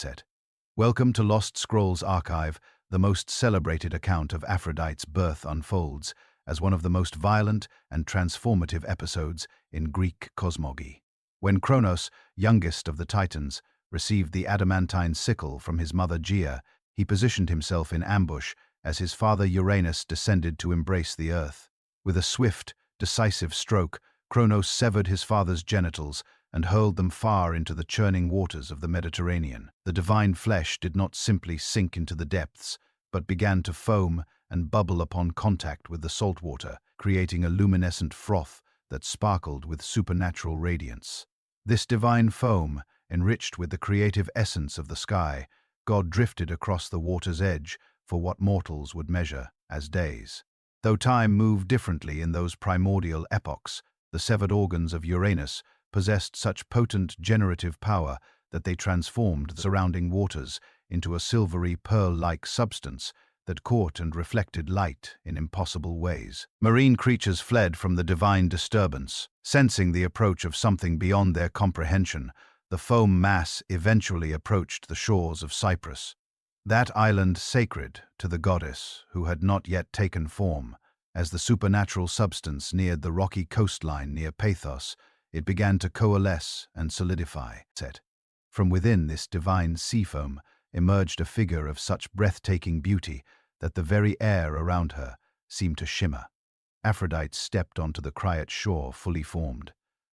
Set. Welcome to Lost Scrolls Archive. The most celebrated account of Aphrodite's birth unfolds as one of the most violent and transformative episodes in Greek cosmology. When Kronos, youngest of the Titans, received the adamantine sickle from his mother Gaia, he positioned himself in ambush as his father Uranus descended to embrace the earth. With a swift, decisive stroke, Kronos severed his father's genitals and hurled them far into the churning waters of the Mediterranean. The divine flesh did not simply sink into the depths, but began to foam and bubble upon contact with the salt water, creating a luminescent froth that sparkled with supernatural radiance. This divine foam, enriched with the creative essence of the sky, God drifted across the water's edge for what mortals would measure as days. Though time moved differently in those primordial epochs, the severed organs of Uranus possessed such potent generative power that they transformed the surrounding waters into a silvery pearl-like substance that caught and reflected light in impossible ways. Marine creatures fled from the divine disturbance. Sensing the approach of something beyond their comprehension, the foam mass eventually approached the shores of Cyprus. That island sacred to the goddess who had not yet taken form. As the supernatural substance neared the rocky coastline near Paphos, it began to coalesce and solidify. From within this divine sea foam emerged a figure of such breathtaking beauty that the very air around her seemed to shimmer. Aphrodite stepped onto the quiet shore fully formed.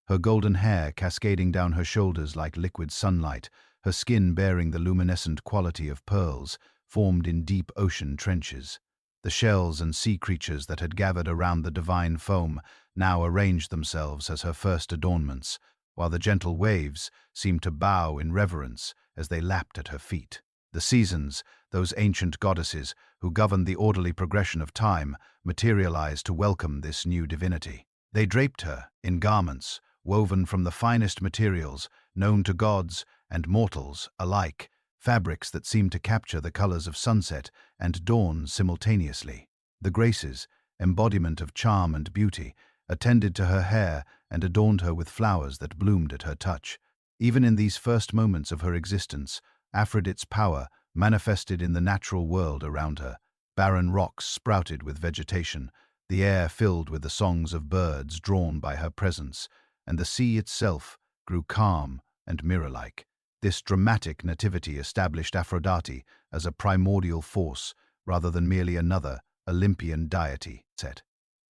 Her golden hair cascading down her shoulders like liquid sunlight, her skin bearing the luminescent quality of pearls formed in deep ocean trenches. The shells and sea creatures that had gathered around the divine foam now arranged themselves as her first adornments, while the gentle waves seemed to bow in reverence as they lapped at her feet. The seasons, those ancient goddesses who governed the orderly progression of time, materialized to welcome this new divinity. They draped her in garments woven from the finest materials known to gods and mortals alike, fabrics that seemed to capture the colors of sunset and dawn simultaneously. The Graces, embodiment of charm and beauty, attended to her hair and adorned her with flowers that bloomed at her touch. Even in these first moments of her existence, Aphrodite's power manifested in the natural world around her. Barren rocks sprouted with vegetation, the air filled with the songs of birds drawn by her presence, and the sea itself grew calm and mirror-like. This dramatic nativity established Aphrodite as a primordial force rather than merely another Olympian deity.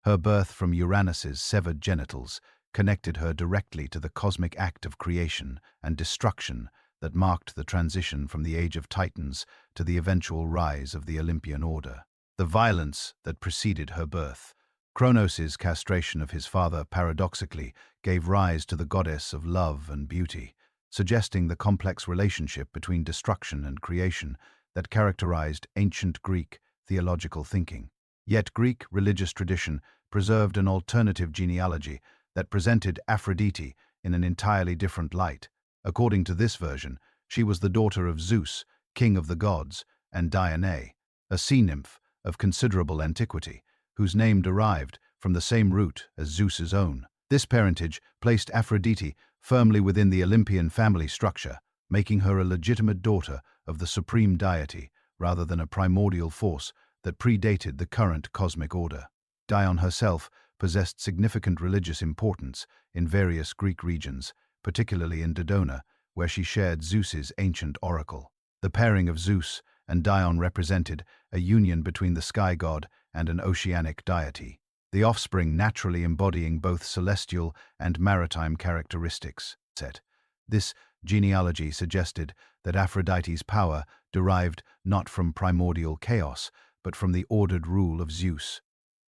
Her birth from Uranus's severed genitals connected her directly to the cosmic act of creation and destruction that marked the transition from the age of Titans to the eventual rise of the Olympian order. The violence that preceded her birth. Kronos' castration of his father paradoxically gave rise to the goddess of love and beauty, suggesting the complex relationship between destruction and creation that characterized ancient Greek theological thinking. Yet Greek religious tradition preserved an alternative genealogy that presented Aphrodite in an entirely different light. According to this version, she was the daughter of Zeus, king of the gods, and Dione, a sea nymph of considerable antiquity, whose name derived from the same root as Zeus's own. This parentage placed Aphrodite firmly within the Olympian family structure, making her a legitimate daughter of the supreme deity rather than a primordial force that predated the current cosmic order. Dione herself possessed significant religious importance in various Greek regions, particularly in Dodona, where she shared Zeus's ancient oracle. The pairing of Zeus and Dione represented a union between the sky god and an oceanic deity, the offspring naturally embodying both celestial and maritime characteristics. This genealogy suggested that Aphrodite's power derived not from primordial chaos, but from the ordered rule of Zeus,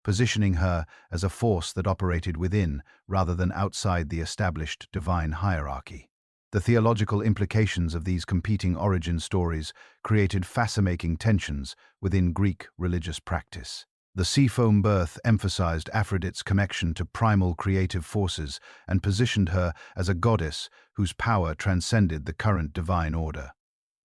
positioning her as a force that operated within rather than outside the established divine hierarchy. The theological implications of these competing origin stories created fascinating tensions within Greek religious practice. The seafoam birth emphasized Aphrodite's connection to primal creative forces and positioned her as a goddess whose power transcended the current divine order.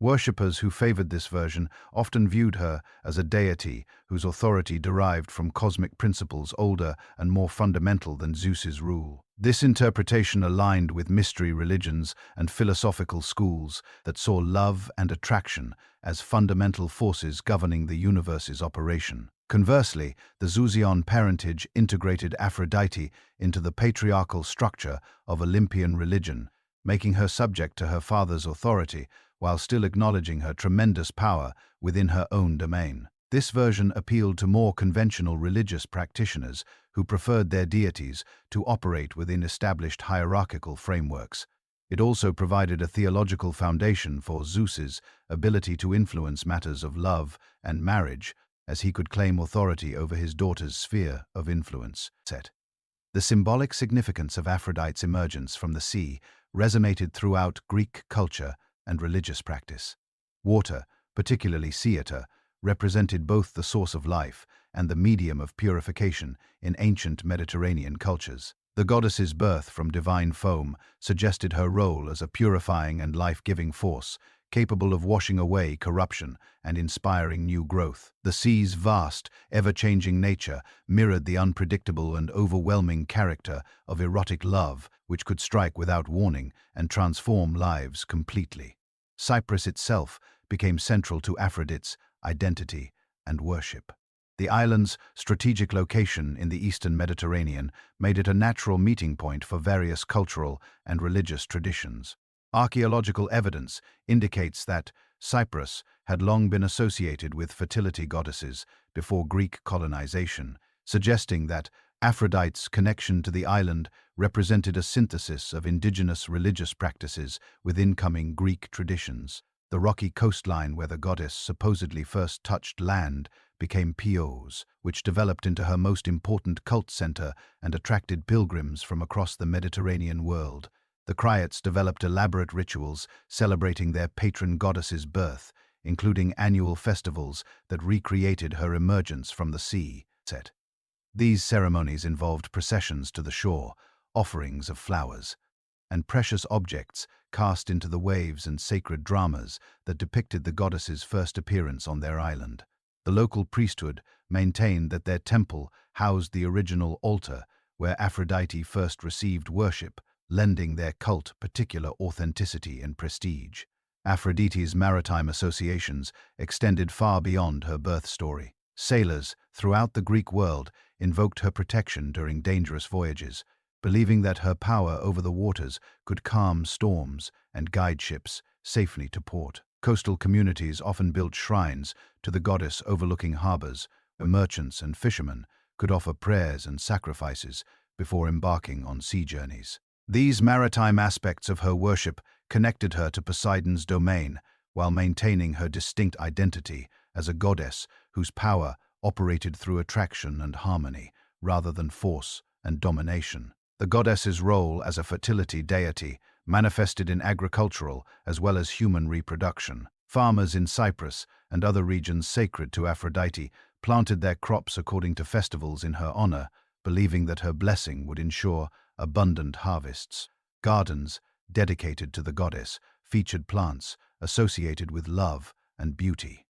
Worshippers who favored this version often viewed her as a deity whose authority derived from cosmic principles older and more fundamental than Zeus's rule. This interpretation aligned with mystery religions and philosophical schools that saw love and attraction as fundamental forces governing the universe's operation. Conversely, the Zeusian parentage integrated Aphrodite into the patriarchal structure of Olympian religion, making her subject to her father's authority while still acknowledging her tremendous power within her own domain. This version appealed to more conventional religious practitioners who preferred their deities to operate within established hierarchical frameworks. It also provided a theological foundation for Zeus's ability to influence matters of love and marriage, as he could claim authority over his daughter's sphere of influence. The symbolic significance of Aphrodite's emergence from the sea resonated throughout Greek culture and religious practice. Water, particularly Ceater, represented both the source of life and the medium of purification in ancient Mediterranean cultures. The goddess's birth from divine foam suggested her role as a purifying and life-giving force, capable of washing away corruption and inspiring new growth. The sea's vast, ever-changing nature mirrored the unpredictable and overwhelming character of erotic love, which could strike without warning and transform lives completely. Cyprus itself became central to Aphrodite's identity and worship. The island's strategic location in the eastern Mediterranean made it a natural meeting point for various cultural and religious traditions. Archaeological evidence indicates that Cyprus had long been associated with fertility goddesses before Greek colonization, suggesting that Aphrodite's connection to the island represented a synthesis of indigenous religious practices with incoming Greek traditions. The rocky coastline where the goddess supposedly first touched land became Chios, which developed into her most important cult center and attracted pilgrims from across the Mediterranean world. The Criots developed elaborate rituals celebrating their patron goddess's birth, including annual festivals that recreated her emergence from the sea. These ceremonies involved processions to the shore, offerings of flowers, and precious objects cast into the waves and sacred dramas that depicted the goddess's first appearance on their island. The local priesthood maintained that their temple housed the original altar where Aphrodite first received worship, lending their cult particular authenticity and prestige. Aphrodite's maritime associations extended far beyond her birth story. Sailors throughout the Greek world invoked her protection during dangerous voyages, believing that her power over the waters could calm storms and guide ships safely to port. Coastal communities often built shrines to the goddess overlooking harbors, where merchants and fishermen could offer prayers and sacrifices before embarking on sea journeys. These maritime aspects of her worship connected her to Poseidon's domain while maintaining her distinct identity as a goddess whose power operated through attraction and harmony rather than force and domination. The goddess's role as a fertility deity manifested in agricultural as well as human reproduction. Farmers in Cyprus and other regions sacred to Aphrodite planted their crops according to festivals in her honor, believing that her blessing would ensure abundant harvests. Gardens dedicated to the goddess featured plants associated with love and beauty.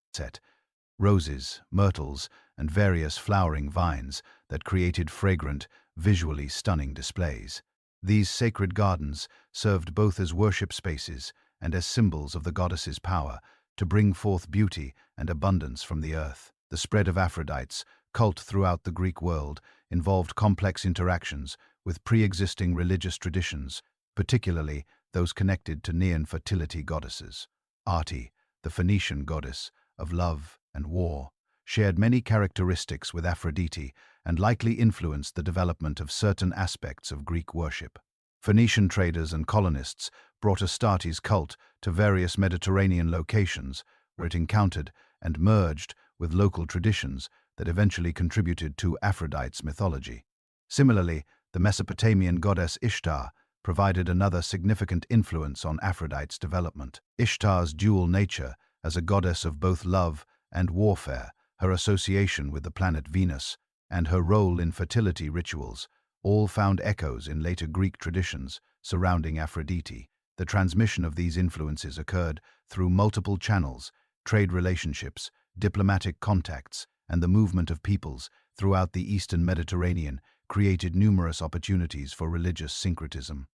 Roses, myrtles, and various flowering vines that created fragrant, visually stunning displays. These sacred gardens served both as worship spaces and as symbols of the goddess's power to bring forth beauty and abundance from the earth. The spread of Aphrodite's cult throughout the Greek world involved complex interactions with pre-existing religious traditions, particularly those connected to Nean fertility goddesses. Ate, the Phoenician goddess of love and war, shared many characteristics with Aphrodite and likely influenced the development of certain aspects of Greek worship. Phoenician traders and colonists brought Astarte's cult to various Mediterranean locations, where it encountered and merged with local traditions that eventually contributed to Aphrodite's mythology. Similarly, the Mesopotamian goddess Ishtar provided another significant influence on Aphrodite's development. Ishtar's dual nature as a goddess of both love and warfare, her association with the planet Venus, and her role in fertility rituals all found echoes in later Greek traditions surrounding Aphrodite. The transmission of these influences occurred through multiple channels: trade relationships, diplomatic contacts, and the movement of peoples throughout the Eastern Mediterranean created numerous opportunities for religious syncretism.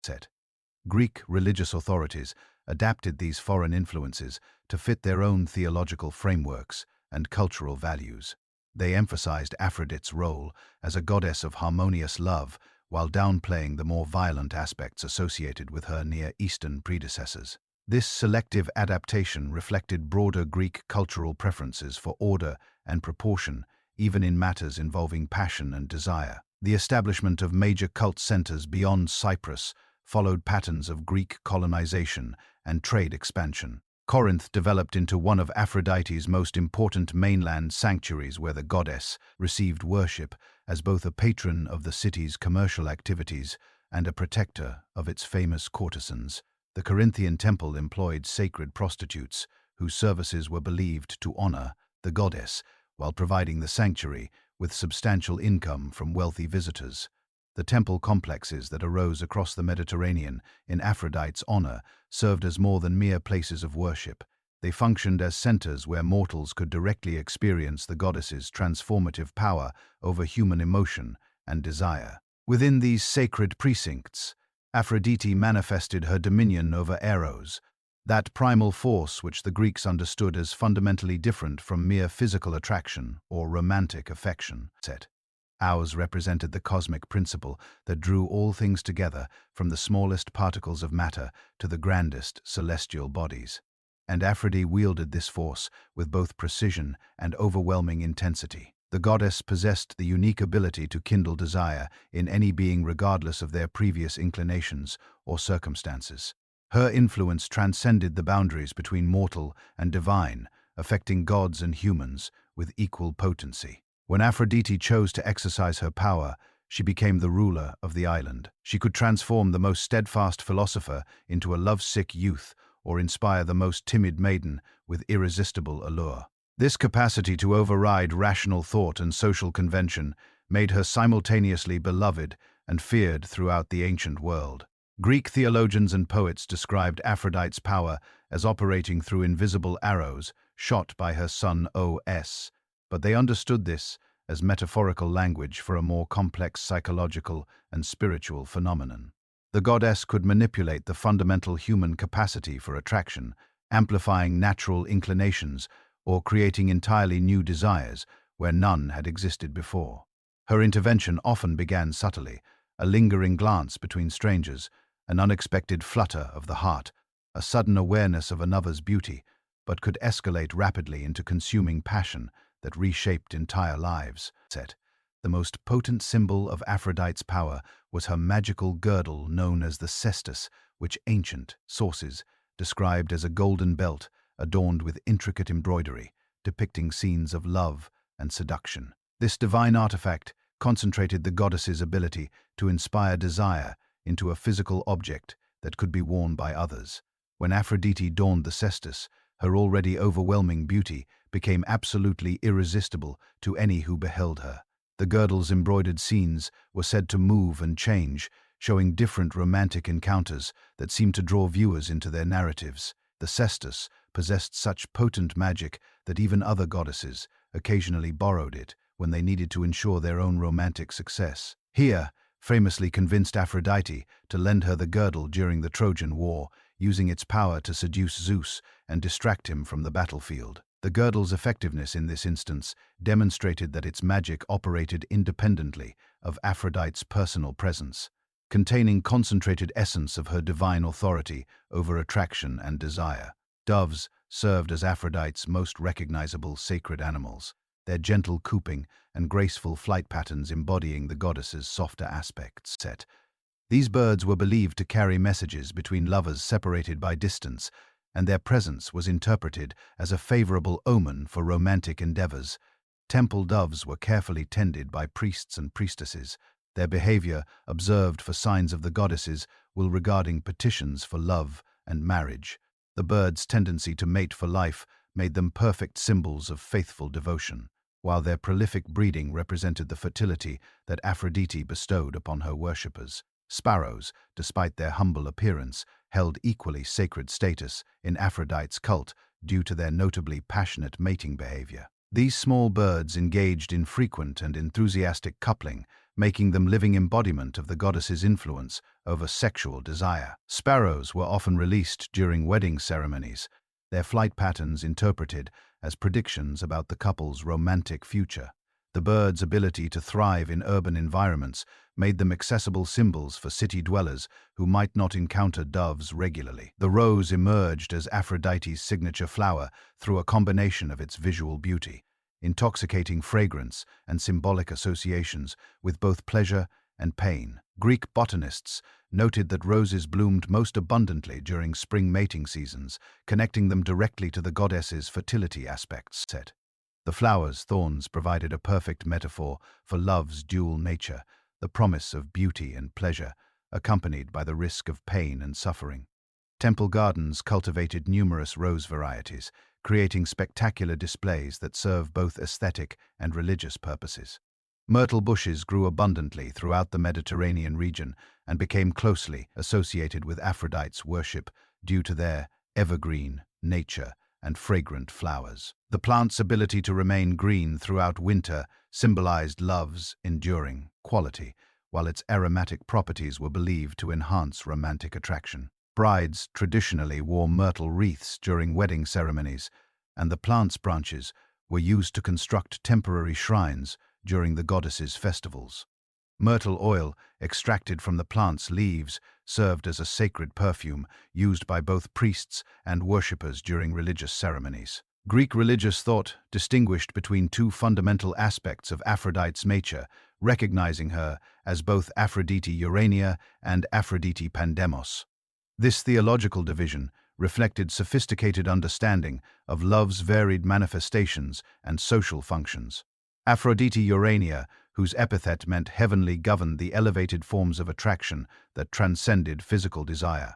Greek religious authorities adapted these foreign influences to fit their own theological frameworks and cultural values. They emphasized Aphrodite's role as a goddess of harmonious love while downplaying the more violent aspects associated with her Near Eastern predecessors. This selective adaptation reflected broader Greek cultural preferences for order and proportion, even in matters involving passion and desire. The establishment of major cult centers beyond Cyprus followed patterns of Greek colonization and trade expansion. Corinth developed into one of Aphrodite's most important mainland sanctuaries, where the goddess received worship as both a patron of the city's commercial activities and a protector of its famous courtesans. The Corinthian temple employed sacred prostitutes, whose services were believed to honor the goddess, while providing the sanctuary with substantial income from wealthy visitors. The temple complexes that arose across the Mediterranean in Aphrodite's honor served as more than mere places of worship. They functioned as centers where mortals could directly experience the goddess's transformative power over human emotion and desire. Within these sacred precincts, Aphrodite manifested her dominion over Eros, that primal force which the Greeks understood as fundamentally different from mere physical attraction or romantic affection. Ours represented the cosmic principle that drew all things together, from the smallest particles of matter to the grandest celestial bodies. And Aphrodite wielded this force with both precision and overwhelming intensity. The goddess possessed the unique ability to kindle desire in any being regardless of their previous inclinations or circumstances. Her influence transcended the boundaries between mortal and divine, affecting gods and humans with equal potency. When Aphrodite chose to exercise her power, she became the ruler of the island. She could transform the most steadfast philosopher into a lovesick youth or inspire the most timid maiden with irresistible allure. This capacity to override rational thought and social convention made her simultaneously beloved and feared throughout the ancient world. Greek theologians and poets described Aphrodite's power as operating through invisible arrows shot by her son Os, but they understood this as metaphorical language for a more complex psychological and spiritual phenomenon. The goddess could manipulate the fundamental human capacity for attraction, amplifying natural inclinations or creating entirely new desires where none had existed before. Her intervention often began subtly: a lingering glance between strangers, an unexpected flutter of the heart, a sudden awareness of another's beauty, but could escalate rapidly into consuming passion that reshaped entire lives. The most potent symbol of Aphrodite's power was her magical girdle known as the cestus, which ancient sources described as a golden belt adorned with intricate embroidery, depicting scenes of love and seduction. This divine artifact concentrated the goddess's ability to inspire desire into a physical object that could be worn by others. When Aphrodite donned the cestus, her already overwhelming beauty became absolutely irresistible to any who beheld her. The girdle's embroidered scenes were said to move and change, showing different romantic encounters that seemed to draw viewers into their narratives. The cestus possessed such potent magic that even other goddesses occasionally borrowed it when they needed to ensure their own romantic success. Hera famously convinced Aphrodite to lend her the girdle during the Trojan War, using its power to seduce Zeus and distract him from the battlefield. The girdle's effectiveness in this instance demonstrated that its magic operated independently of Aphrodite's personal presence, containing concentrated essence of her divine authority over attraction and desire. Doves served as Aphrodite's most recognizable sacred animals, their gentle cooing and graceful flight patterns embodying the goddess's softer aspects. These birds were believed to carry messages between lovers separated by distance, and their presence was interpreted as a favorable omen for romantic endeavors. Temple doves were carefully tended by priests and priestesses, their behavior observed for signs of the goddesses will regarding petitions for love and marriage. The birds' tendency to mate for life made them perfect symbols of faithful devotion, while their prolific breeding represented the fertility that Aphrodite bestowed upon her worshippers. Sparrows, despite their humble appearance, held equally sacred status in Aphrodite's cult due to their notably passionate mating behavior. These small birds engaged in frequent and enthusiastic coupling, making them living embodiment of the goddess's influence over sexual desire. Sparrows were often released during wedding ceremonies, their flight patterns interpreted as predictions about the couple's romantic future. The birds' ability to thrive in urban environments made them accessible symbols for city dwellers who might not encounter doves regularly. The rose emerged as Aphrodite's signature flower through a combination of its visual beauty, intoxicating fragrance, and symbolic associations with both pleasure and pain. Greek botanists noted that roses bloomed most abundantly during spring mating seasons, connecting them directly to the goddess's fertility aspects. The flower's thorns provided a perfect metaphor for love's dual nature, the promise of beauty and pleasure, accompanied by the risk of pain and suffering. Temple gardens cultivated numerous rose varieties, creating spectacular displays that serve both aesthetic and religious purposes. Myrtle bushes grew abundantly throughout the Mediterranean region and became closely associated with Aphrodite's worship due to their evergreen nature and fragrant flowers. The plant's ability to remain green throughout winter symbolized love's enduring quality, while its aromatic properties were believed to enhance romantic attraction. Brides traditionally wore myrtle wreaths during wedding ceremonies, and the plant's branches were used to construct temporary shrines during the goddess's festivals. Myrtle oil, extracted from the plant's leaves, served as a sacred perfume used by both priests and worshippers during religious ceremonies. Greek religious thought distinguished between two fundamental aspects of Aphrodite's nature, recognizing her as both Aphrodite Urania and Aphrodite Pandemos. This theological division reflected sophisticated understanding of love's varied manifestations and social functions. Aphrodite Urania, whose epithet meant heavenly, governed the elevated forms of attraction that transcended physical desire.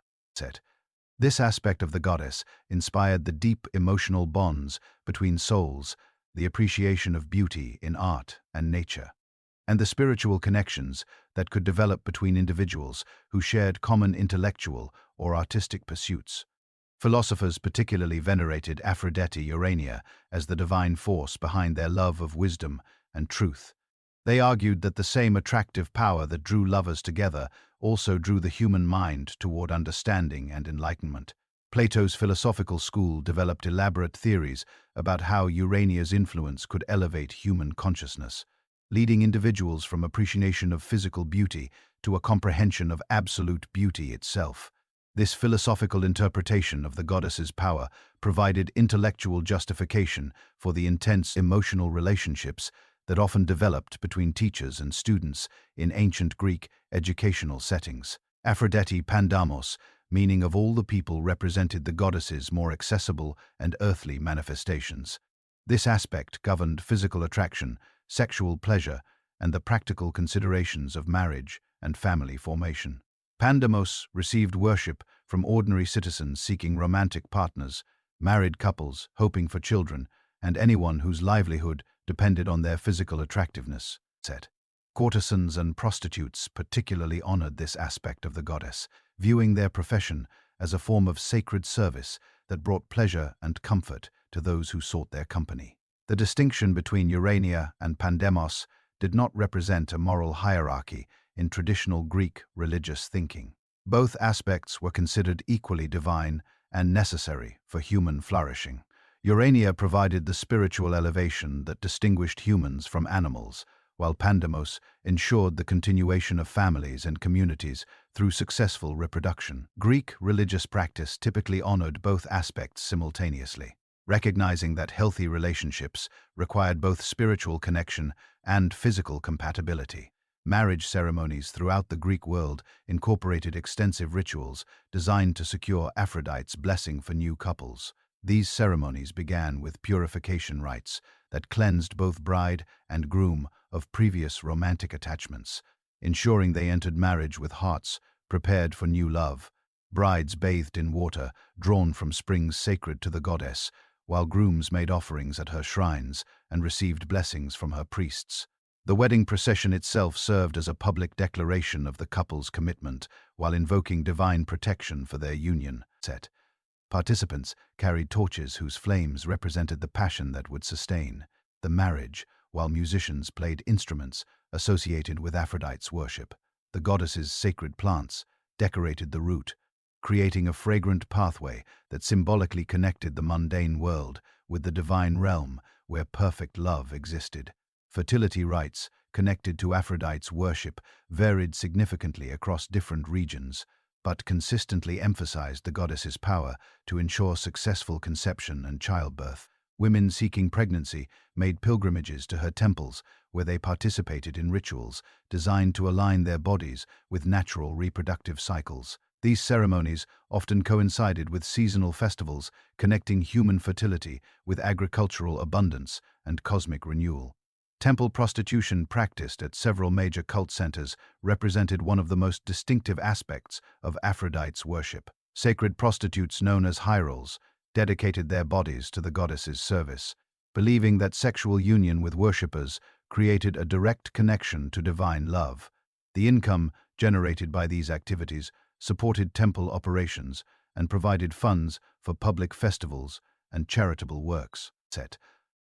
This aspect of the goddess inspired the deep emotional bonds between souls, the appreciation of beauty in art and nature, and the spiritual connections that could develop between individuals who shared common intellectual or artistic pursuits. Philosophers particularly venerated Aphrodite Urania as the divine force behind their love of wisdom and truth. They argued that the same attractive power that drew lovers together also drew the human mind toward understanding and enlightenment. Plato's philosophical school developed elaborate theories about how Urania's influence could elevate human consciousness, leading individuals from appreciation of physical beauty to a comprehension of absolute beauty itself. This philosophical interpretation of the goddess's power provided intellectual justification for the intense emotional relationships that often developed between teachers and students in ancient Greek educational settings. Aphrodite Pandamos, meaning of all the people, represented the goddess's more accessible and earthly manifestations. This aspect governed physical attraction, sexual pleasure, and the practical considerations of marriage and family formation. Pandemos received worship from ordinary citizens seeking romantic partners, married couples hoping for children, and anyone whose livelihood depended on their physical attractiveness. Courtesans and prostitutes particularly honored this aspect of the goddess, viewing their profession as a form of sacred service that brought pleasure and comfort to those who sought their company. The distinction between Urania and Pandemos did not represent a moral hierarchy in traditional Greek religious thinking. Both aspects were considered equally divine and necessary for human flourishing. Urania provided the spiritual elevation that distinguished humans from animals, while Pandemos ensured the continuation of families and communities through successful reproduction. Greek religious practice typically honored both aspects simultaneously, recognizing that healthy relationships required both spiritual connection and physical compatibility. Marriage ceremonies throughout the Greek world incorporated extensive rituals designed to secure Aphrodite's blessing for new couples. These ceremonies began with purification rites that cleansed both bride and groom of previous romantic attachments, ensuring they entered marriage with hearts prepared for new love. Brides bathed in water drawn from springs sacred to the goddess, while grooms made offerings at her shrines and received blessings from her priests. The wedding procession itself served as a public declaration of the couple's commitment, while invoking divine protection for their union. Participants carried torches whose flames represented the passion that would sustain the marriage, while musicians played instruments associated with Aphrodite's worship. The goddess's sacred plants decorated the route, creating a fragrant pathway that symbolically connected the mundane world with the divine realm where perfect love existed. Fertility rites connected to Aphrodite's worship varied significantly across different regions, but consistently emphasized the goddess's power to ensure successful conception and childbirth. Women seeking pregnancy made pilgrimages to her temples, where they participated in rituals designed to align their bodies with natural reproductive cycles. These ceremonies often coincided with seasonal festivals, connecting human fertility with agricultural abundance and cosmic renewal. Temple prostitution, practiced at several major cult centers, represented one of the most distinctive aspects of Aphrodite's worship. Sacred prostitutes known as hierols dedicated their bodies to the goddess's service, believing that sexual union with worshippers created a direct connection to divine love. The income generated by these activities supported temple operations and provided funds for public festivals and charitable works.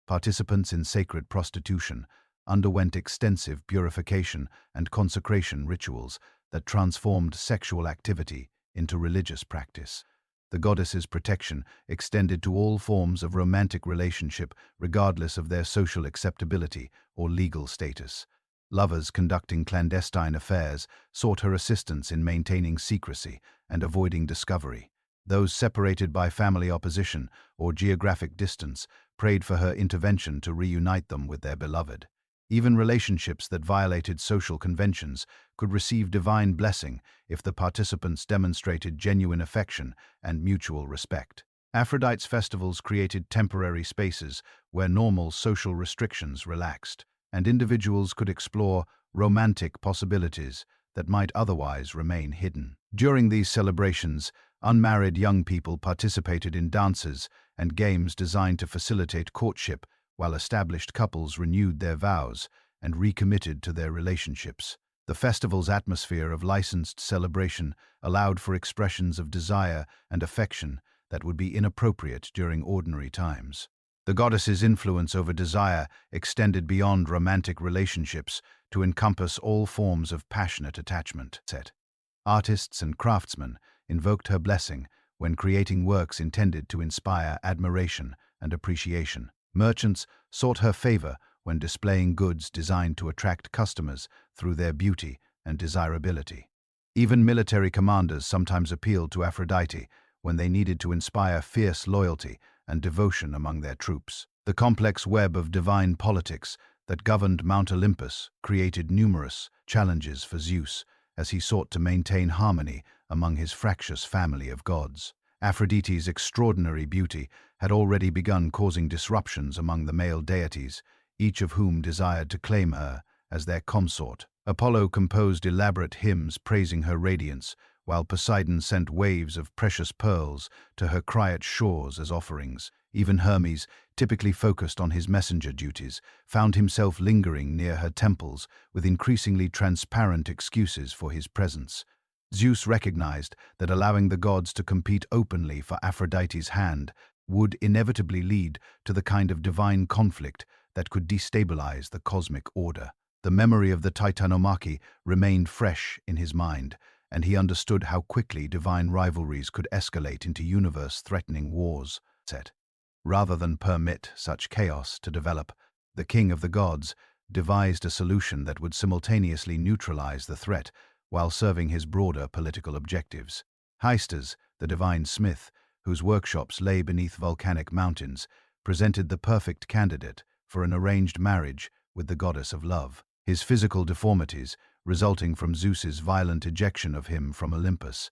Participants in sacred prostitution underwent extensive purification and consecration rituals that transformed sexual activity into religious practice. The goddess's protection extended to all forms of romantic relationship, regardless of their social acceptability or legal status. Lovers conducting clandestine affairs sought her assistance in maintaining secrecy and avoiding discovery. Those separated by family opposition or geographic distance prayed for her intervention to reunite them with their beloved. Even relationships that violated social conventions could receive divine blessing if the participants demonstrated genuine affection and mutual respect. Aphrodite's festivals created temporary spaces where normal social restrictions relaxed, and individuals could explore romantic possibilities that might otherwise remain hidden. During these celebrations, unmarried young people participated in dances and games designed to facilitate courtship, while established couples renewed their vows and recommitted to their relationships. The festival's atmosphere of licensed celebration allowed for expressions of desire and affection that would be inappropriate during ordinary times. The goddess's influence over desire extended beyond romantic relationships to encompass all forms of passionate attachment. Artists and craftsmen invoked her blessing when creating works intended to inspire admiration and appreciation. Merchants sought her favor when displaying goods designed to attract customers through their beauty and desirability. Even military commanders sometimes appealed to Aphrodite when they needed to inspire fierce loyalty and devotion among their troops. The complex web of divine politics that governed Mount Olympus created numerous challenges for Zeus as he sought to maintain harmony among his fractious family of gods. Aphrodite's extraordinary beauty had already begun causing disruptions among the male deities, each of whom desired to claim her as their consort. Apollo composed elaborate hymns praising her radiance, while Poseidon sent waves of precious pearls to her quiet shores as offerings. Even Hermes, typically focused on his messenger duties, found himself lingering near her temples with increasingly transparent excuses for his presence. Zeus recognized that allowing the gods to compete openly for Aphrodite's hand would inevitably lead to the kind of divine conflict that could destabilize the cosmic order. The memory of the Titanomachy remained fresh in his mind, and he understood how quickly divine rivalries could escalate into universe-threatening wars. Rather than permit such chaos to develop, the king of the gods devised a solution that would simultaneously neutralize the threat while serving his broader political objectives. Hephaestus, the divine smith, whose workshops lay beneath volcanic mountains, presented the perfect candidate for an arranged marriage with the goddess of love. His physical deformities, resulting from Zeus's violent ejection of him from Olympus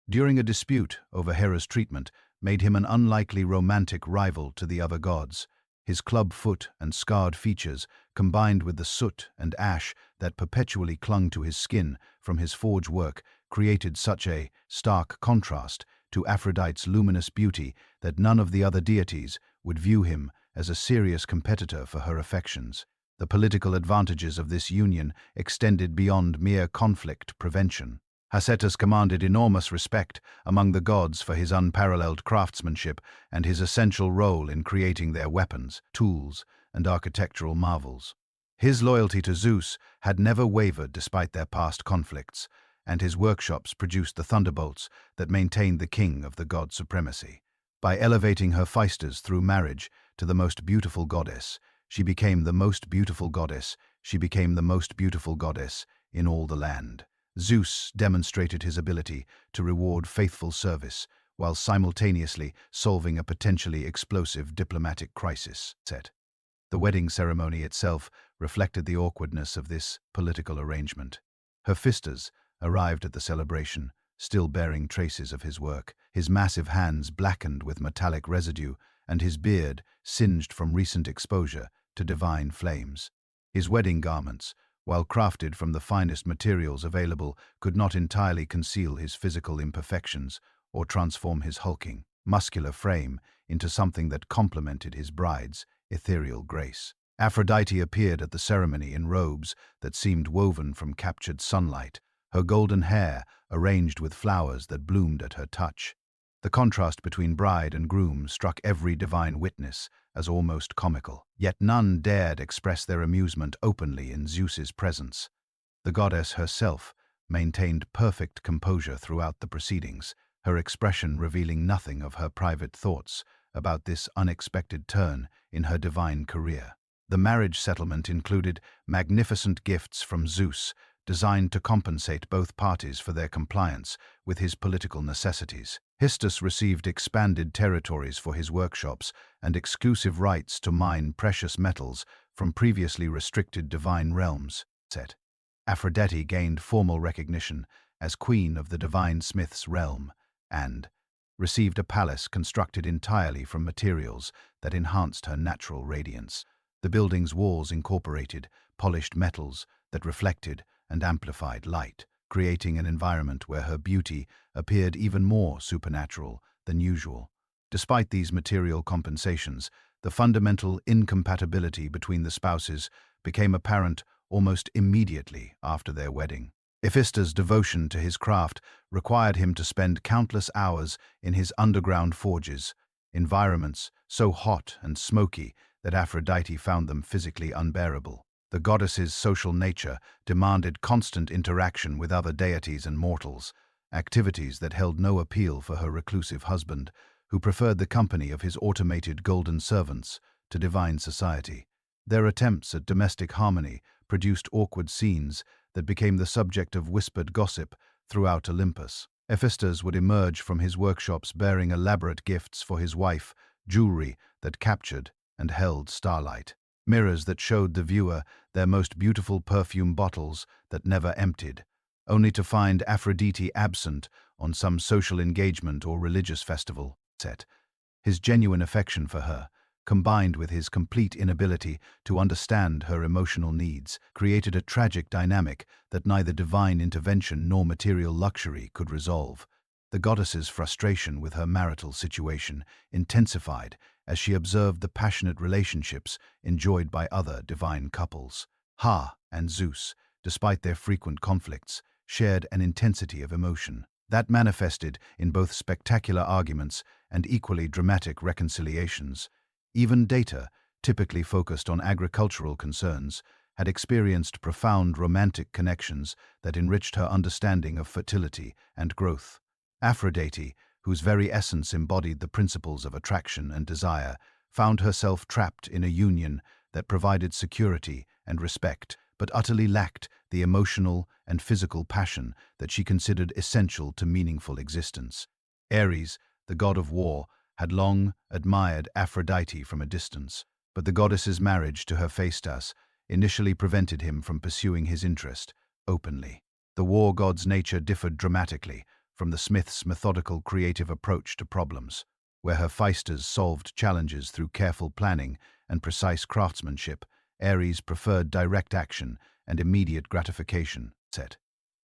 during a dispute over Hera's treatment, made him an unlikely romantic rival to the other gods. His club foot and scarred features, combined with the soot and ash that perpetually clung to his skin from his forge work, created such a stark contrast to Aphrodite's luminous beauty that none of the other deities would view him as a serious competitor for her affections. The political advantages of this union extended beyond mere conflict prevention. Hephaestus commanded enormous respect among the gods for his unparalleled craftsmanship and his essential role in creating their weapons, tools, and architectural marvels. His loyalty to Zeus had never wavered despite their past conflicts, and his workshops produced the thunderbolts that maintained the king of the god supremacy. By elevating Hephaestus through marriage to the most beautiful goddess, she became the most beautiful goddess in all the land. Zeus demonstrated his ability to reward faithful service while simultaneously solving a potentially explosive diplomatic crisis. The wedding ceremony itself reflected the awkwardness of this political arrangement. Hephaestus arrived at the celebration, still bearing traces of his work, his massive hands blackened with metallic residue and his beard singed from recent exposure to divine flames. His wedding garments, while crafted from the finest materials available, could not entirely conceal his physical imperfections or transform his hulking, muscular frame into something that complemented his bride's ethereal grace. Aphrodite appeared at the ceremony in robes that seemed woven from captured sunlight, her golden hair arranged with flowers that bloomed at her touch. The contrast between bride and groom struck every divine witness as almost comical, yet none dared express their amusement openly in Zeus's presence. The goddess herself maintained perfect composure throughout the proceedings, her expression revealing nothing of her private thoughts about this unexpected turn in her divine career. The marriage settlement included magnificent gifts from Zeus, designed to compensate both parties for their compliance with his political necessities. Hephaestus received expanded territories for his workshops and exclusive rights to mine precious metals from previously restricted divine realms. Aphrodite gained formal recognition as queen of the divine smith's realm and received a palace constructed entirely from materials that enhanced her natural radiance. The building's walls incorporated polished metals that reflected and amplified light, creating an environment where her beauty appeared even more supernatural than usual. Despite these material compensations, the fundamental incompatibility between the spouses became apparent almost immediately after their wedding. Hephaestus' devotion to his craft required him to spend countless hours in his underground forges, environments so hot and smoky that Aphrodite found them physically unbearable. The goddess's social nature demanded constant interaction with other deities and mortals, activities that held no appeal for her reclusive husband, who preferred the company of his automated golden servants to divine society. Their attempts at domestic harmony produced awkward scenes that became the subject of whispered gossip throughout Olympus. Hephaestus would emerge from his workshops bearing elaborate gifts for his wife, jewelry that captured and held starlight, mirrors that showed the viewer their most beautiful perfume bottles that never emptied, only to find Aphrodite absent on some social engagement or religious festival. His genuine affection for her, combined with his complete inability to understand her emotional needs, created a tragic dynamic that neither divine intervention nor material luxury could resolve. The goddess's frustration with her marital situation intensified as she observed the passionate relationships enjoyed by other divine couples. Ha and Zeus, despite their frequent conflicts, shared an intensity of emotion that manifested in both spectacular arguments and equally dramatic reconciliations. Even Data, typically focused on agricultural concerns, had experienced profound romantic connections that enriched her understanding of fertility and growth. Aphrodite, whose very essence embodied the principles of attraction and desire, found herself trapped in a union that provided security and respect, but utterly lacked the emotional and physical passion that she considered essential to meaningful existence. Ares, the god of war, had long admired Aphrodite from a distance, but the goddess's marriage to Hephaestus initially prevented him from pursuing his interest openly. The war god's nature differed dramatically from the smith's methodical creative approach to problems, where Hephaestus solved challenges through careful planning and precise craftsmanship. Ares preferred direct action and immediate gratification.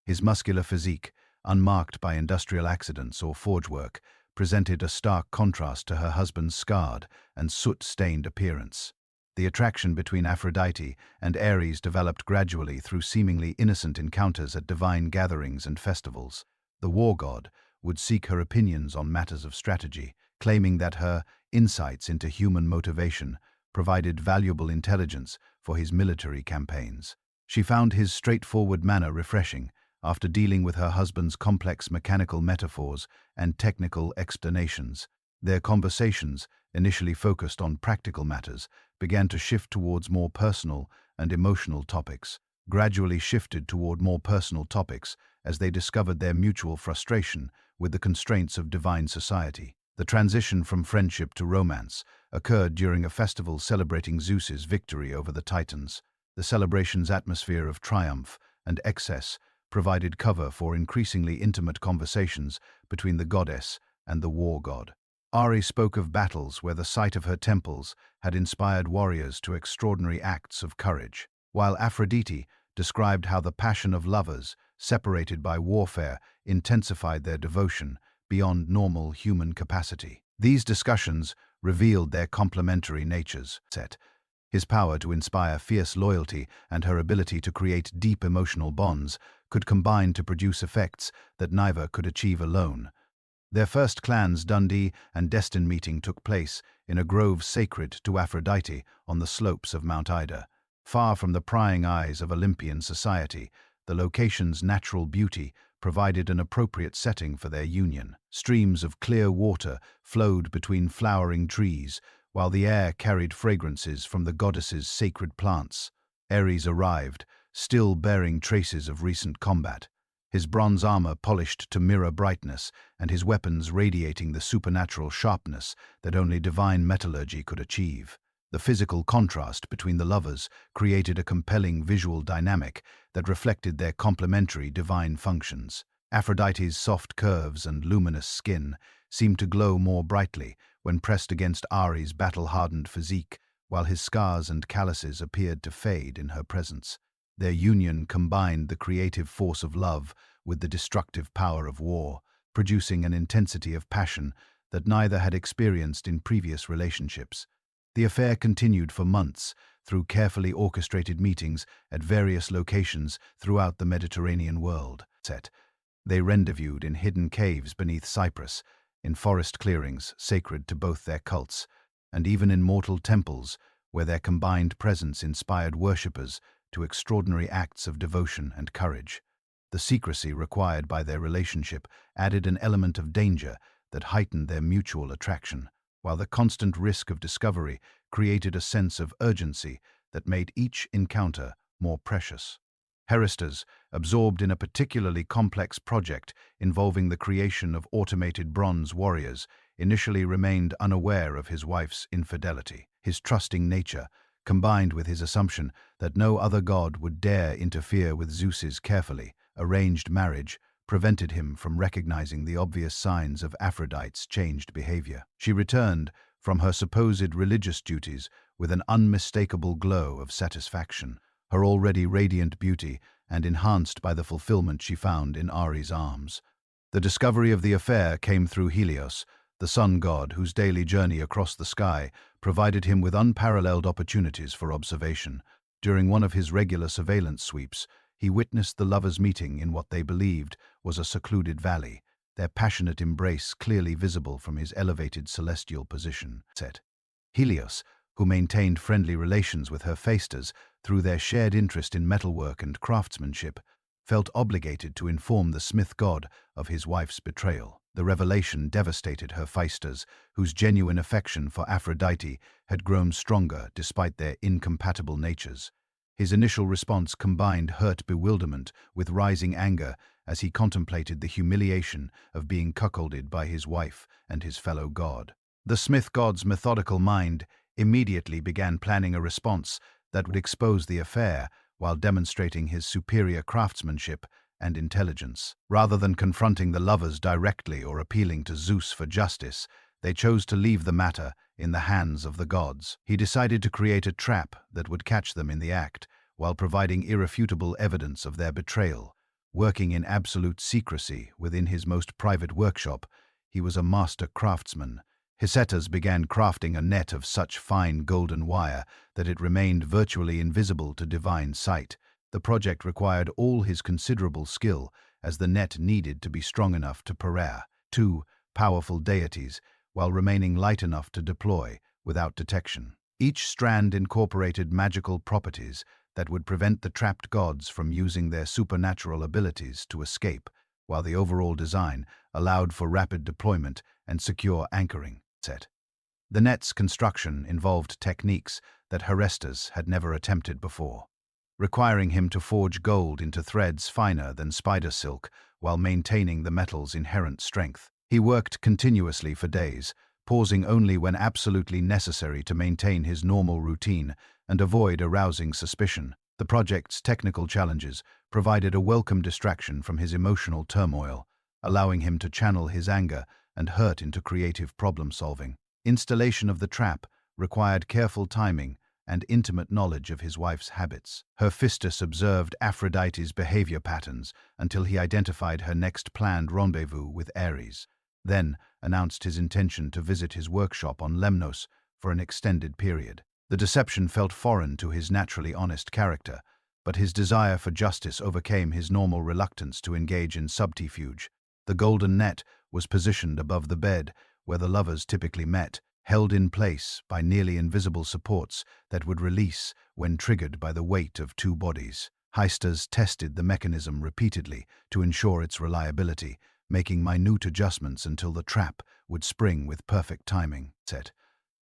His muscular physique, unmarked by industrial accidents or forge work, presented a stark contrast to her husband's scarred and soot-stained appearance. The attraction between Aphrodite and Ares developed gradually through seemingly innocent encounters at divine gatherings and festivals. The war god would seek her opinions on matters of strategy, claiming that her insights into human motivation provided valuable intelligence for his military campaigns. She found his straightforward manner refreshing after dealing with her husband's complex mechanical metaphors and technical explanations. Their conversations, initially focused on practical matters, began to shift towards more personal and emotional topics, as they discovered their mutual frustration with the constraints of divine society. The transition from friendship to romance occurred during a festival celebrating Zeus's victory over the Titans. The celebration's atmosphere of triumph and excess provided cover for increasingly intimate conversations between the goddess and the war god. Ares spoke of battles where the sight of her temples had inspired warriors to extraordinary acts of courage, while Aphrodite described how the passion of lovers, separated by warfare, intensified their devotion beyond normal human capacity. These discussions revealed their complementary natures. His power to inspire fierce loyalty and her ability to create deep emotional bonds could combine to produce effects that neither could achieve alone. Their first clans Dundee and Destin meeting took place in a grove sacred to Aphrodite on the slopes of Mount Ida. Far from the prying eyes of Olympian society, the location's natural beauty provided an appropriate setting for their union. Streams of clear water flowed between flowering trees, while the air carried fragrances from the goddess's sacred plants. Ares arrived, still bearing traces of recent combat, his bronze armor polished to mirror brightness and his weapons radiating the supernatural sharpness that only divine metallurgy could achieve. The physical contrast between the lovers created a compelling visual dynamic that reflected their complementary divine functions. Aphrodite's soft curves and luminous skin seemed to glow more brightly when pressed against Ares' battle-hardened physique, while his scars and calluses appeared to fade in her presence. Their union combined the creative force of love with the destructive power of war, producing an intensity of passion that neither had experienced in previous relationships. The affair continued for months, through carefully orchestrated meetings at various locations throughout the Mediterranean world. They rendezvoused in hidden caves beneath Cyprus, in forest clearings sacred to both their cults, and even in mortal temples where their combined presence inspired worshippers to extraordinary acts of devotion and courage. The secrecy required by their relationship added an element of danger that heightened their mutual attraction, while the constant risk of discovery created a sense of urgency that made each encounter more precious. Hephaestus, absorbed in a particularly complex project involving the creation of automated bronze warriors, initially remained unaware of his wife's infidelity. His trusting nature, combined with his assumption that no other god would dare interfere with Zeus's carefully arranged marriage, prevented him from recognizing the obvious signs of Aphrodite's changed behavior. She returned from her supposed religious duties with an unmistakable glow of satisfaction, her already radiant beauty and enhanced by the fulfillment she found in Ares' arms. The discovery of the affair came through Helios, the sun god whose daily journey across the sky provided him with unparalleled opportunities for observation. During one of his regular surveillance sweeps, he witnessed the lovers meeting in what they believed was a secluded valley, their passionate embrace clearly visible from his elevated celestial position. Helios, who maintained friendly relations with Hephaestus through their shared interest in metalwork and craftsmanship, felt obligated to inform the smith god of his wife's betrayal. The revelation devastated Hephaestus, whose genuine affection for Aphrodite had grown stronger despite their incompatible natures. His initial response combined hurt bewilderment with rising anger as he contemplated the humiliation of being cuckolded by his wife and his fellow god. The smith god's methodical mind immediately began planning a response that would expose the affair while demonstrating his superior craftsmanship and intelligence. Rather than confronting the lovers directly or appealing to Zeus for justice, they chose to leave the matter in the hands of the gods. He decided to create a trap that would catch them in the act, while providing irrefutable evidence of their betrayal. Working in absolute secrecy within his most private workshop, he was a master craftsman, Hephaestus began crafting a net of such fine golden wire that it remained virtually invisible to divine sight. The project required all his considerable skill, as the net needed to be strong enough to parry two powerful deities while remaining light enough to deploy without detection. Each strand incorporated magical properties that would prevent the trapped gods from using their supernatural abilities to escape, while the overall design allowed for rapid deployment and secure anchoring. The net's construction involved techniques that Hephaestus had never attempted before, requiring him to forge gold into threads finer than spider silk while maintaining the metal's inherent strength. He worked continuously for days, pausing only when absolutely necessary to maintain his normal routine and avoid arousing suspicion. The project's technical challenges provided a welcome distraction from his emotional turmoil, allowing him to channel his anger and hurt into creative problem-solving. Installation of the trap required careful timing and intimate knowledge of his wife's habits. Hephaestus observed Aphrodite's behavior patterns until he identified her next planned rendezvous with Ares, then announced his intention to visit his workshop on Lemnos for an extended period. The deception felt foreign to his naturally honest character, but his desire for justice overcame his normal reluctance to engage in subterfuge. The golden net was positioned above the bed where the lovers typically met, held in place by nearly invisible supports that would release when triggered by the weight of two bodies. Hephaestus tested the mechanism repeatedly to ensure its reliability, making minute adjustments until the trap would spring with perfect timing.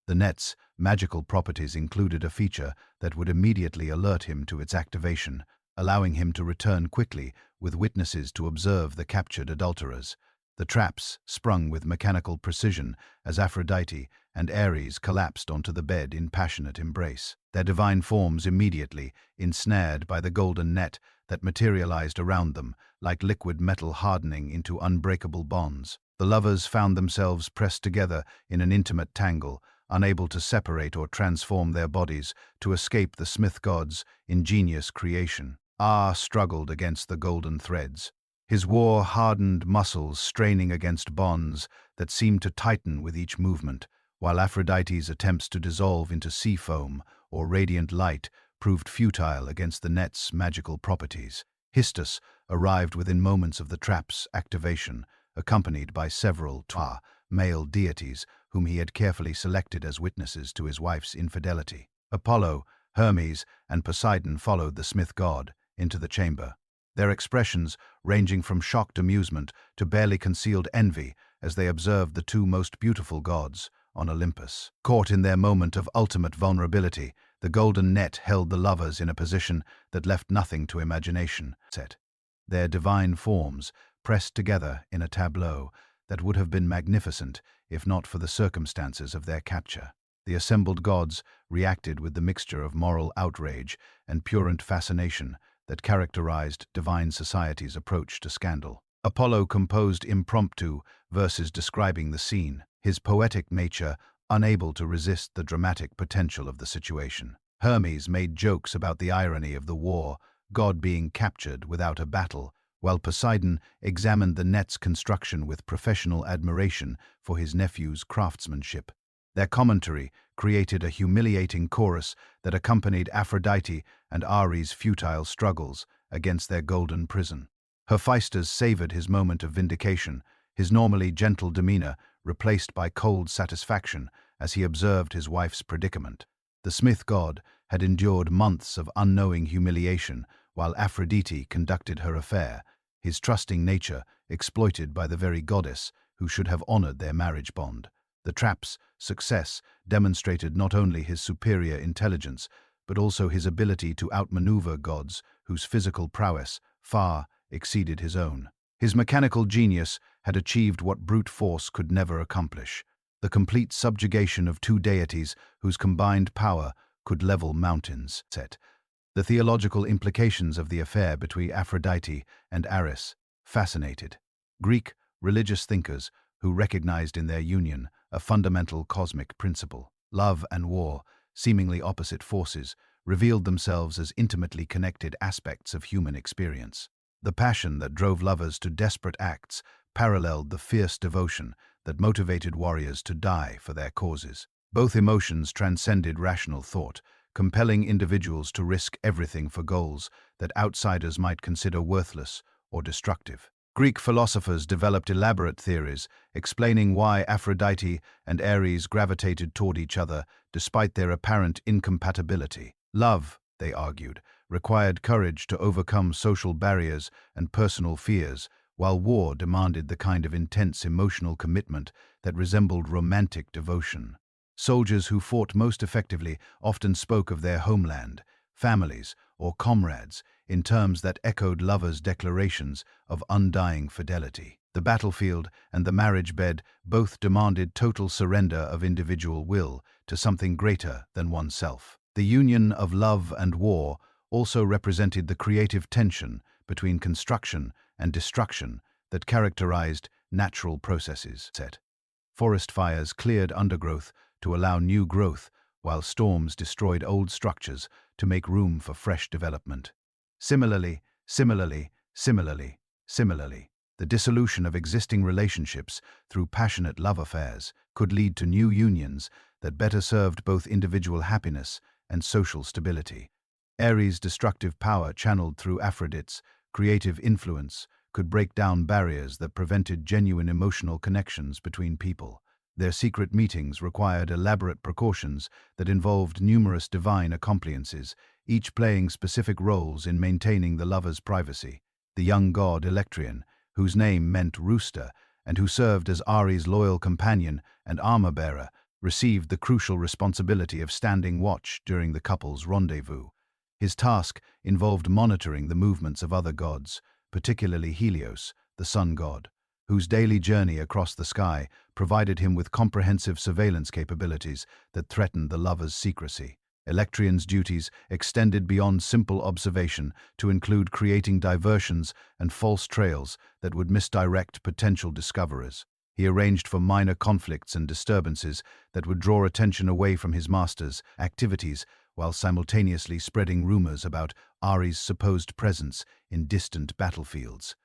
The net's magical properties included a feature that would immediately alert him to its activation, allowing him to return quickly with witnesses to observe the captured adulterers. The traps sprung with mechanical precision as Aphrodite and Ares collapsed onto the bed in passionate embrace, their divine forms immediately ensnared by the golden net that materialized around them, like liquid metal hardening into unbreakable bonds. The lovers found themselves pressed together in an intimate tangle, unable to separate or transform their bodies to escape the smith god's ingenious creation. Struggled against the golden threads, his war-hardened muscles straining against bonds that seemed to tighten with each movement, while Aphrodite's attempts to dissolve into sea foam or radiant light proved futile against the net's magical properties. Hephaestus arrived within moments of the trap's activation, accompanied by several male deities whom he had carefully selected as witnesses to his wife's infidelity. Apollo, Hermes, and Poseidon followed the smith god into the chamber, their expressions ranging from shocked amusement to barely concealed envy as they observed the two most beautiful gods on Olympus. Caught in their moment of ultimate vulnerability, the golden net held the lovers in a position that left nothing to imagination. Their divine forms pressed together in a tableau that would have been magnificent if not for the circumstances of their capture. The assembled gods reacted with the mixture of moral outrage and purient fascination that characterized divine society's approach to scandal. Apollo composed impromptu verses describing the scene, his poetic nature unable to resist the dramatic potential of the situation. Hermes made jokes about the irony of the war, God being captured without a battle, while Poseidon examined the net's construction with professional admiration for his nephew's craftsmanship. Their commentary created a humiliating chorus that accompanied Aphrodite and Ares' futile struggles against their golden prison. Hephaestus savored his moment of vindication, his normally gentle demeanor replaced by cold satisfaction as he observed his wife's predicament. The smith god had endured months of unknowing humiliation while Aphrodite conducted her affair, his trusting nature exploited by the very goddess who should have honored their marriage bond. The trap's success demonstrated not only his superior intelligence, but also his ability to outmaneuver gods whose physical prowess far exceeded his own. His mechanical genius had achieved what brute force could never accomplish, the complete subjugation of two deities whose combined power could level mountains. The theological implications of the affair between Aphrodite and Eros fascinated Greek religious thinkers who recognized in their union a fundamental cosmic principle. Love and war, seemingly opposite forces, revealed themselves as intimately connected aspects of human experience. The passion that drove lovers to desperate acts paralleled the fierce devotion that motivated warriors to die for their causes. Both emotions transcended rational thought, compelling individuals to risk everything for goals that outsiders might consider worthless or destructive. Greek philosophers developed elaborate theories explaining why Aphrodite and Ares gravitated toward each other despite their apparent incompatibility. Love, they argued, required courage to overcome social barriers and personal fears, while war demanded the kind of intense emotional commitment that resembled romantic devotion. Soldiers who fought most effectively often spoke of their homeland, families, or comrades in terms that echoed lovers' declarations of undying fidelity. The battlefield and the marriage bed both demanded total surrender of individual will to something greater than oneself. The union of love and war also represented the creative tension between construction and destruction that characterized natural processes. Forest fires cleared undergrowth to allow new growth, while storms destroyed old structures to make room for fresh development. Similarly, the dissolution of existing relationships through passionate love affairs could lead to new unions that better served both individual happiness and social stability. Ares' destructive power channeled through Aphrodite's creative influence could break down barriers that prevented genuine emotional connections between people. Their secret meetings required elaborate precautions that involved numerous divine accomplices, each playing specific roles in maintaining the lovers' privacy. The young god Electrian, whose name meant rooster, and who served as Ares' loyal companion and armor-bearer, received the crucial responsibility of standing watch during the couple's rendezvous. His task involved monitoring the movements of other gods, particularly Helios, the sun god, whose daily journey across the sky provided him with comprehensive surveillance capabilities that threatened the lovers' secrecy. Electrian's duties extended beyond simple observation to include creating diversions and false trails that would misdirect potential discoverers. He arranged for minor conflicts and disturbances that would draw attention away from his master's activities while simultaneously spreading rumors about Ares' supposed presence in distant battlefields.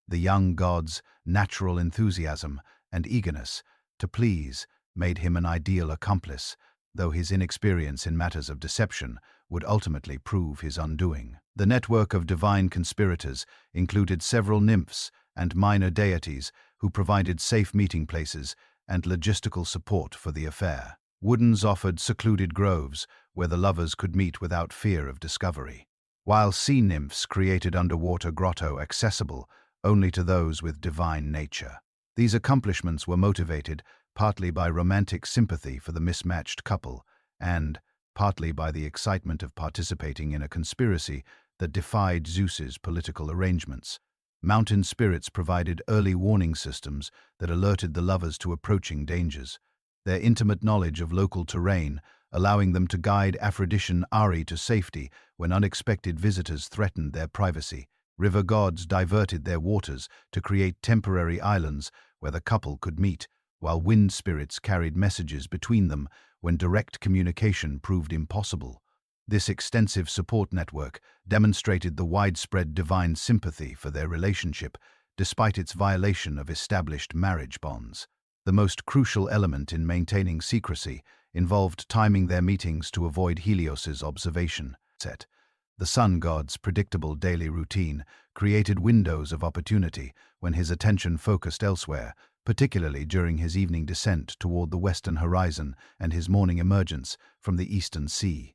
The young god's natural enthusiasm and eagerness to please made him an ideal accomplice, though his inexperience in matters of deception would ultimately prove his undoing. The network of divine conspirators included several nymphs and minor deities who provided safe meeting places and logistical support for the affair. Woodens offered secluded groves where the lovers could meet without fear of discovery, while sea nymphs created underwater grotto accessible only to those with divine nature. These accomplishments were motivated partly by romantic sympathy for the mismatched couple and partly by the excitement of participating in a conspiracy that defied Zeus's political arrangements. Mountain spirits provided early warning systems that alerted the lovers to approaching dangers, their intimate knowledge of local terrain allowing them to guide Aphrodisian Ari to safety when unexpected visitors threatened their privacy. River gods diverted their waters to create temporary islands where the couple could meet, while wind spirits carried messages between them when direct communication proved impossible. This extensive support network demonstrated the widespread divine sympathy for their relationship, despite its violation of established marriage bonds. The most crucial element in maintaining secrecy involved timing their meetings to avoid Helios's observation set. The sun god's predictable daily routine created windows of opportunity when his attention focused elsewhere, particularly during his evening descent toward the western horizon and his morning emergence from the eastern sea.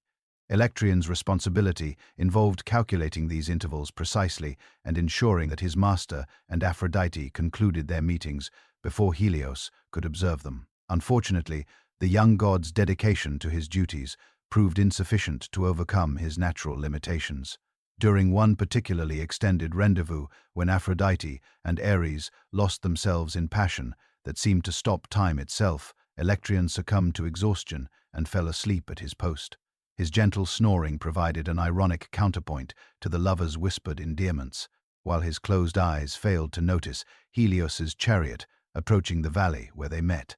Electrian's responsibility involved calculating these intervals precisely and ensuring that his master and Aphrodite concluded their meetings before Helios could observe them. Unfortunately, the young god's dedication to his duties proved insufficient to overcome his natural limitations. During one particularly extended rendezvous, when Aphrodite and Ares lost themselves in passion that seemed to stop time itself, Electrian succumbed to exhaustion and fell asleep at his post. His gentle snoring provided an ironic counterpoint to the lovers' whispered endearments, while his closed eyes failed to notice Helios's chariot approaching the valley where they met.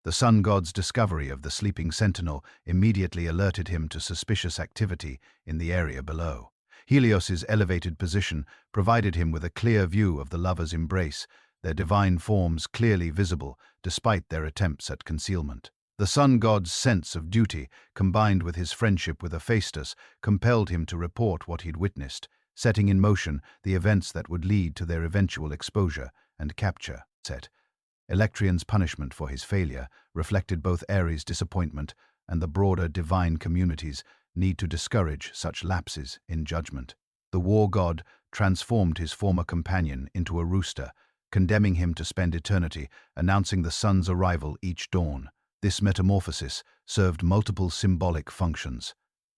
The sun god's discovery of the sleeping sentinel immediately alerted him to suspicious activity in the area below. Helios's elevated position provided him with a clear view of the lovers' embrace their divine forms clearly visible despite their attempts at concealment. The sun god's sense of duty, combined with his friendship with Hephaestus, compelled him to report what he'd witnessed, setting in motion the events that would lead to their eventual exposure and capture. Electrion's punishment for his failure reflected both Ares' disappointment and the broader divine community's need to discourage such lapses in judgment. The war god transformed his former companion into a rooster, condemning him to spend eternity announcing the sun's arrival each dawn. This metamorphosis served multiple symbolic functions.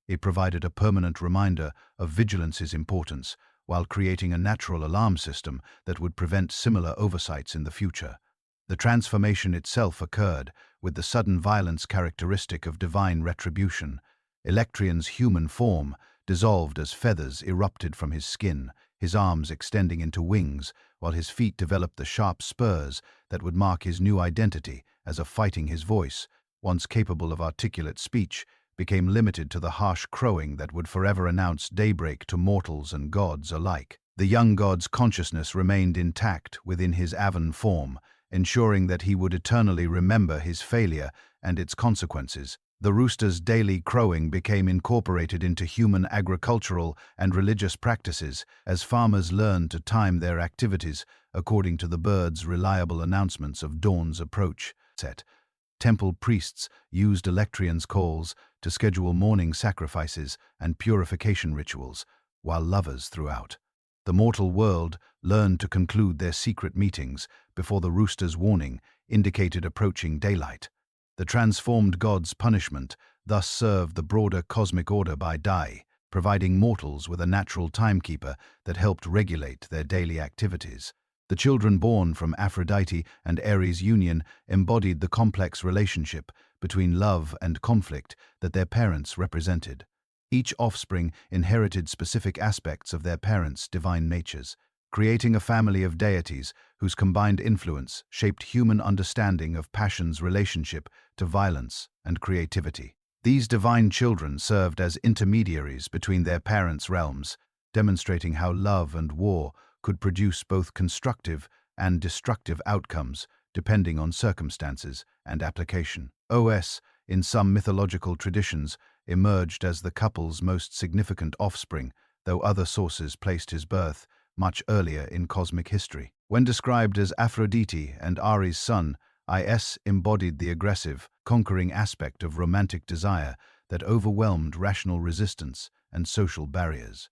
It provided a permanent reminder of vigilance's importance, while creating a natural alarm system that would prevent similar oversights in the future. The transformation itself occurred with the sudden violence characteristic of divine retribution. Electrion's human form dissolved as feathers erupted from his skin, his arms extending into wings, while his feet developed the sharp spurs that would mark his new identity as a fighting. His voice, once capable of articulate speech, became limited to the harsh crowing that would forever announce daybreak to mortals and gods alike. The young god's consciousness remained intact within his Avon form, ensuring that he would eternally remember his failure and its consequences. The rooster's daily crowing became incorporated into human agricultural and religious practices as farmers learned to time their activities according to the bird's reliable announcements of dawn's approach. Temple priests used Electrion's calls to schedule morning sacrifices and purification rituals, while lovers throughout the mortal world learned to conclude their secret meetings before the rooster's warning indicated approaching daylight. The transformed god's punishment thus served the broader cosmic order by day, providing mortals with a natural timekeeper that helped regulate their daily activities. The children born from Aphrodite and Ares' union embodied the complex relationship between love and conflict that their parents represented. Each offspring inherited specific aspects of their parents' divine natures, creating a family of deities whose combined influence shaped human understanding of passion's relationship to violence and creativity. These divine children served as intermediaries between their parents' realms, demonstrating how love and war could produce both constructive and destructive outcomes depending on circumstances and application. In some mythological traditions, emerged as the couple's most significant offspring, though other sources placed his birth much earlier in cosmic history. When described as Aphrodite and Ares' son, Is embodied the aggressive, conquering aspect of romantic desire that overwhelmed rational resistance and social barriers.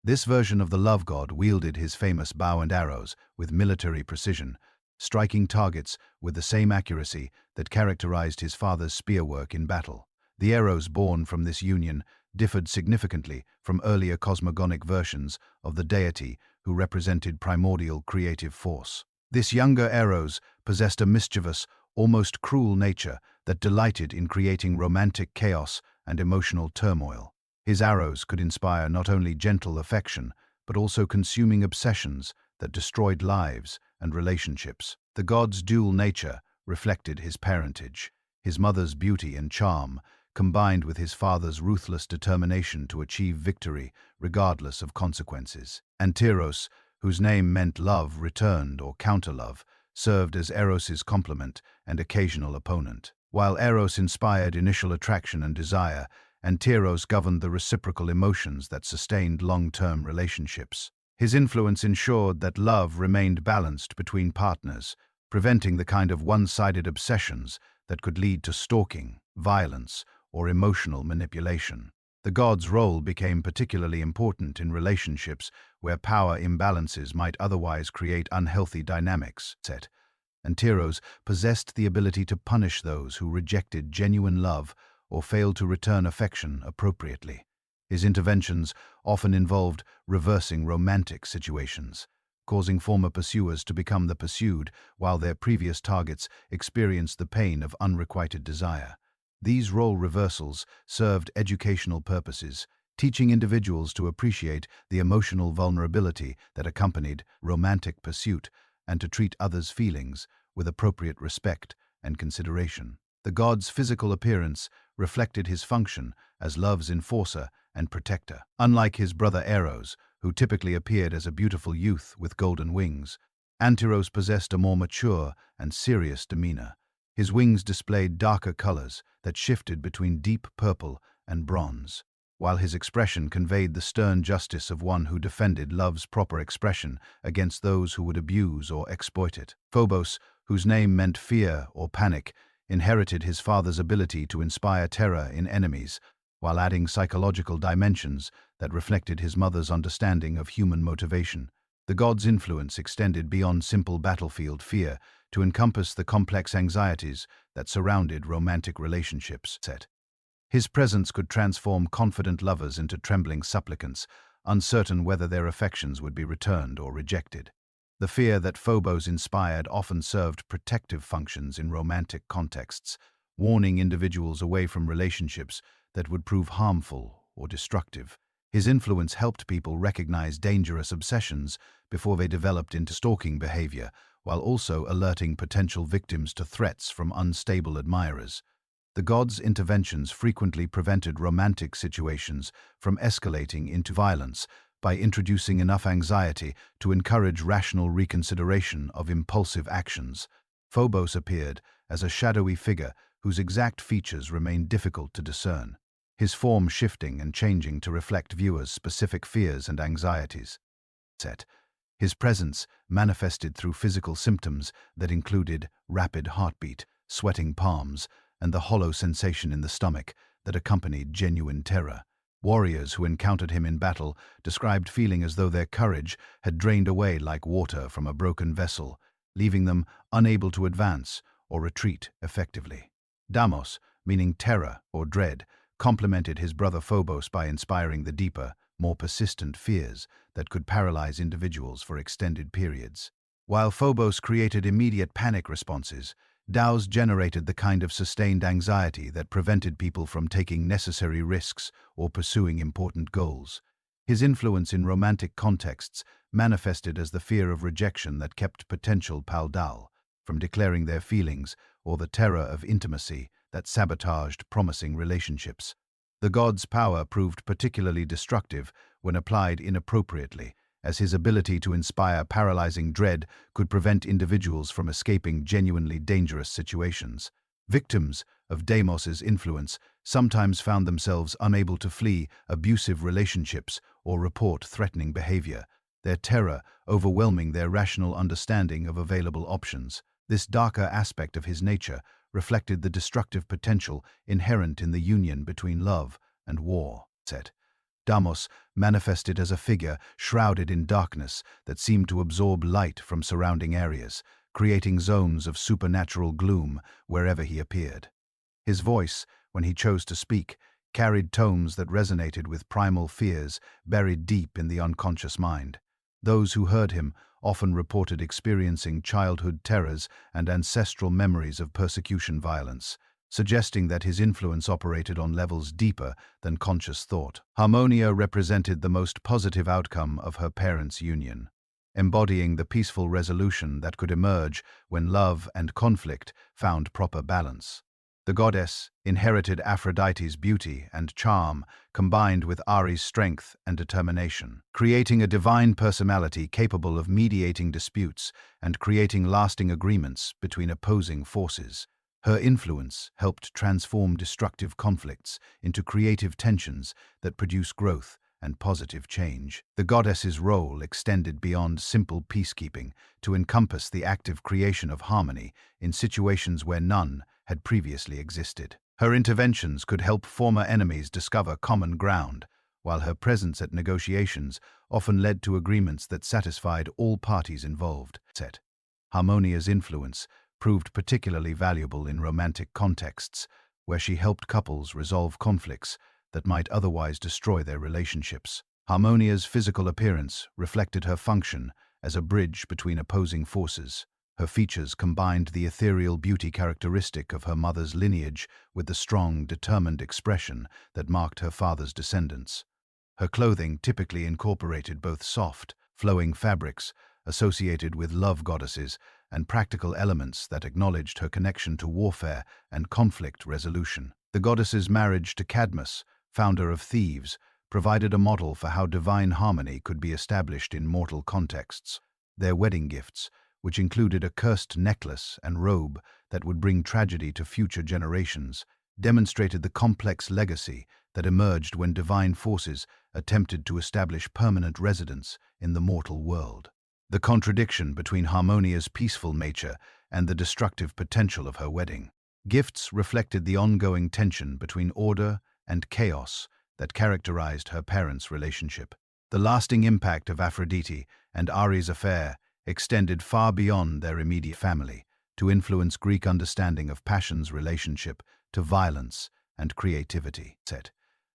This version of the love god wielded his famous bow and arrows with military precision, striking targets with the same accuracy that characterized his father's spearwork in battle. The arrows born from this union differed significantly from earlier cosmogonic versions of the deity who represented primordial creative force. This younger Eros possessed a mischievous, almost cruel nature that delighted in creating romantic chaos and emotional turmoil. His arrows could inspire not only gentle affection, but also consuming obsessions that destroyed lives and relationships. The god's dual nature reflected his parentage. His mother's beauty and charm, combined with his father's ruthless determination to achieve victory regardless of consequences. And Eros, whose name meant love returned or counter-love, served as Eros's complement and occasional opponent. While Eros inspired initial attraction and desire, Eros governed the reciprocal emotions that sustained long-term relationships. His influence ensured that love remained balanced between partners, preventing the kind of one-sided obsessions that could lead to stalking, violence, or emotional manipulation. The god's role became particularly important in relationships where power imbalances might otherwise create unhealthy dynamics. Eros possessed the ability to punish those who rejected genuine love or failed to return affection appropriately. His interventions often involved reversing romantic situations, causing former pursuers to become the pursued while their previous targets experienced the pain of unrequited desire. These role reversals served educational purposes, teaching individuals to appreciate the emotional vulnerability that accompanied romantic pursuit and to treat others' feelings with appropriate respect and consideration. The god's physical appearance reflected his function as love's enforcer and protector. Unlike his brother Eros, who typically appeared as a beautiful youth with golden wings, Anteros possessed a more mature and serious demeanor. His wings displayed darker colors that shifted between deep purple and bronze, while his expression conveyed the stern justice of one who defended love's proper expression against those who would abuse or exploit it. Phobos, whose name meant fear or panic, inherited his father's ability to inspire terror in enemies, while adding psychological dimensions that reflected his mother's understanding of human motivation. The god's influence extended beyond simple battlefield fear to encompass the complex anxieties that surrounded romantic relationships. His presence could transform confident lovers into trembling supplicants, uncertain whether their affections would be returned or rejected. The fear that Phobos inspired often served protective functions in romantic contexts, warning individuals away from relationships that would prove harmful or destructive. His influence helped people recognize dangerous obsessions before they developed into stalking behavior, while also alerting potential victims to threats from unstable admirers. The god's interventions frequently prevented romantic situations from escalating into violence by introducing enough anxiety to encourage rational reconsideration of impulsive actions. Phobos appeared as a shadowy figure whose exact features remained difficult to discern, his form shifting and changing to reflect viewers' specific fears and anxieties. His presence manifested through physical symptoms that included rapid heartbeat, sweating palms, and the hollow sensation in the stomach that accompanied genuine terror. Warriors who encountered him in battle described feeling as though their courage had drained away like water from a broken vessel, leaving them unable to advance or retreat effectively. Deimos, meaning terror or dread, complemented his brother Phobos by inspiring the deeper, more persistent fears that could paralyze individuals for extended periods. While Phobos created immediate panic responses, Deimos generated the kind of sustained anxiety that prevented people from taking necessary risks or pursuing important goals. His influence in romantic contexts manifested as the fear of rejection that kept potential pal-dal from declaring their feelings, or the terror of intimacy that sabotaged promising relationships. The god's power proved particularly destructive when applied inappropriately, as his ability to inspire paralyzing dread could prevent individuals from escaping genuinely dangerous situations. Victims of Deimos's influence sometimes found themselves unable to flee abusive relationships or report threatening behavior, their terror overwhelming their rational understanding of available options. This darker aspect of his nature reflected the destructive potential inherent in the union between love and war. Deimos manifested as a figure shrouded in darkness that seemed to absorb light from surrounding areas, creating zones of supernatural gloom wherever he appeared. His voice, when he chose to speak, carried tones that resonated with primal fears buried deep in the unconscious mind. Those who heard him often reported experiencing childhood terrors and ancestral memories of persecution violence, suggesting that his influence operated on levels deeper than conscious thought. Harmonia represented the most positive outcome of her parents' union, embodying the peaceful resolution that could emerge when love and conflict found proper balance. The goddess inherited Aphrodite's beauty and charm, combined with Ares' strength and determination, creating a divine personality capable of mediating disputes and creating lasting agreements between opposing forces. Her influence helped transform destructive conflicts into creative tensions that produce growth and positive change. The goddess's role extended beyond simple peacekeeping to encompass the active creation of harmony in situations where none had previously existed. Her interventions could help former enemies discover common ground, while her presence at negotiations often led to agreements that satisfied all parties involved. Harmonia's influence proved particularly valuable in romantic contexts, where she helped couples resolve conflicts that might otherwise destroy their relationships. Harmonia's physical appearance reflected her function as a bridge between opposing forces. Her features combined the ethereal beauty characteristic of her mother's lineage with the strong, determined expression that marked her father's descendants. Her clothing typically incorporated both soft, flowing fabrics associated with love goddesses and practical elements that acknowledged her connection to warfare and conflict resolution. The goddess's marriage to Cadmus, founder of Thebes, provided a model for how divine harmony could be established in mortal contexts. Their wedding gifts, which included a cursed necklace and robe that would bring tragedy to future generations, demonstrated the complex legacy that emerged when divine forces attempted to establish permanent residence in the mortal world. The contradiction between Harmonia's peaceful nature and the destructive potential of her wedding. Gifts reflected the ongoing tension between order and chaos that characterized her parents' relationship. The lasting impact of Aphrodite and Ares' affair extended far beyond their immediate family to influence Greek understanding of passion's relationship to violence and creativity.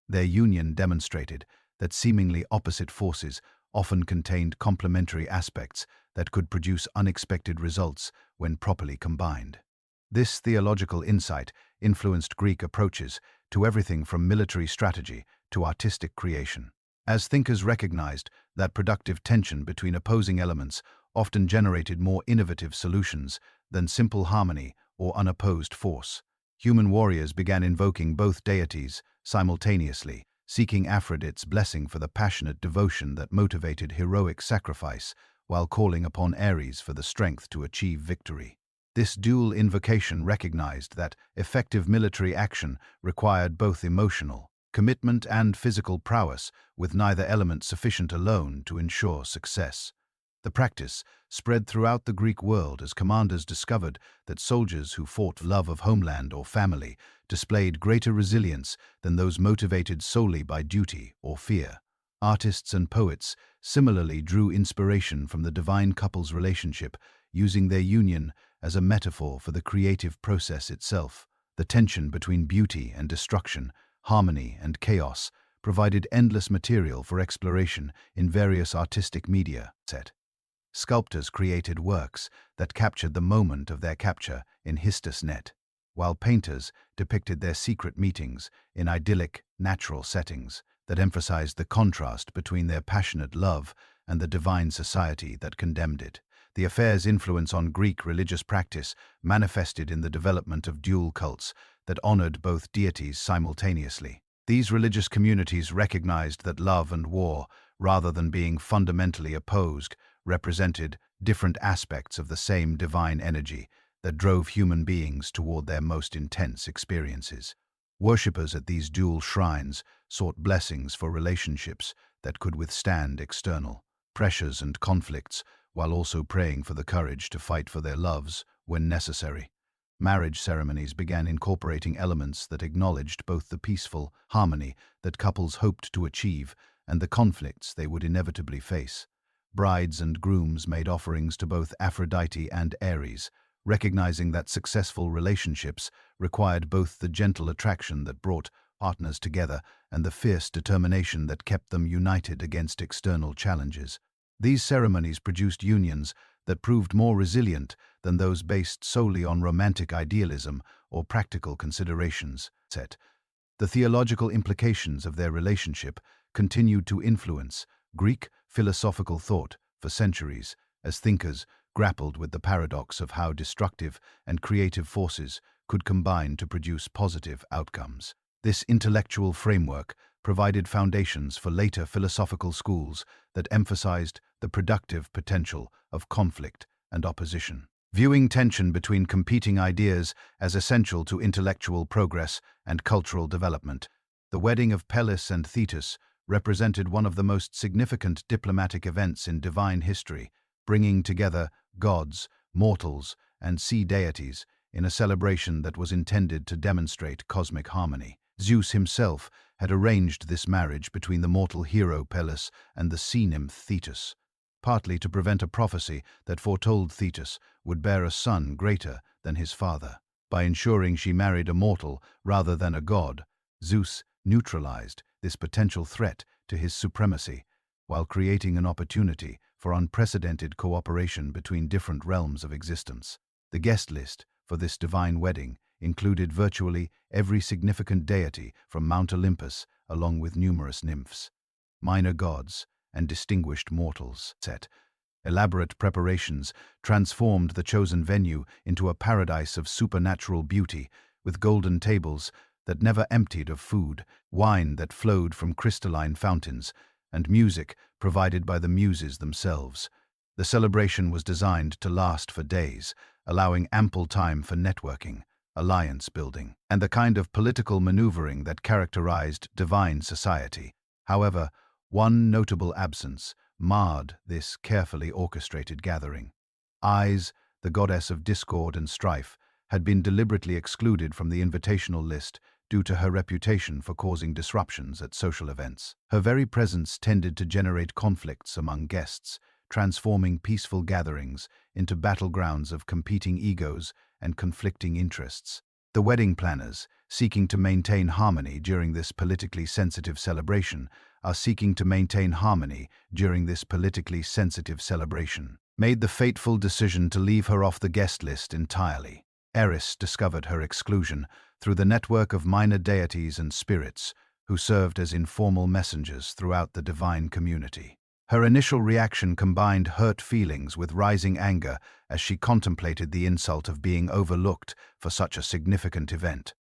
Their union demonstrated that seemingly opposite forces often contained complementary aspects that could produce unexpected results when properly combined. This theological insight influenced Greek approaches to everything from military strategy to artistic creation. As thinkers recognized that productive tension between opposing elements often generated more innovative solutions than simple harmony or unopposed force, human warriors began invoking both deities simultaneously, seeking Aphrodite's blessing for the passionate devotion that motivated heroic sacrifice while calling upon Ares for the strength to achieve victory. This dual invocation recognized that effective military action required both emotional commitment and physical prowess, with neither element sufficient alone to ensure success. The practice spread throughout the Greek world as commanders discovered that soldiers who fought for love of homeland or family displayed greater resilience than those motivated solely by duty or fear. Artists and poets similarly drew inspiration from the divine couple's relationship, using their union as a metaphor for the creative process itself. The tension between beauty and destruction, harmony and chaos, provided endless material for exploration in various artistic media. Sculptors created works that captured the moment of their capture in Hephaestus' net, while painters depicted their secret meetings in idyllic, natural settings that emphasized the contrast between their passionate love and the divine society that condemned it. The affair's influence on Greek religious practice manifested in the development of dual cults that honored both deities simultaneously. These religious communities recognized that love and war, rather than being fundamentally opposed, represented different aspects of the same divine energy that drove human beings toward their most intense experiences. Worshippers at these dual shrines sought blessings for relationships that could withstand external pressures and conflicts, while also praying for the courage to fight for their loves when necessary. Marriage ceremonies began incorporating elements that acknowledged both the peaceful harmony that couples hoped to achieve and the conflicts they would inevitably face. Brides and grooms made offerings to both Aphrodite and Ares, recognizing that successful relationships required both the gentle attraction that brought partners together and the fierce determination that kept them united against external challenges. These ceremonies produced unions that proved more resilient than those based solely on romantic idealism or practical considerations. The theological implications of their relationship continued to influence Greek philosophical thought for centuries, as thinkers grappled with the paradox of how destructive and creative forces could combine to produce positive outcomes. This intellectual framework provided foundations for later philosophical schools that emphasized the productive potential of conflict and opposition, viewing tension between competing ideas as essential to intellectual progress and cultural development. The wedding of Pellis and Thetis represented one of the most significant diplomatic events in divine history, bringing together gods, mortals, and sea deities in a celebration that was intended to demonstrate cosmic harmony. Zeus himself had arranged this marriage between the mortal hero Pellis and the sea nymph Thetis, partly to prevent a prophecy that foretold Thetis would bear a son greater than his father. By ensuring she married a mortal rather than a god, Zeus neutralized this potential threat to his supremacy, while creating an opportunity for unprecedented cooperation between different realms of existence. The guest list for this divine wedding included virtually every significant deity from Mount Olympus, along with numerous nymphs, minor gods, and distinguished mortals. Elaborate preparations transformed the chosen venue into a paradise of supernatural beauty, with golden tables that never emptied of food, wine that flowed from crystalline fountains, and music provided by the muses themselves. The celebration was designed to last for days, allowing ample time for networking, alliance building, and the kind of political maneuvering that characterized divine society. However, one notable absence marred this carefully orchestrated gathering. Is, the goddess of discord and strife, had been deliberately excluded from the invitational list due to her reputation for causing disruptions at social events. Her very presence tended to generate conflicts among guests, transforming peaceful gatherings into battlegrounds of competing egos and conflicting interests. The wedding planners, seeking to maintain harmony during this politically sensitive celebration, made the fateful decision to leave her off the guest list entirely. Eris discovered her exclusion through the network of minor deities and spirits who served as informal messengers throughout the divine community. Her initial reaction combined hurt feelings with rising anger as she contemplated the insult of being overlooked for such a significant event.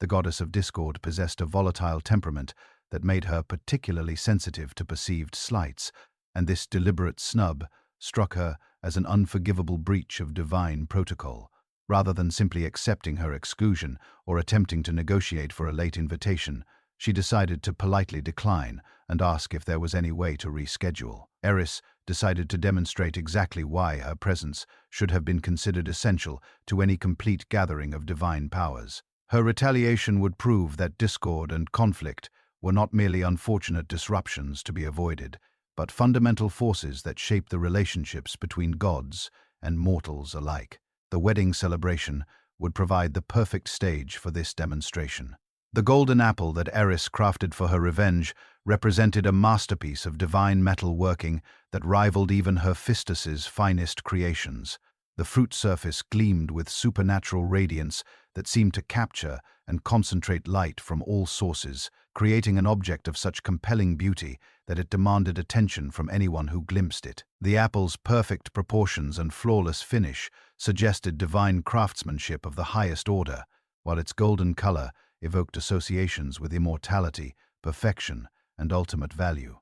The goddess of discord possessed a volatile temperament that made her particularly sensitive to perceived slights, and this deliberate snub struck her as an unforgivable breach of divine protocol. Rather than simply accepting her exclusion or attempting to negotiate for a late invitation, she decided to politely decline and ask if there was any way to reschedule. Eris decided to demonstrate exactly why her presence should have been considered essential to any complete gathering of divine powers. Her retaliation would prove that discord and conflict were not merely unfortunate disruptions to be avoided, but fundamental forces that shape the relationships between gods and mortals alike. The wedding celebration would provide the perfect stage for this demonstration. The golden apple that Eris crafted for her revenge represented a masterpiece of divine metal working that rivaled even Hephaestus's finest creations. The fruit surface gleamed with supernatural radiance that seemed to capture and concentrate light from all sources, creating an object of such compelling beauty that it demanded attention from anyone who glimpsed it. The apple's perfect proportions and flawless finish suggested divine craftsmanship of the highest order, while its golden color evoked associations with immortality, perfection, and ultimate value.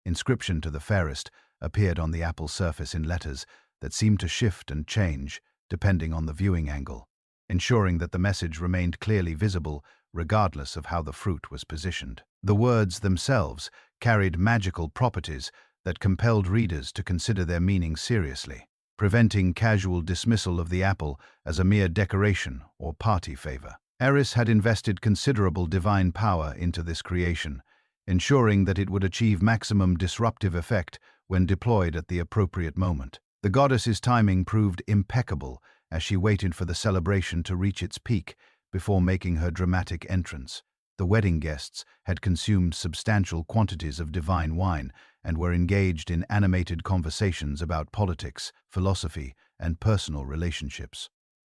Inscription to the fairest appeared on the apple's surface in letters that seemed to shift and change depending on the viewing angle, ensuring that the message remained clearly visible regardless of how the fruit was positioned. The words themselves carried magical properties that compelled readers to consider their meaning seriously, preventing casual dismissal of the apple as a mere decoration or party favor. Eris had invested considerable divine power into this creation, ensuring that it would achieve maximum disruptive effect when deployed at the appropriate moment. The goddess's timing proved impeccable as she waited for the celebration to reach its peak before making her dramatic entrance. The wedding guests had consumed substantial quantities of divine wine and were engaged in animated conversations about politics, philosophy, and personal relationships.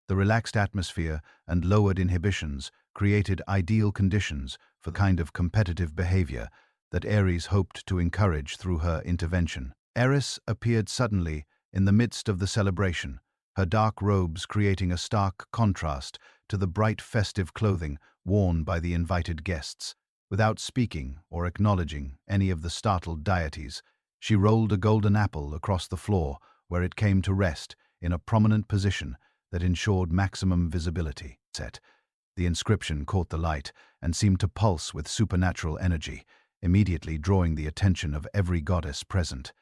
The relaxed atmosphere and lowered inhibitions created ideal conditions for the kind of competitive behavior that Ares hoped to encourage through her intervention. Eris appeared suddenly in the midst of the celebration, her dark robes creating a stark contrast to the bright festive clothing worn by the invited guests. Without speaking or acknowledging any of the startled deities, she rolled a golden apple across the floor where it came to rest in a prominent position that ensured maximum visibility. The inscription caught the light and seemed to pulse with supernatural energy, immediately drawing the attention of every goddess present.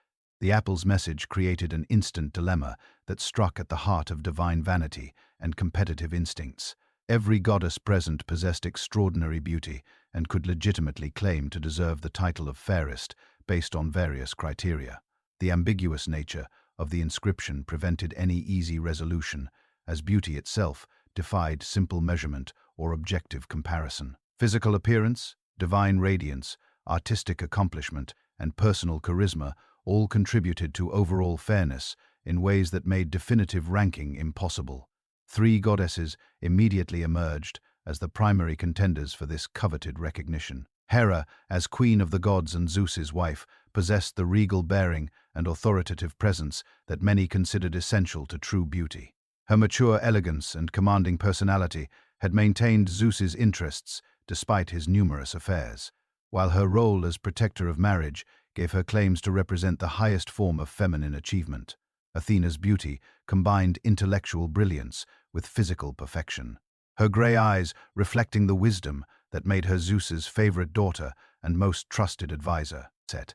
The apple's message created an instant dilemma that struck at the heart of divine vanity and competitive instincts. Every goddess present possessed extraordinary beauty and could legitimately claim to deserve the title of fairest based on various criteria. The ambiguous nature of the inscription prevented any easy resolution, as beauty itself defied simple measurement or objective comparison. Physical appearance, divine radiance, artistic accomplishment, and personal charisma all contributed to overall fairness in ways that made definitive ranking impossible. Three goddesses immediately emerged as the primary contenders for this coveted recognition. Hera, as queen of the gods and Zeus's wife, possessed the regal bearing and authoritative presence that many considered essential to true beauty. Her mature elegance and commanding personality had maintained Zeus's interests despite his numerous affairs, while her role as protector of marriage gave her claims to represent the highest form of feminine achievement. Athena's beauty combined intellectual brilliance with physical perfection, her grey eyes reflecting the wisdom that made her Zeus's favorite daughter and most trusted advisor. Set,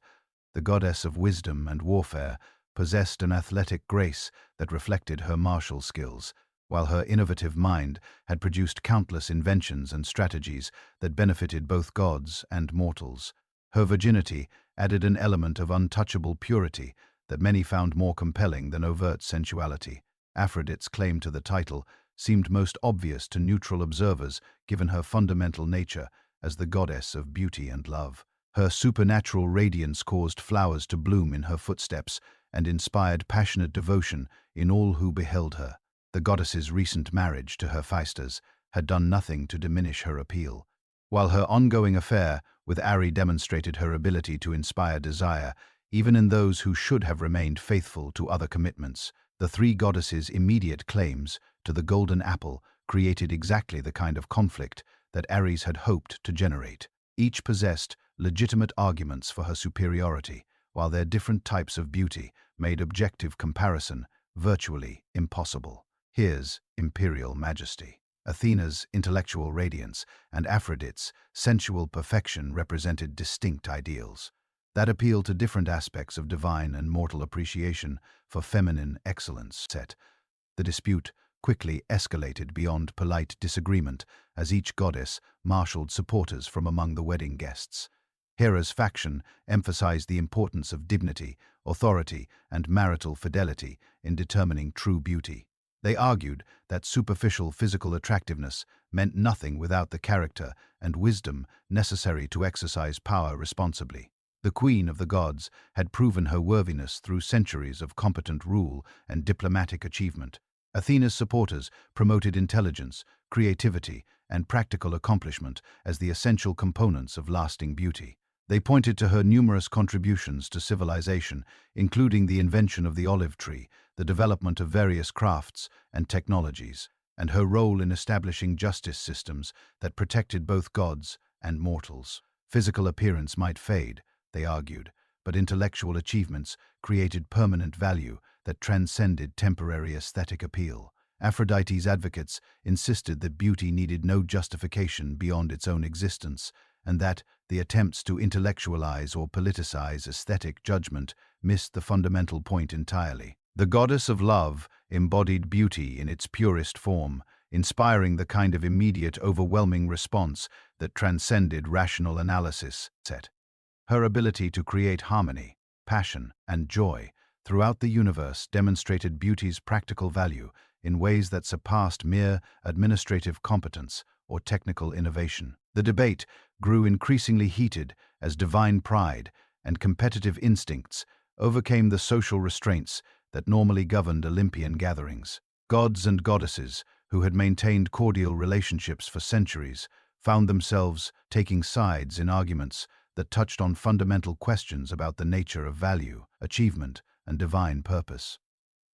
the goddess of wisdom and warfare, possessed an athletic grace that reflected her martial skills, while her innovative mind had produced countless inventions and strategies that benefited both gods and mortals. Her virginity added an element of untouchable purity that many found more compelling than overt sensuality. Aphrodite's claim to the title seemed most obvious to neutral observers given her fundamental nature as the goddess of beauty and love. Her supernatural radiance caused flowers to bloom in her footsteps and inspired passionate devotion in all who beheld her. The goddess's recent marriage to Hephaestus had done nothing to diminish her appeal, while her ongoing affair with Ares demonstrated her ability to inspire desire even in those who should have remained faithful to other commitments. The three goddesses' immediate claims to the golden apple created exactly the kind of conflict that Ares had hoped to generate. Each possessed legitimate arguments for her superiority, while their different types of beauty made objective comparison virtually impossible. Here's imperial majesty. Athena's intellectual radiance and Aphrodite's sensual perfection represented distinct ideals that appealed to different aspects of divine and mortal appreciation for feminine excellence. The dispute quickly escalated beyond polite disagreement as each goddess marshaled supporters from among the wedding guests. Hera's faction emphasized the importance of dignity, authority, and marital fidelity in determining true beauty. They argued that superficial physical attractiveness meant nothing without the character and wisdom necessary to exercise power responsibly. The queen of the gods had proven her worthiness through centuries of competent rule and diplomatic achievement. Athena's supporters promoted intelligence, creativity, and practical accomplishment as the essential components of lasting beauty. They pointed to her numerous contributions to civilization, including the invention of the olive tree, the development of various crafts and technologies, and her role in establishing justice systems that protected both gods and mortals. Physical appearance might fade, they argued, but intellectual achievements created permanent value that transcended temporary aesthetic appeal. Aphrodite's advocates insisted that beauty needed no justification beyond its own existence, and that the attempts to intellectualize or politicize aesthetic judgment missed the fundamental point entirely. The goddess of love embodied beauty in its purest form, inspiring the kind of immediate, overwhelming response that transcended rational analysis. Her ability to create harmony, passion, and joy throughout the universe demonstrated beauty's practical value in ways that surpassed mere administrative competence or technical innovation. The debate grew increasingly heated as divine pride and competitive instincts overcame the social restraints that normally governed Olympian gatherings. Gods and goddesses, who had maintained cordial relationships for centuries, found themselves taking sides in arguments that touched on fundamental questions about the nature of value, achievement, and divine purpose.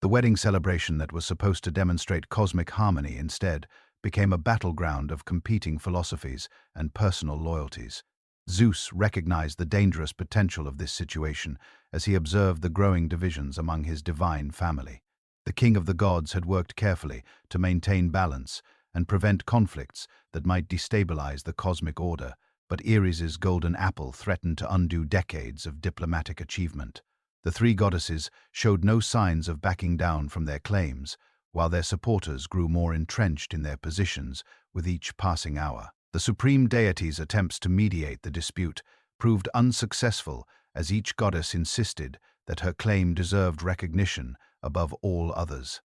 The wedding celebration that was supposed to demonstrate cosmic harmony instead became a battleground of competing philosophies and personal loyalties. Zeus recognized the dangerous potential of this situation as he observed the growing divisions among his divine family. The king of the gods had worked carefully to maintain balance and prevent conflicts that might destabilize the cosmic order, but Eris's golden apple threatened to undo decades of diplomatic achievement. The three goddesses showed no signs of backing down from their claims, while their supporters grew more entrenched in their positions with each passing hour. The supreme deity's attempts to mediate the dispute proved unsuccessful as each goddess insisted that her claim deserved recognition above all others.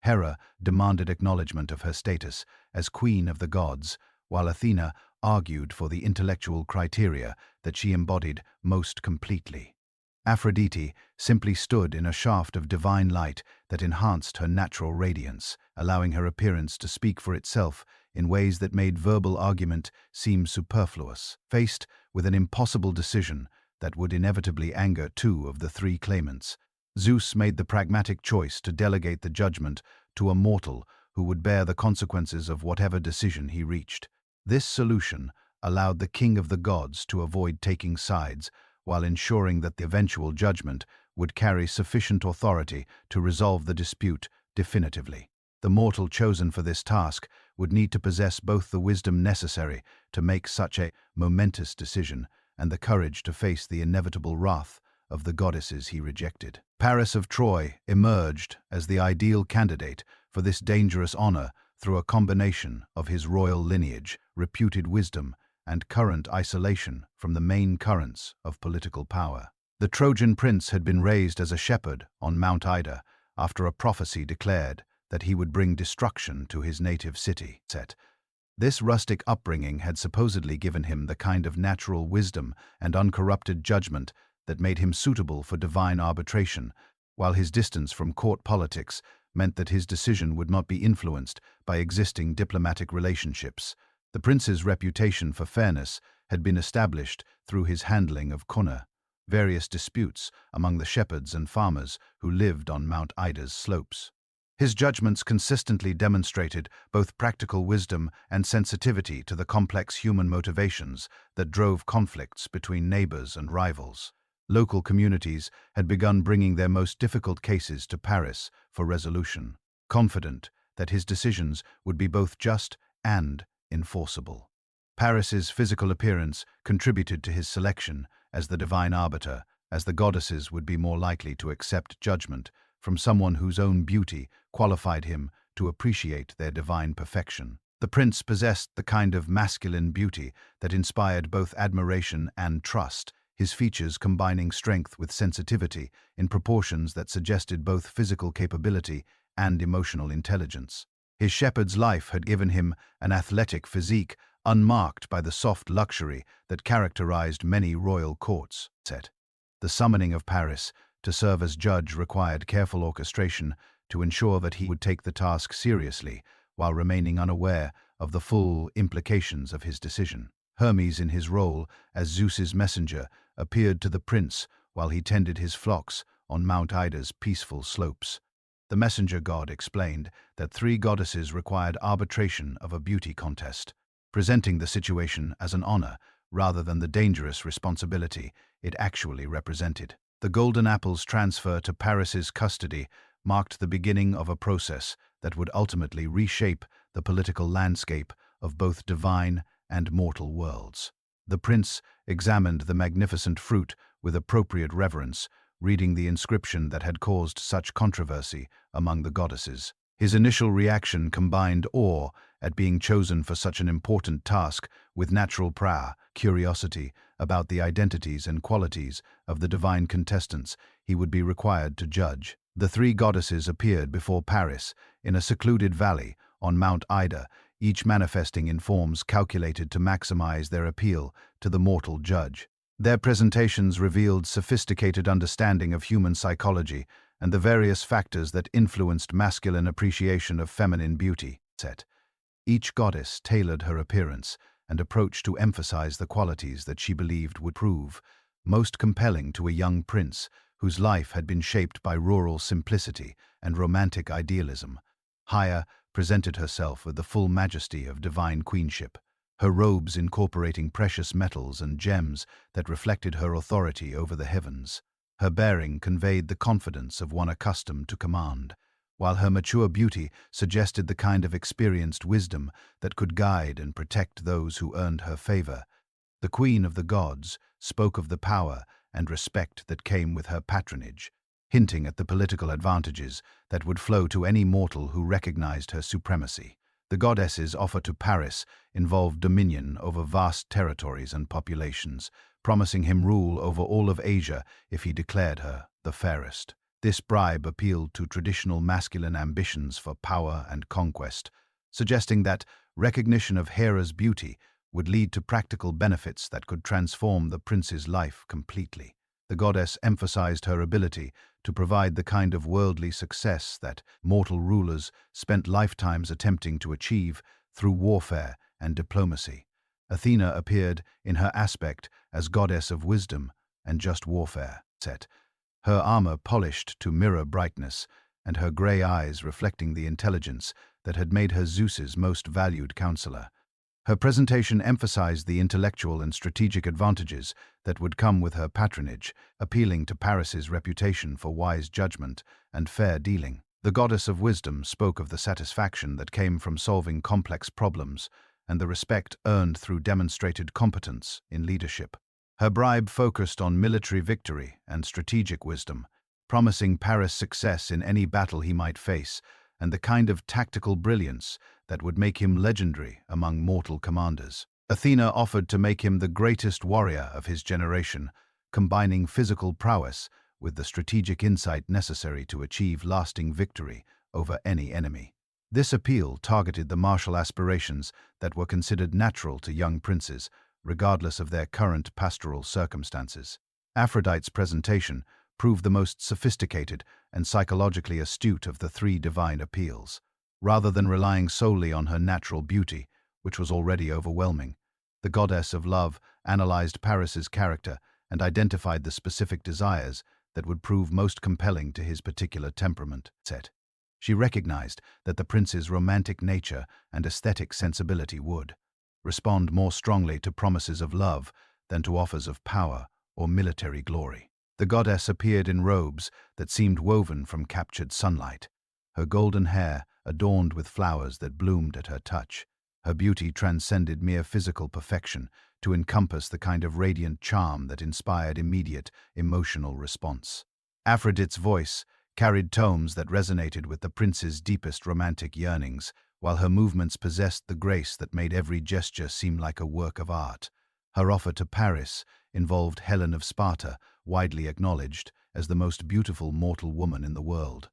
Hera demanded acknowledgement of her status as queen of the gods, while Athena argued for the intellectual criteria that she embodied most completely. Aphrodite simply stood in a shaft of divine light that enhanced her natural radiance, allowing her appearance to speak for itself in ways that made verbal argument seem superfluous. Faced with an impossible decision that would inevitably anger two of the three claimants, Zeus made the pragmatic choice to delegate the judgment to a mortal who would bear the consequences of whatever decision he reached. This solution allowed the king of the gods to avoid taking sides, while ensuring that the eventual judgment would carry sufficient authority to resolve the dispute definitively. The mortal chosen for this task would need to possess both the wisdom necessary to make such a momentous decision and the courage to face the inevitable wrath of the goddesses he rejected. Paris of Troy emerged as the ideal candidate for this dangerous honor through a combination of his royal lineage, reputed wisdom, and current isolation from the main currents of political power. The Trojan prince had been raised as a shepherd on Mount Ida after a prophecy declared that he would bring destruction to his native city. This rustic upbringing had supposedly given him the kind of natural wisdom and uncorrupted judgment that made him suitable for divine arbitration, while his distance from court politics meant that his decision would not be influenced by existing diplomatic relationships. The prince's reputation for fairness had been established through his handling of various disputes among the shepherds and farmers who lived on Mount Ida's slopes. His judgments consistently demonstrated both practical wisdom and sensitivity to the complex human motivations that drove conflicts between neighbors and rivals. Local communities had begun bringing their most difficult cases to Paris for resolution, confident that his decisions would be both just and enforceable. Paris's physical appearance contributed to his selection as the divine arbiter, as the goddesses would be more likely to accept judgment from someone whose own beauty qualified him to appreciate their divine perfection. The prince possessed the kind of masculine beauty that inspired both admiration and trust, his features combining strength with sensitivity in proportions that suggested both physical capability and emotional intelligence. His shepherd's life had given him an athletic physique unmarked by the soft luxury that characterized many royal courts. The summoning of Paris to serve as judge required careful orchestration to ensure that he would take the task seriously while remaining unaware of the full implications of his decision. Hermes, in his role as Zeus's messenger, appeared to the prince while he tended his flocks on Mount Ida's peaceful slopes. The messenger god explained that 3 goddesses required arbitration of a beauty contest, presenting the situation as an honor rather than the dangerous responsibility it actually represented. The golden apple's transfer to Paris's custody marked the beginning of a process that would ultimately reshape the political landscape of both divine and mortal worlds. The prince examined the magnificent fruit with appropriate reverence, reading the inscription that had caused such controversy among the goddesses. His initial reaction combined awe at being chosen for such an important task with natural curiosity about the identities and qualities of the divine contestants he would be required to judge. The 3 goddesses appeared before Paris in a secluded valley on Mount Ida, each manifesting in forms calculated to maximize their appeal to the mortal judge. Their presentations revealed sophisticated understanding of human psychology and the various factors that influenced masculine appreciation of feminine beauty. Each goddess tailored her appearance and approach to emphasize the qualities that she believed would prove most compelling to a young prince whose life had been shaped by rural simplicity and romantic idealism. Haia presented herself with the full majesty of divine queenship, her robes incorporating precious metals and gems that reflected her authority over the heavens. Her bearing conveyed the confidence of one accustomed to command, while her mature beauty suggested the kind of experienced wisdom that could guide and protect those who earned her favor. The queen of the gods spoke of the power and respect that came with her patronage, hinting at the political advantages that would flow to any mortal who recognized her supremacy. The goddesses' offer to Paris involved dominion over vast territories and populations, promising him rule over all of Asia if he declared her the fairest. This bribe appealed to traditional masculine ambitions for power and conquest, suggesting that recognition of Hera's beauty would lead to practical benefits that could transform the prince's life completely. The goddess emphasized her ability to provide the kind of worldly success that mortal rulers spent lifetimes attempting to achieve through warfare and diplomacy. Athena appeared in her aspect as goddess of wisdom and just warfare. Her armor polished to mirror brightness, and her gray eyes reflecting the intelligence that had made her Zeus's most valued counselor. Her presentation emphasized the intellectual and strategic advantages that would come with her patronage, appealing to Paris's reputation for wise judgment and fair dealing. The goddess of wisdom spoke of the satisfaction that came from solving complex problems and the respect earned through demonstrated competence in leadership. Her bribe focused on military victory and strategic wisdom, promising Paris success in any battle he might face, and the kind of tactical brilliance that would make him legendary among mortal commanders. Athena offered to make him the greatest warrior of his generation, combining physical prowess with the strategic insight necessary to achieve lasting victory over any enemy. This appeal targeted the martial aspirations that were considered natural to young princes, regardless of their current pastoral circumstances. Aphrodite's presentation proved the most sophisticated and psychologically astute of the three divine appeals. Rather than relying solely on her natural beauty, which was already overwhelming, the goddess of love analyzed Paris's character and identified the specific desires that would prove most compelling to his particular temperament set. She recognized that the prince's romantic nature and aesthetic sensibility would respond more strongly to promises of love than to offers of power or military glory. The goddess appeared in robes that seemed woven from captured sunlight, her golden hair adorned with flowers that bloomed at her touch. Her beauty transcended mere physical perfection to encompass the kind of radiant charm that inspired immediate emotional response. Aphrodite's voice carried tones that resonated with the prince's deepest romantic yearnings, while her movements possessed the grace that made every gesture seem like a work of art. Her offer to Paris involved Helen of Sparta, widely acknowledged as the most beautiful mortal woman in the world.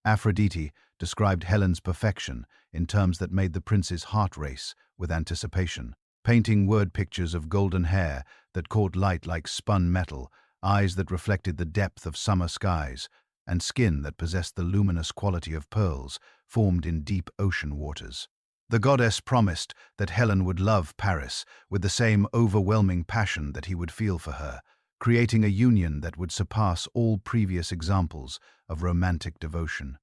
Aphrodite described Helen's perfection in terms that made the prince's heart race with anticipation, painting word pictures of golden hair that caught light like spun metal, eyes that reflected the depth of summer skies, and skin that possessed the luminous quality of pearls formed in deep ocean waters. The goddess promised that Helen would love Paris with the same overwhelming passion that he would feel for her, creating a union that would surpass all previous examples of romantic devotion.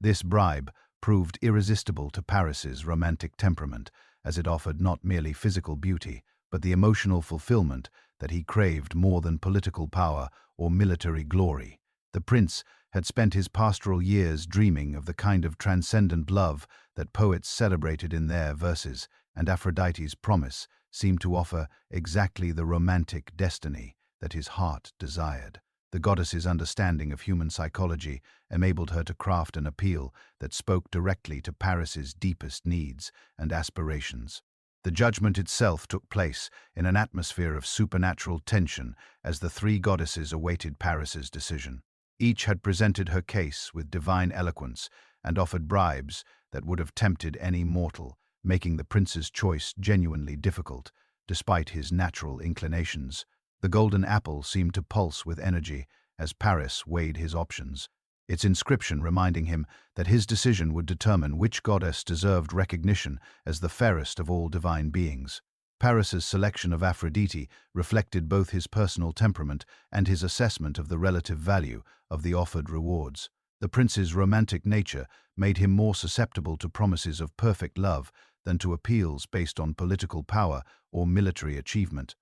This bribe proved irresistible to Paris's romantic temperament, as it offered not merely physical beauty, but the emotional fulfillment that he craved more than political power or military glory. The prince had spent his pastoral years dreaming of the kind of transcendent love that poets celebrated in their verses, and Aphrodite's promise seemed to offer exactly the romantic destiny that his heart desired. The goddess's understanding of human psychology enabled her to craft an appeal that spoke directly to Paris's deepest needs and aspirations. The judgment itself took place in an atmosphere of supernatural tension as the three goddesses awaited Paris's decision. Each had presented her case with divine eloquence and offered bribes that would have tempted any mortal, making the prince's choice genuinely difficult, despite his natural inclinations. The golden apple seemed to pulse with energy as Paris weighed his options, its inscription reminding him that his decision would determine which goddess deserved recognition as the fairest of all divine beings. Paris's selection of Aphrodite reflected both his personal temperament and his assessment of the relative value of the offered rewards. The prince's romantic nature made him more susceptible to promises of perfect love than to appeals based on political power or military achievement.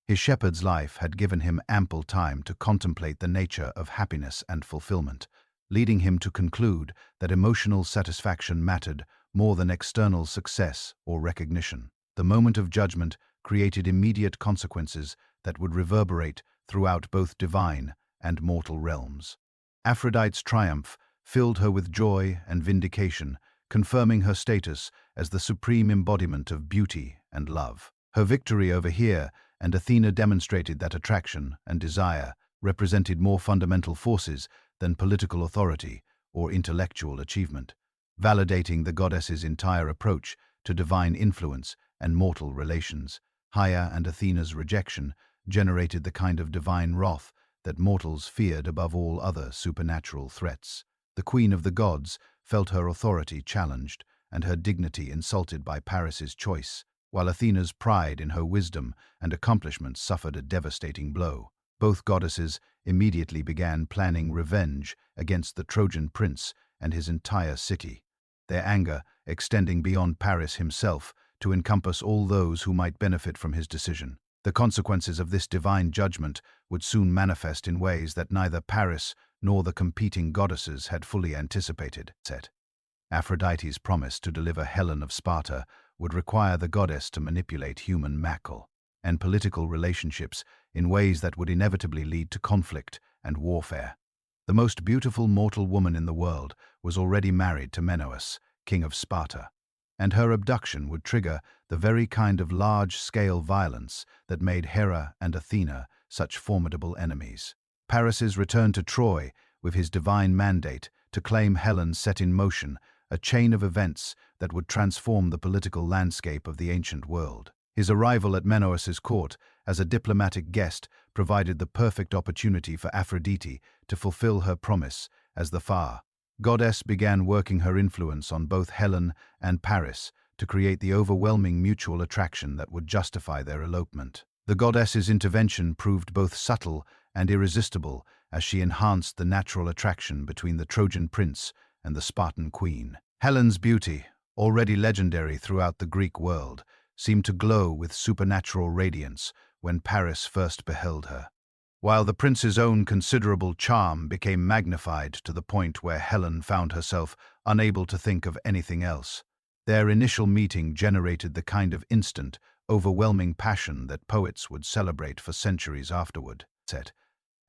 His shepherd's life had given him ample time to contemplate the nature of happiness and fulfillment, leading him to conclude that emotional satisfaction mattered more than external success or recognition. The moment of judgment created immediate consequences that would reverberate throughout both divine and mortal realms. Aphrodite's triumph filled her with joy and vindication, confirming her status as the supreme embodiment of beauty and love. Her victory over Hera and Athena demonstrated that attraction and desire represented more fundamental forces than political authority or intellectual achievement, validating the goddess's entire approach to divine influence and mortal relations. Hera and Athena's rejection generated the kind of divine wrath that mortals feared above all other supernatural threats. The queen of the gods felt her authority challenged and her dignity insulted by Paris's choice, while Athena's pride in her wisdom and accomplishments suffered a devastating blow. Both goddesses immediately began planning revenge against the Trojan prince and his entire city, their anger extending beyond Paris himself to encompass all those who might benefit from his decision. The consequences of this divine judgment would soon manifest in ways that neither Paris nor the competing goddesses had fully anticipated. Aphrodite's promise to deliver Helen of Sparta would require the goddess to manipulate human machle and political relationships in ways that would inevitably lead to conflict and warfare. The most beautiful mortal woman in the world was already married to Menelaus, king of Sparta, and her abduction would trigger the very kind of large-scale violence that made Hera and Athena such formidable enemies. Paris's return to Troy with his divine mandate to claim Helen set in motion a chain of events that would transform the political landscape of the ancient world. His arrival at Menelaus's court as a diplomatic guest provided the perfect opportunity for Aphrodite to fulfill her promise as the Far goddess began working her influence on both Helen and Paris to create the overwhelming mutual attraction that would justify their elopement. The goddess's intervention proved both subtle and irresistible as she enhanced the natural attraction between the Trojan prince and the Spartan queen. Helen's beauty, already legendary throughout the Greek world, seemed to glow with supernatural radiance when Paris first beheld her, while the prince's own considerable charm became magnified to the point where Helen found herself unable to think of anything else. Their initial meeting generated the kind of instant, overwhelming passion that poets would celebrate for centuries afterward.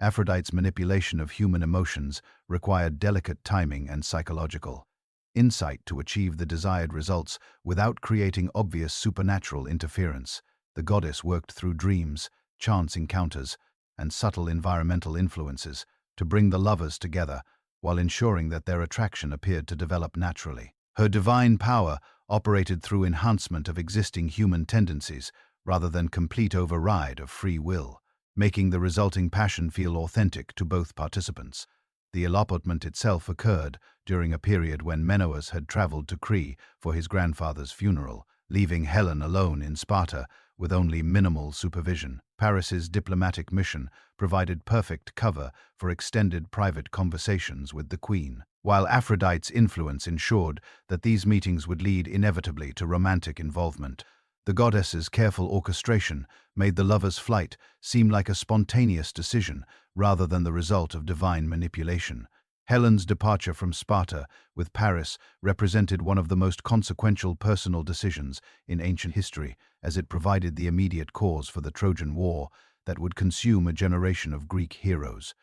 Aphrodite's manipulation of human emotions required delicate timing and psychological insight to achieve the desired results without creating obvious supernatural interference. The goddess worked through dreams, chance encounters, and subtle environmental influences to bring the lovers together while ensuring that their attraction appeared to develop naturally. Her divine power operated through enhancement of existing human tendencies rather than complete override of free will, making the resulting passion feel authentic to both participants. The elopement itself occurred during a period when Menelaus had traveled to Crete for his grandfather's funeral, leaving Helen alone in Sparta with only minimal supervision. Paris's diplomatic mission provided perfect cover for extended private conversations with the queen, while Aphrodite's influence ensured that these meetings would lead inevitably to romantic involvement. The goddess's careful orchestration made the lovers' flight seem like a spontaneous decision rather than the result of divine manipulation. Helen's departure from Sparta with Paris represented one of the most consequential personal decisions in ancient history, as it provided the immediate cause for the Trojan War that would consume a generation of Greek heroes.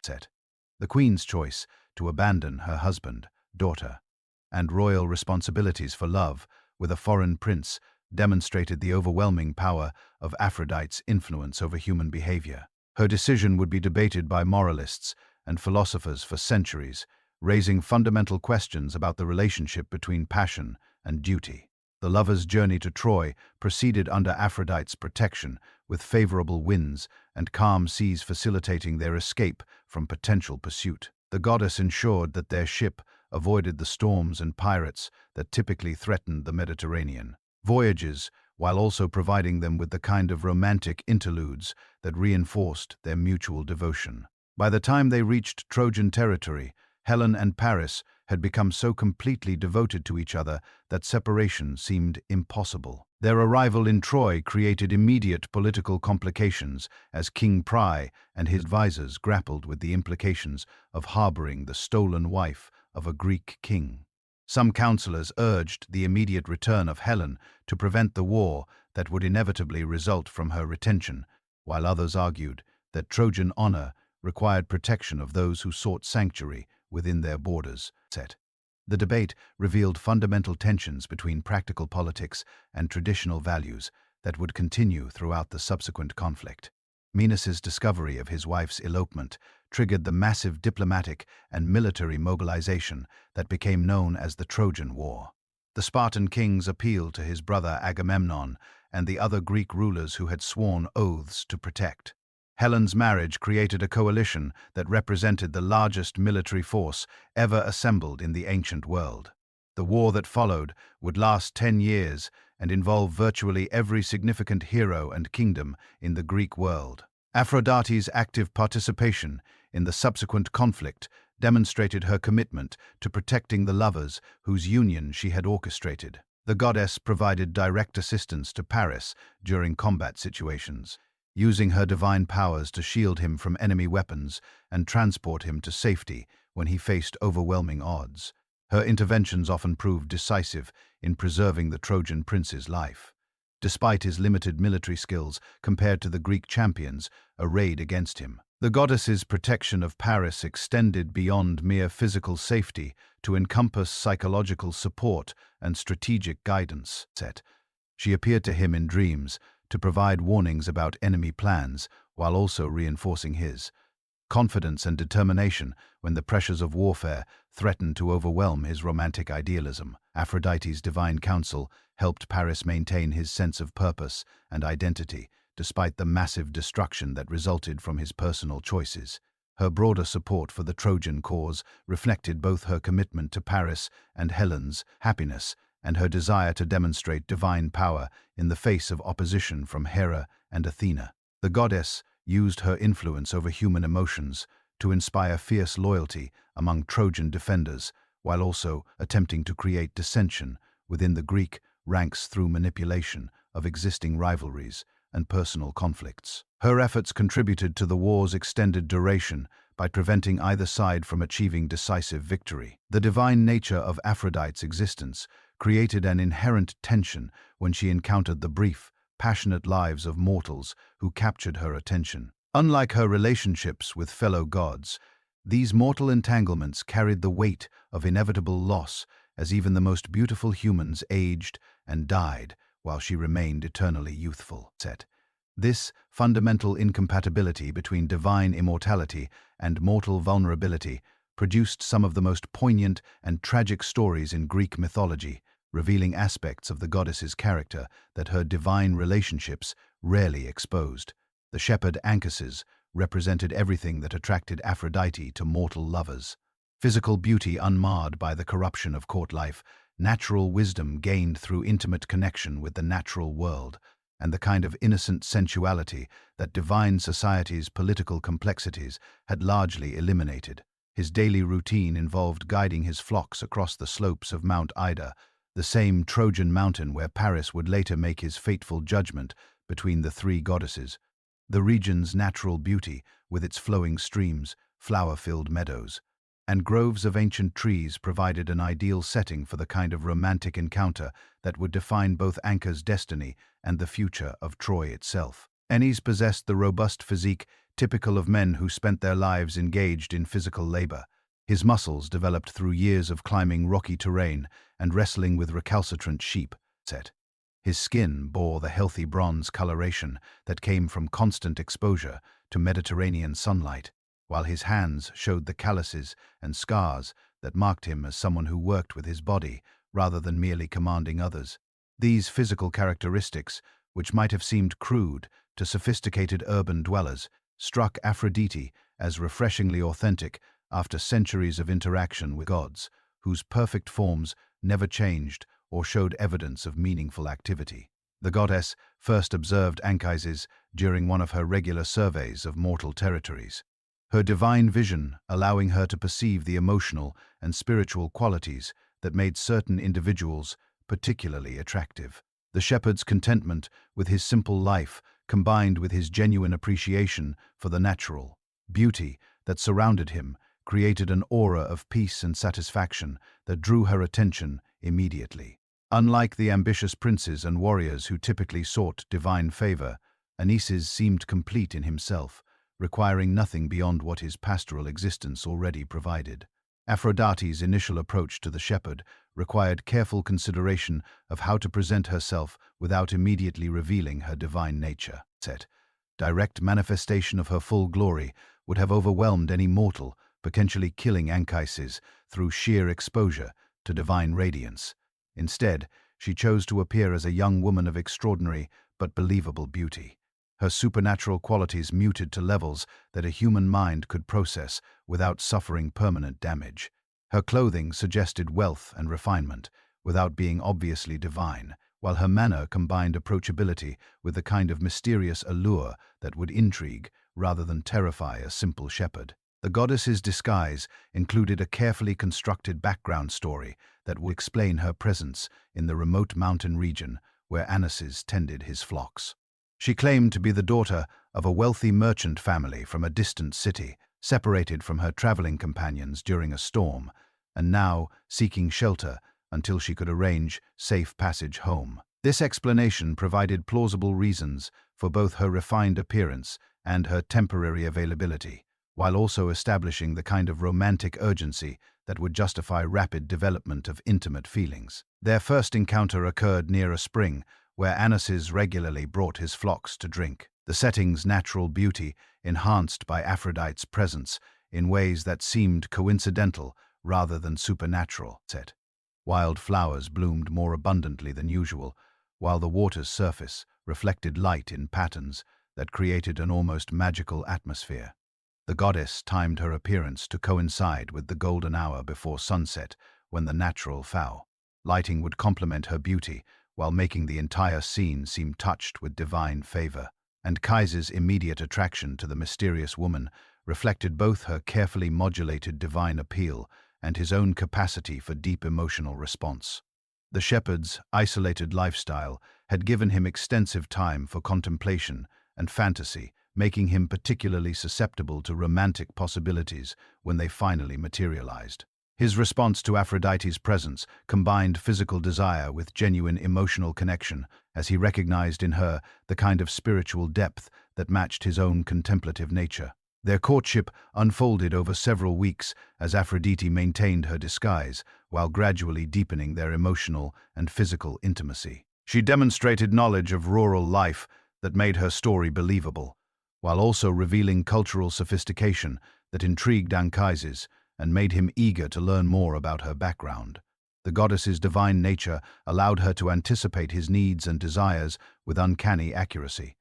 The queen's choice to abandon her husband, daughter, and royal responsibilities for love with a foreign prince demonstrated the overwhelming power of Aphrodite's influence over human behavior. Her decision would be debated by moralists and philosophers for centuries, raising fundamental questions about the relationship between passion and duty. The lovers' journey to Troy proceeded under Aphrodite's protection, with favorable winds and calm seas facilitating their escape from potential pursuit. The goddess ensured that their ship avoided the storms and pirates that typically threatened the Mediterranean voyages, while also providing them with the kind of romantic interludes that reinforced their mutual devotion. By the time they reached Trojan territory, Helen and Paris had become so completely devoted to each other that separation seemed impossible. Their arrival in Troy created immediate political complications as King Priam and his advisors grappled with the implications of harboring the stolen wife of a Greek king. Some counselors urged the immediate return of Helen to prevent the war that would inevitably result from her retention, while others argued that Trojan honor required protection of those who sought sanctuary within their borders. The debate revealed fundamental tensions between practical politics and traditional values that would continue throughout the subsequent conflict. Minos's discovery of his wife's elopement triggered the massive diplomatic and military mobilization that became known as the Trojan War. The Spartan kings appealed to his brother Agamemnon and the other Greek rulers who had sworn oaths to protect. Helen's marriage created a coalition that represented the largest military force ever assembled in the ancient world. The war that followed would last 10 years and involve virtually every significant hero and kingdom in the Greek world. Aphrodite's active participation in the subsequent conflict demonstrated her commitment to protecting the lovers whose union she had orchestrated. The goddess provided direct assistance to Paris during combat situations, using her divine powers to shield him from enemy weapons and transport him to safety when he faced overwhelming odds. Her interventions often proved decisive in preserving the Trojan prince's life. Despite his limited military skills compared to the Greek champions arrayed against him, the goddess's protection of Paris extended beyond mere physical safety to encompass psychological support and strategic guidance. She appeared to him in dreams to provide warnings about enemy plans while also reinforcing his confidence and determination when the pressures of warfare threatened to overwhelm his romantic idealism. Aphrodite's divine counsel helped Paris maintain his sense of purpose and identity, despite the massive destruction that resulted from his personal choices. Her broader support for the Trojan cause reflected both her commitment to Paris and Helen's happiness and her desire to demonstrate divine power in the face of opposition from Hera and Athena. The goddess used her influence over human emotions to inspire fierce loyalty among Trojan defenders, while also attempting to create dissension within the Greek ranks through manipulation of existing rivalries and personal conflicts. Her efforts contributed to the war's extended duration by preventing either side from achieving decisive victory. The divine nature of Aphrodite's existence created an inherent tension when she encountered the brief, passionate lives of mortals who captured her attention. Unlike her relationships with fellow gods, these mortal entanglements carried the weight of inevitable loss, as even the most beautiful humans aged and died while she remained eternally youthful. This fundamental incompatibility between divine immortality and mortal vulnerability produced some of the most poignant and tragic stories in Greek mythology, revealing aspects of the goddess's character that her divine relationships rarely exposed. The shepherd Anchises represented everything that attracted Aphrodite to mortal lovers. Physical beauty unmarred by the corruption of court life, natural wisdom gained through intimate connection with the natural world, and the kind of innocent sensuality that divine society's political complexities had largely eliminated. His daily routine involved guiding his flocks across the slopes of Mount Ida, the same Trojan mountain where Paris would later make his fateful judgment between the three goddesses. The region's natural beauty, with its flowing streams, flower-filled meadows, and groves of ancient trees provided an ideal setting for the kind of romantic encounter that would define both Anca's destiny and the future of Troy itself. Enes possessed the robust physique typical of men who spent their lives engaged in physical labor. His muscles developed through years of climbing rocky terrain and wrestling with recalcitrant sheep. His skin bore the healthy bronze coloration that came from constant exposure to Mediterranean sunlight, while his hands showed the calluses and scars that marked him as someone who worked with his body rather than merely commanding others. These physical characteristics, which might have seemed crude to sophisticated urban dwellers, struck Aphrodite as refreshingly authentic after centuries of interaction with gods, whose perfect forms never changed or showed evidence of meaningful activity. The goddess first observed Anchises during one of her regular surveys of mortal territories. Her divine vision allowing her to perceive the emotional and spiritual qualities that made certain individuals particularly attractive. The shepherd's contentment with his simple life combined with his genuine appreciation for the natural beauty that surrounded him created an aura of peace and satisfaction that drew her attention immediately. Unlike the ambitious princes and warriors who typically sought divine favor, Anchises seemed complete in himself, requiring nothing beyond what his pastoral existence already provided. Aphrodite's initial approach to the shepherd required careful consideration of how to present herself without immediately revealing her divine nature. Direct manifestation of her full glory would have overwhelmed any mortal, potentially killing Anchises through sheer exposure to divine radiance. Instead, she chose to appear as a young woman of extraordinary but believable beauty. Her supernatural qualities muted to levels that a human mind could process without suffering permanent damage. Her clothing suggested wealth and refinement, without being obviously divine, while her manner combined approachability with the kind of mysterious allure that would intrigue rather than terrify a simple shepherd. The goddess's disguise included a carefully constructed background story that would explain her presence in the remote mountain region where Anuses tended his flocks. She claimed to be the daughter of a wealthy merchant family from a distant city, separated from her traveling companions during a storm, and now seeking shelter until she could arrange safe passage home. This explanation provided plausible reasons for both her refined appearance and her temporary availability, while also establishing the kind of romantic urgency that would justify rapid development of intimate feelings. Their first encounter occurred near a spring, where Anuses regularly brought his flocks to drink. The setting's natural beauty, enhanced by Aphrodite's presence in ways that seemed coincidental rather than supernatural. Wild flowers bloomed more abundantly than usual, while the water's surface reflected light in patterns that created an almost magical atmosphere. The goddess timed her appearance to coincide with the golden hour before sunset, when the natural lighting would complement her beauty while making the entire scene seem touched with divine favor. And Kaiser's immediate attraction to the mysterious woman reflected both her carefully modulated divine appeal and his own capacity for deep emotional response. The shepherd's isolated lifestyle had given him extensive time for contemplation and fantasy, making him particularly susceptible to romantic possibilities when they finally materialized. His response to Aphrodite's presence combined physical desire with genuine emotional connection, as he recognized in her the kind of spiritual depth that matched his own contemplative nature. Their courtship unfolded over several weeks as Aphrodite maintained her disguise, while gradually deepening their emotional and physical intimacy. She demonstrated knowledge of rural life that made her story believable, while also revealing cultural sophistication that intrigued Anchises and made him eager to learn more about her background. The goddess's divine nature allowed her to anticipate his needs and desires with uncanny accuracy,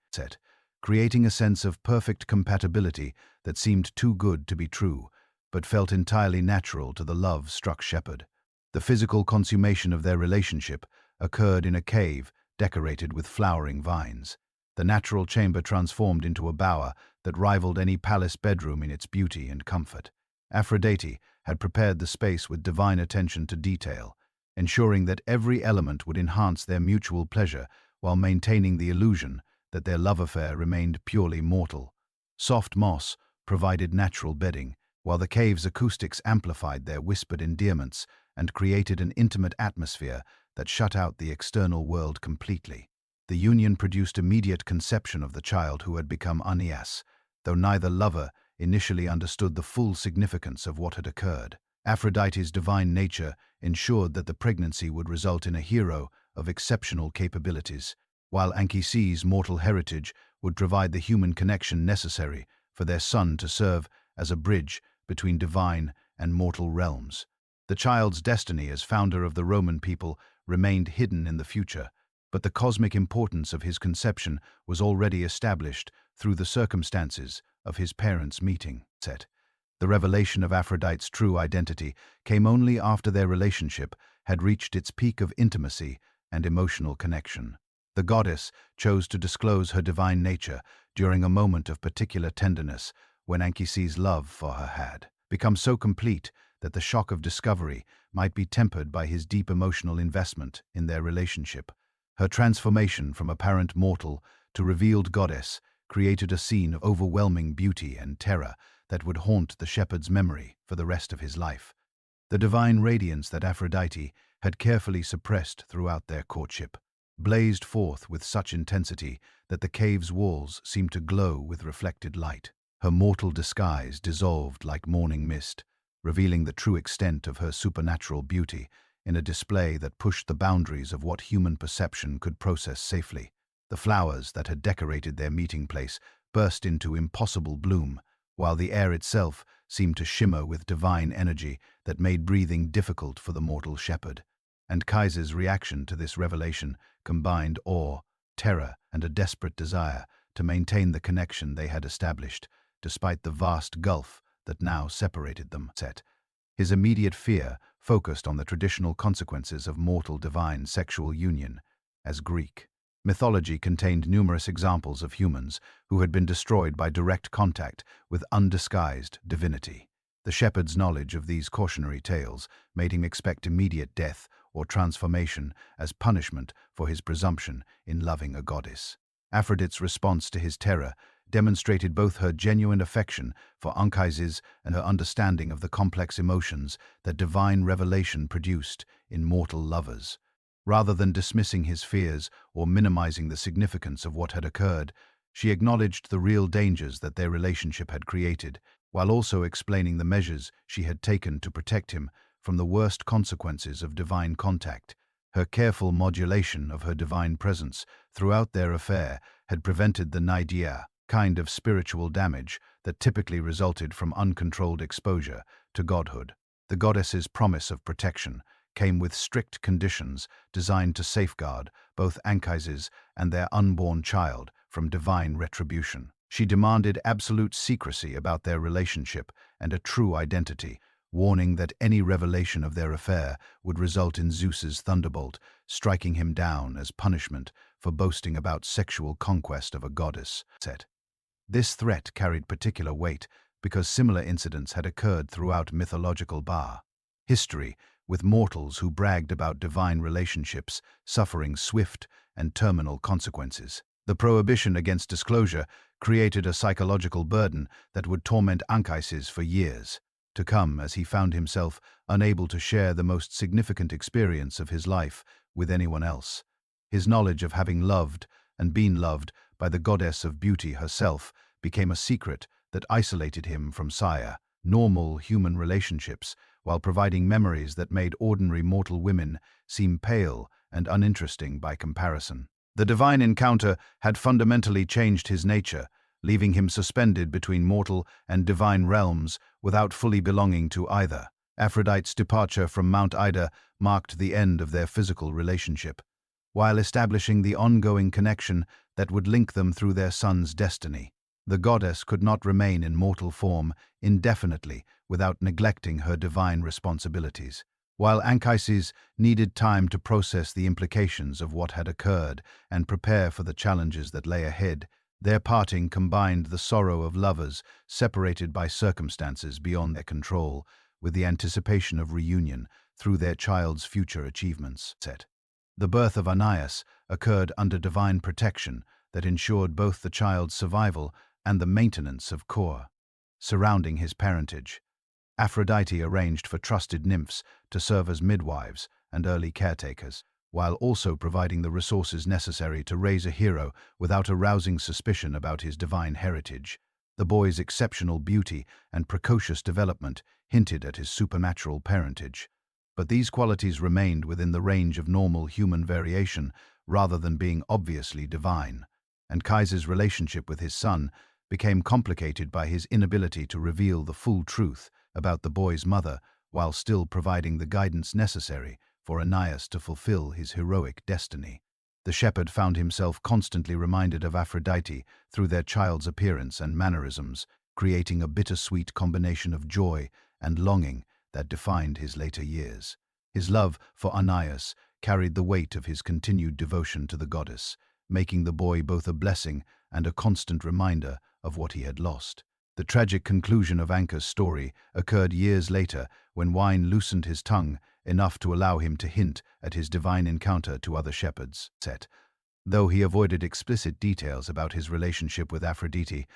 creating a sense of perfect compatibility that seemed too good to be true, but felt entirely natural to the love-struck shepherd. The physical consummation of their relationship occurred in a cave decorated with flowering vines. The natural chamber transformed into a bower that rivaled any palace bedroom in its beauty and comfort. Aphrodite had prepared the space with divine attention to detail, ensuring that every element would enhance their mutual pleasure while maintaining the illusion that their love affair remained purely mortal. Soft moss provided natural bedding, while the cave's acoustics amplified their whispered endearments and created an intimate atmosphere that shut out the external world completely. The union produced immediate conception of the child who had become Aeneas, though neither lover initially understood the full significance of what had occurred. Aphrodite's divine nature ensured that the pregnancy would result in a hero of exceptional capabilities, while Anchises' mortal heritage would provide the human connection necessary for their son to serve as a bridge between divine and mortal realms. The child's destiny as founder of the Roman people remained hidden in the future, but the cosmic importance of his conception was already established through the circumstances of his parents' meeting. The revelation of Aphrodite's true identity came only after their relationship had reached its peak of intimacy and emotional connection. The goddess chose to disclose her divine nature during a moment of particular tenderness when Anchises' love for her had become so complete that the shock of discovery might be tempered by his deep emotional investment in their relationship. Her transformation from apparent mortal to revealed goddess created a scene of overwhelming beauty and terror that would haunt the shepherd's memory for the rest of his life. The divine radiance that Aphrodite had carefully suppressed throughout their courtship blazed forth with such intensity that the cave's walls seemed to glow with reflected light. Her mortal disguise dissolved like morning mist, revealing the true extent of her supernatural beauty in a display that pushed the boundaries of what human perception could process safely. The flowers that had decorated their meeting place burst into impossible bloom, while the air itself seemed to shimmer with divine energy that made breathing difficult for the mortal shepherd. And Kaiser's reaction to this revelation combined awe, terror, and a desperate desire to maintain the connection they had established, despite the vast gulf that now separated them. His immediate fear focused on the traditional consequences of mortal-divine sexual union. As Greek Mythology contained numerous examples of humans who had been destroyed by direct contact with undisguised divinity. The shepherd's knowledge of these cautionary tales made him expect immediate death or transformation as punishment for his presumption in loving a goddess. Aphrodite's response to his terror demonstrated both her genuine affection for Anchises and her understanding of the complex emotions that divine revelation produced in mortal lovers. Rather than dismissing his fears or minimizing the significance of what had occurred, she acknowledged the real dangers that their relationship had created, while also explaining the measures she had taken to protect him from the worst consequences of divine contact. Her careful modulation of her divine presence throughout their affair had prevented the nadir kind of spiritual damage that typically resulted from uncontrolled exposure to godhood. The goddess's promise of protection came with strict conditions designed to safeguard both Anchises and their unborn child from divine retribution. She demanded absolute secrecy about their relationship and a true identity, warning that any revelation of their affair would result in Zeus's thunderbolt, striking him down as punishment for boasting about sexual conquest of a goddess. This threat carried particular weight because similar incidents had occurred throughout mythological history, with mortals who bragged about divine relationships suffering swift and terminal consequences. The prohibition against disclosure created a psychological burden that would torment Anchises for years to come, as he found himself unable to share the most significant experience of his life with anyone else. His knowledge of having loved and been loved by the goddess of beauty herself became a secret that isolated him from normal human relationships, while providing memories that made ordinary mortal women seem pale and uninteresting by comparison. The divine encounter had fundamentally changed his nature, leaving him suspended between mortal and divine realms without fully belonging to either. Aphrodite's departure from Mount Ida marked the end of their physical relationship, while establishing the ongoing connection that would link them through their son's destiny. The goddess could not remain in mortal form indefinitely without neglecting her divine responsibilities. While Anchises needed time to process the implications of what had occurred and prepare for the challenges that lay ahead, their parting combined the sorrow of lovers separated by circumstances beyond their control with the anticipation of reunion through their child's future achievements. The birth of Aeneas occurred under divine protection that ensured both the child's survival and the maintenance of core. Surrounding his parentage, Aphrodite arranged for trusted nymphs to serve as midwives and early caretakers, while also providing the resources necessary to raise a hero without arousing suspicion about his divine heritage. The boy's exceptional beauty and precocious development hinted at his supernatural parentage, but these qualities remained within the range of normal human variation rather than being obviously divine. Anchises' relationship with his son became complicated by his inability to reveal the full truth about the boy's mother while still providing the guidance necessary for Aeneas to fulfill his heroic destiny. The shepherd found himself constantly reminded of Aphrodite through their child's appearance and mannerisms, creating a bittersweet combination of joy and longing that defined his later years. His love for Aeneas carried the weight of his continued devotion to the goddess, making the boy both a blessing and a constant reminder of what he had lost. The tragic conclusion of Anchises' story occurred years later when wine loosened his tongue enough to allow him to hint at his divine encounter to other shepherds. Though he avoided explicit details about his relationship with Aphrodite,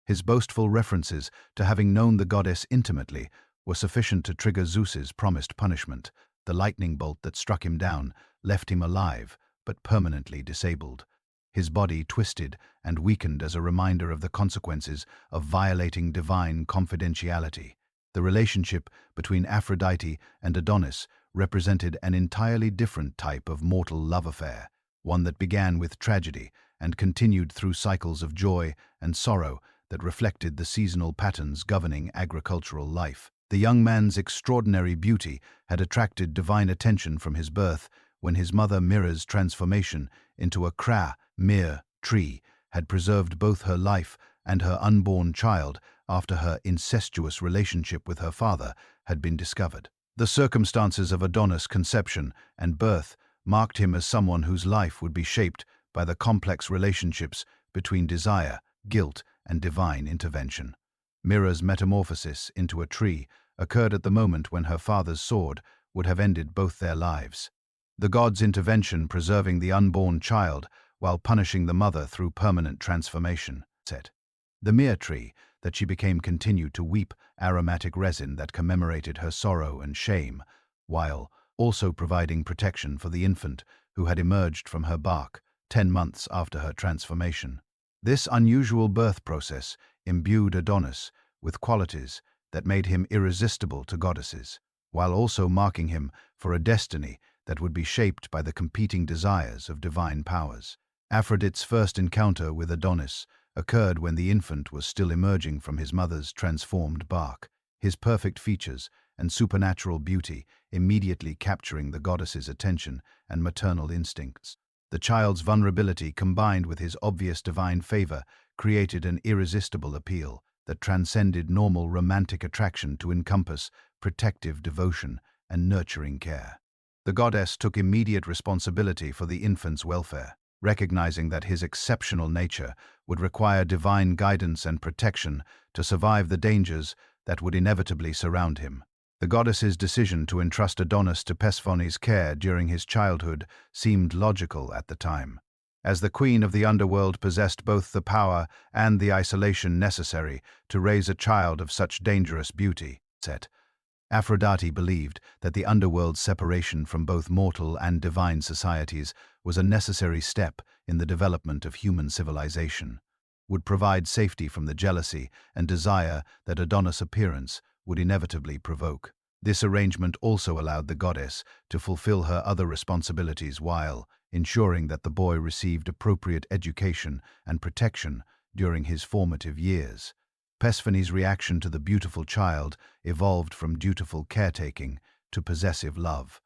his boastful references to having known the goddess intimately were sufficient to trigger Zeus's promised punishment. The lightning bolt that struck him down left him alive, but permanently disabled. His body twisted and weakened as a reminder of the consequences of violating divine confidentiality. The relationship between Aphrodite and Adonis represented an entirely different type of mortal love affair, one that began with tragedy and continued through cycles of joy and sorrow that reflected the seasonal patterns governing agricultural life. The young man's extraordinary beauty had attracted divine attention from his birth, when his mother Mira's transformation into a mere tree had preserved both her life and her unborn child after her incestuous relationship with her father had been discovered. The circumstances of Adonis' conception and birth marked him as someone whose life would be shaped by the complex relationships between desire, guilt, and divine intervention. Mira's metamorphosis into a tree occurred at the moment when her father's sword would have ended both their lives. The god's intervention preserving the unborn child while punishing the mother through permanent transformation. The mere tree that she became continued to weep aromatic resin that commemorated her sorrow and shame, while also providing protection for the infant who had emerged from her bark 10 months after her transformation. This unusual birth process imbued Adonis with qualities that made him irresistible to goddesses, while also marking him for a destiny that would be shaped by the competing desires of divine powers. Aphrodite's first encounter with Adonis occurred when the infant was still emerging from his mother's transformed bark, his perfect features and supernatural beauty immediately capturing the goddess's attention and maternal instincts. The child's vulnerability combined with his obvious divine favor created an irresistible appeal that transcended normal romantic attraction to encompass protective devotion and nurturing care. The goddess took immediate responsibility for the infant's welfare, recognizing that his exceptional nature would require divine guidance and protection to survive the dangers that would inevitably surround him. The goddess's decision to entrust Adonis to Persephone's care during his childhood seemed logical at the time, as the queen of the underworld possessed both the power and the isolation necessary to raise a child of such dangerous beauty. Aphrodite believed that the underworld's separation from both mortal and divine societies was a necessary step in the development of human civilization, would provide safety from the jealousy and desire that Adonis' appearance would inevitably provoke. This arrangement also allowed the goddess to fulfill her other responsibilities while ensuring that the boy received appropriate education and protection during his formative years. Persephone's reaction to the beautiful child evolved from dutiful caretaking to possessive love.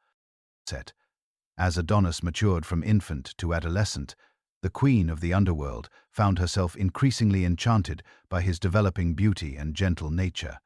As Adonis matured from infant to adolescent, the queen of the underworld found herself increasingly enchanted by his developing beauty and gentle nature,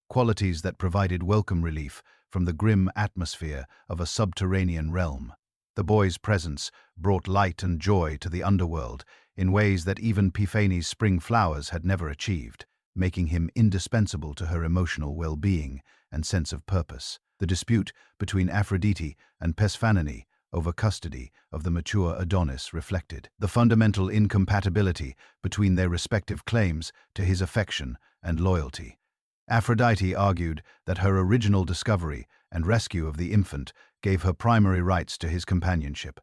qualities that provided welcome relief from the grim atmosphere of a subterranean realm. The boy's presence brought light and joy to the underworld in ways that even Persephone's spring flowers had never achieved, making him indispensable to her emotional well-being and sense of purpose. The dispute between Aphrodite and Persephone over custody of the mature Adonis reflected the fundamental incompatibility between their respective claims to his affection and loyalty. Aphrodite argued that her original discovery and rescue of the infant gave her primary rights to his companionship,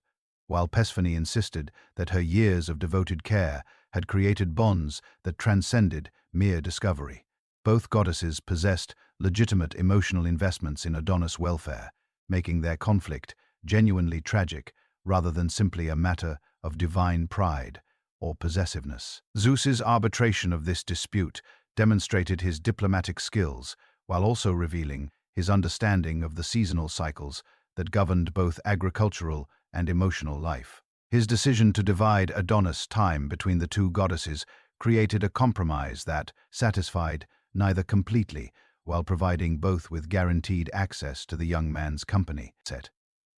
while Persephone insisted that her years of devoted care had created bonds that transcended mere discovery. Both goddesses possessed legitimate emotional investments in Adonis' welfare, making their conflict genuinely tragic rather than simply a matter of divine pride or possessiveness. Zeus's arbitration of this dispute demonstrated his diplomatic skills while also revealing his understanding of the seasonal cycles that governed both agricultural and emotional life. His decision to divide Adonis' time between the two goddesses created a compromise that satisfied neither completely while providing both with guaranteed access to the young man's company.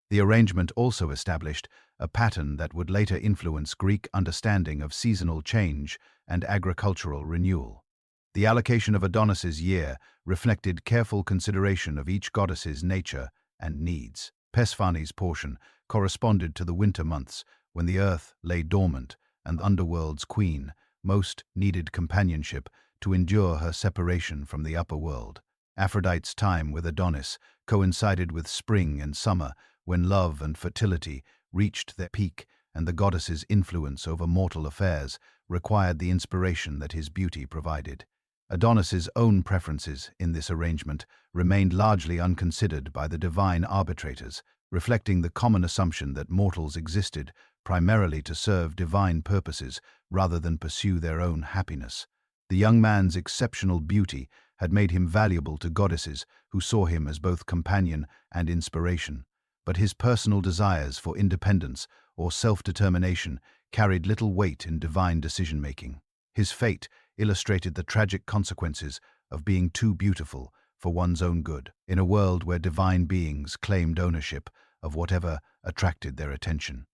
The arrangement also established a pattern that would later influence Greek understanding of seasonal change and agricultural renewal. The allocation of Adonis's year reflected careful consideration of each goddess's nature and needs. Persephone's portion corresponded to the winter months when the earth lay dormant and the underworld's queen most needed companionship to endure her separation from the upper world. Aphrodite's time with Adonis coincided with spring and summer when love and fertility reached their peak and the goddess's influence over mortal affairs required the inspiration that his beauty provided. Adonis's own preferences in this arrangement remained largely unconsidered by the divine arbitrators, reflecting the common assumption that mortals existed primarily to serve divine purposes rather than pursue their own happiness. The young man's exceptional beauty had made him valuable to goddesses who saw him as both companion and inspiration, but his personal desires for independence or self-determination carried little weight in divine decision-making. His fate illustrated the tragic consequences of being too beautiful for one's own good, in a world where divine beings claimed ownership of whatever attracted their attention.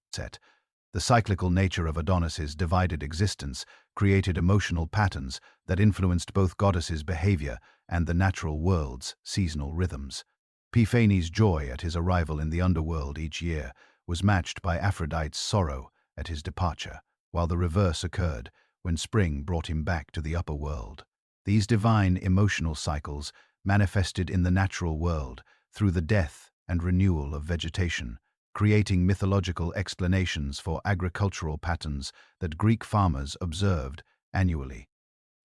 The cyclical nature of Adonis's divided existence created emotional patterns that influenced both goddesses' behavior and the natural world's seasonal rhythms. Epiphanes' joy at his arrival in the underworld each year was matched by Aphrodite's sorrow at his departure, while the reverse occurred when spring brought him back to the upper world. These divine emotional cycles manifested in the natural world through the death and renewal of vegetation, creating mythological explanations for agricultural patterns that Greek farmers observed annually.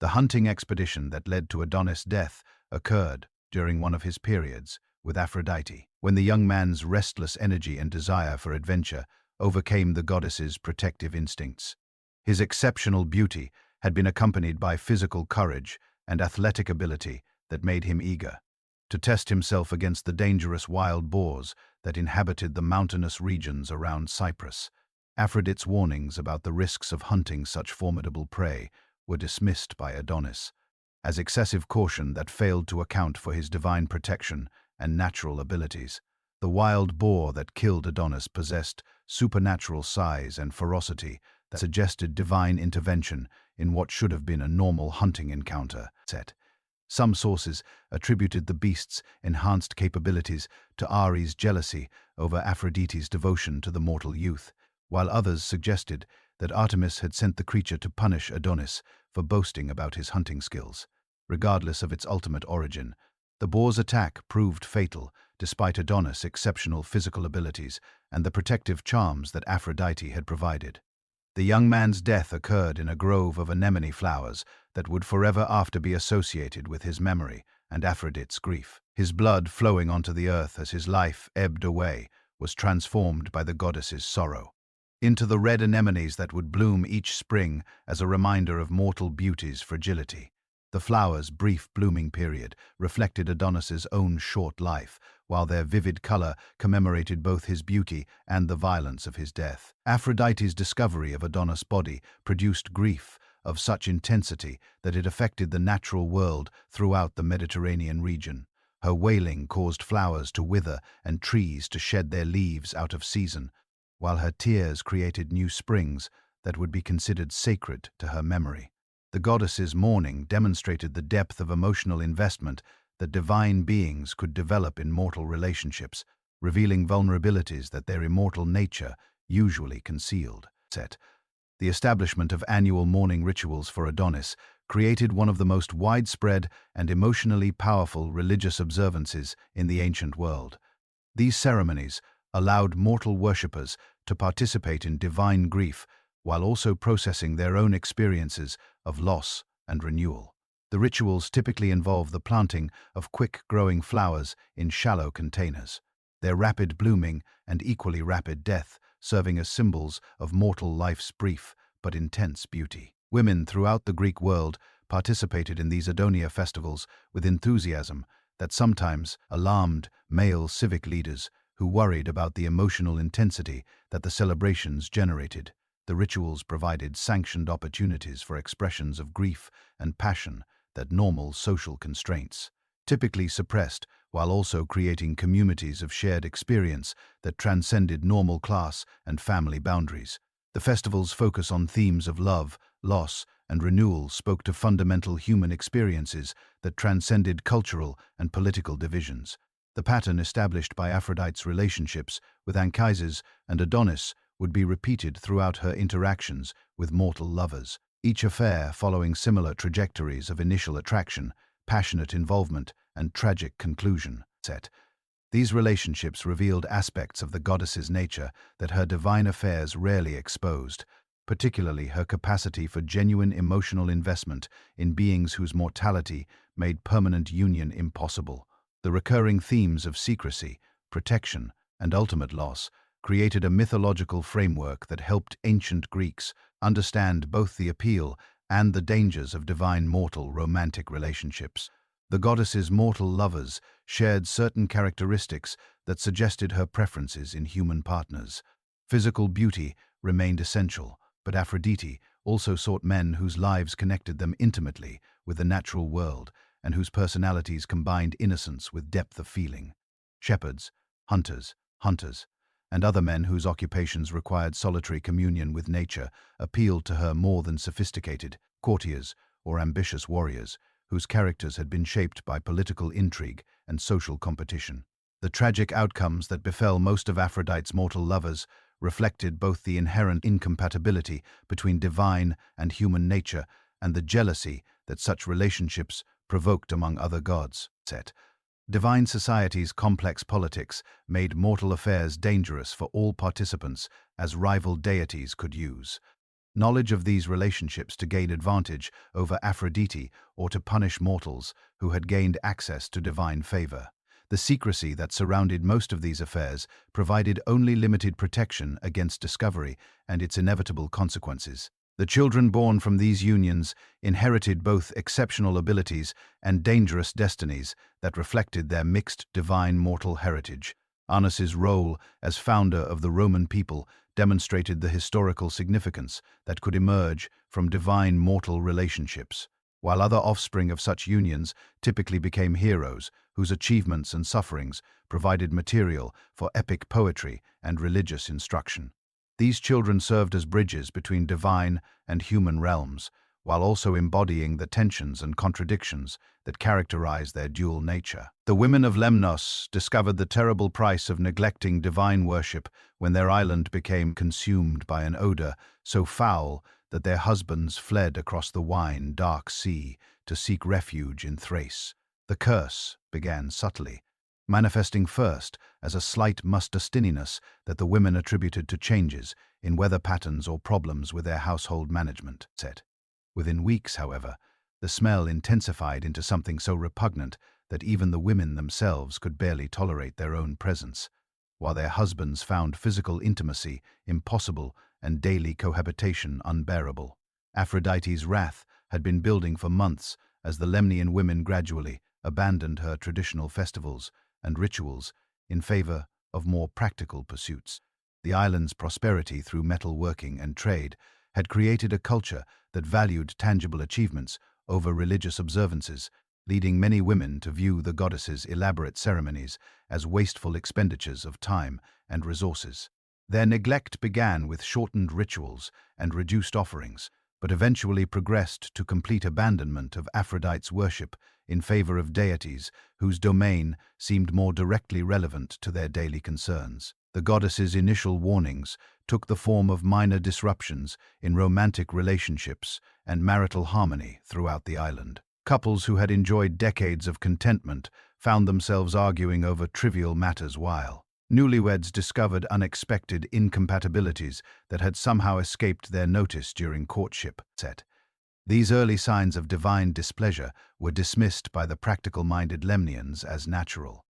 The hunting expedition that led to Adonis' death occurred during one of his periods with Aphrodite, when the young man's restless energy and desire for adventure overcame the goddess's protective instincts. His exceptional beauty had been accompanied by physical courage and athletic ability that made him eager to test himself against the dangerous wild boars that inhabited the mountainous regions around Cyprus. Aphrodite's warnings about the risks of hunting such formidable prey were dismissed by Adonis as excessive caution that failed to account for his divine protection and natural abilities. The wild boar that killed Adonis possessed supernatural size and ferocity that suggested divine intervention in what should have been a normal hunting encounter. Some sources attributed the beast's enhanced capabilities to Ares' jealousy over Aphrodite's devotion to the mortal youth, while others suggested that Artemis had sent the creature to punish Adonis for boasting about his hunting skills. Regardless of its ultimate origin, the boar's attack proved fatal despite Adonis' exceptional physical abilities and the protective charms that Aphrodite had provided. The young man's death occurred in a grove of anemone flowers that would forever after be associated with his memory and Aphrodite's grief. His blood flowing onto the earth as his life ebbed away was transformed by the goddess's sorrow into the red anemones that would bloom each spring as a reminder of mortal beauty's fragility. The flowers' brief blooming period reflected Adonis's own short life, while their vivid color commemorated both his beauty and the violence of his death. Aphrodite's discovery of Adonis' body produced grief of such intensity that it affected the natural world throughout the Mediterranean region. Her wailing caused flowers to wither and trees to shed their leaves out of season, while her tears created new springs that would be considered sacred to her memory. The goddess's mourning demonstrated the depth of emotional investment that divine beings could develop in mortal relationships, revealing vulnerabilities that their immortal nature usually concealed. The establishment of annual mourning rituals for Adonis created one of the most widespread and emotionally powerful religious observances in the ancient world. These ceremonies allowed mortal worshippers to participate in divine grief while also processing their own experiences of loss and renewal. The rituals typically involve the planting of quick-growing flowers in shallow containers, their rapid blooming and equally rapid death serving as symbols of mortal life's brief but intense beauty. Women throughout the Greek world participated in these Adonia festivals with enthusiasm that sometimes alarmed male civic leaders who worried about the emotional intensity that the celebrations generated. The rituals provided sanctioned opportunities for expressions of grief and passion that normal social constraints typically suppressed, while also creating communities of shared experience that transcended normal class and family boundaries. The festival's focus on themes of love, loss, and renewal spoke to fundamental human experiences that transcended cultural and political divisions. The pattern established by Aphrodite's relationships with Anchises and Adonis would be repeated throughout her interactions with mortal lovers, each affair following similar trajectories of initial attraction, passionate involvement, and tragic conclusion. These relationships revealed aspects of the goddess's nature that her divine affairs rarely exposed, particularly her capacity for genuine emotional investment in beings whose mortality made permanent union impossible. The recurring themes of secrecy, protection, and ultimate loss created a mythological framework that helped ancient Greeks understand both the appeal and the dangers of divine mortal romantic relationships. The goddess's mortal lovers shared certain characteristics that suggested her preferences in human partners. Physical beauty remained essential, but Aphrodite also sought men whose lives connected them intimately with the natural world and whose personalities combined innocence with depth of feeling. Shepherds, hunters, and other men whose occupations required solitary communion with nature appealed to her more than sophisticated courtiers or ambitious warriors, whose characters had been shaped by political intrigue and social competition. The tragic outcomes that befell most of Aphrodite's mortal lovers reflected both the inherent incompatibility between divine and human nature and the jealousy that such relationships provoked among other gods. Divine society's complex politics made mortal affairs dangerous for all participants, as rival deities could use knowledge of these relationships to gain advantage over Aphrodite or to punish mortals who had gained access to divine favor. The secrecy that surrounded most of these affairs provided only limited protection against discovery and its inevitable consequences. The children born from these unions inherited both exceptional abilities and dangerous destinies that reflected their mixed divine mortal heritage. Adonis's role as founder of the Roman people demonstrated the historical significance that could emerge from divine mortal relationships, while other offspring of such unions typically became heroes whose achievements and sufferings provided material for epic poetry and religious instruction. These children served as bridges between divine and human realms, while also embodying the tensions and contradictions that characterize their dual nature. The women of Lemnos discovered the terrible price of neglecting divine worship when their island became consumed by an odor so foul that their husbands fled across the wine dark sea to seek refuge in Thrace. The curse began subtly, manifesting first as a slight mustastiness that the women attributed to changes in weather patterns or problems with their household management. Within weeks, however, the smell intensified into something so repugnant that even the women themselves could barely tolerate their own presence, while their husbands found physical intimacy impossible and daily cohabitation unbearable. Aphrodite's wrath had been building for months as the Lemnian women gradually abandoned her traditional festivals and rituals in favor of more practical pursuits. The island's prosperity through metalworking and trade had created a culture that valued tangible achievements over religious observances, leading many women to view the goddess's elaborate ceremonies as wasteful expenditures of time and resources. Their neglect began with shortened rituals and reduced offerings, but eventually progressed to complete abandonment of Aphrodite's worship in favor of deities whose domain seemed more directly relevant to their daily concerns. The goddess's initial warnings took the form of minor disruptions in romantic relationships and marital harmony throughout the island. Couples who had enjoyed decades of contentment found themselves arguing over trivial matters, while newlyweds discovered unexpected incompatibilities that had somehow escaped their notice during courtship. These early signs of divine displeasure were dismissed by the practical-minded Lemnians as natural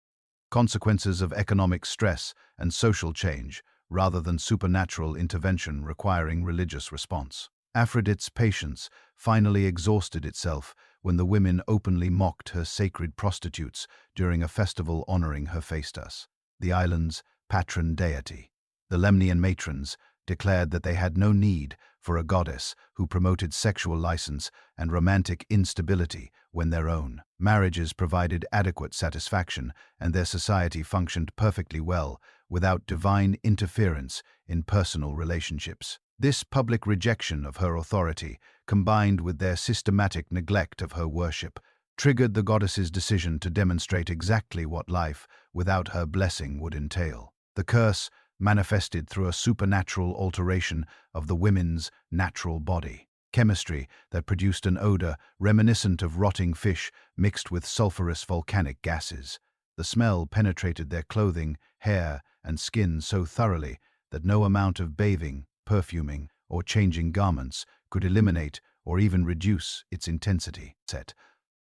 consequences of economic stress and social change, rather than supernatural intervention requiring religious response. Aphrodite's patience finally exhausted itself when the women openly mocked her sacred prostitutes during a festival honoring Hephaestus, the island's patron deity. The Lemnian matrons declared that they had no need for a goddess who promoted sexual license and romantic instability when their own marriages provided adequate satisfaction and their society functioned perfectly well without divine interference in personal relationships. This public rejection of her authority, combined with their systematic neglect of her worship, triggered the goddess's decision to demonstrate exactly what life without her blessing would entail. The curse manifested through a supernatural alteration of the women's natural body, chemistry that produced an odor reminiscent of rotting fish mixed with sulfurous volcanic gases. The smell penetrated their clothing, hair, and skin so thoroughly that no amount of bathing, perfuming, or changing garments could eliminate or even reduce its intensity.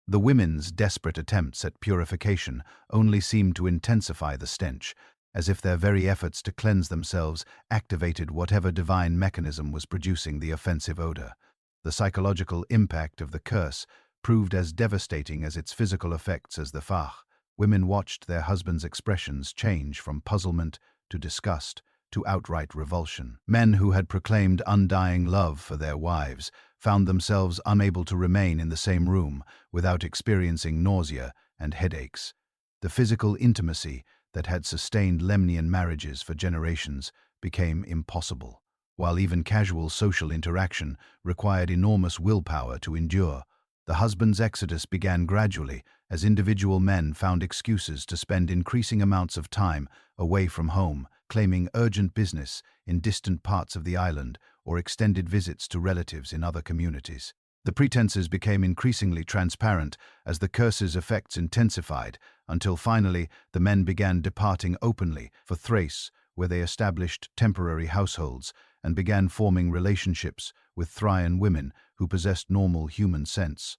The women's desperate attempts at purification only seemed to intensify the stench, as if their very efforts to cleanse themselves activated whatever divine mechanism was producing the offensive odor. The psychological impact of the curse proved as devastating as its physical effects as the fah. Women watched their husbands' expressions change from puzzlement to disgust to outright revulsion. Men who had proclaimed undying love for their wives found themselves unable to remain in the same room without experiencing nausea and headaches. The physical intimacy that had sustained Lemnian marriages for generations became impossible. While even casual social interaction required enormous willpower to endure, the husband's exodus began gradually as individual men found excuses to spend increasing amounts of time away from home, claiming urgent business in distant parts of the island or extended visits to relatives in other communities. The pretenses became increasingly transparent as the curse's effects intensified, until finally the men began departing openly for Thrace, where they established temporary households and began forming relationships with Thracian women who possessed normal human sense.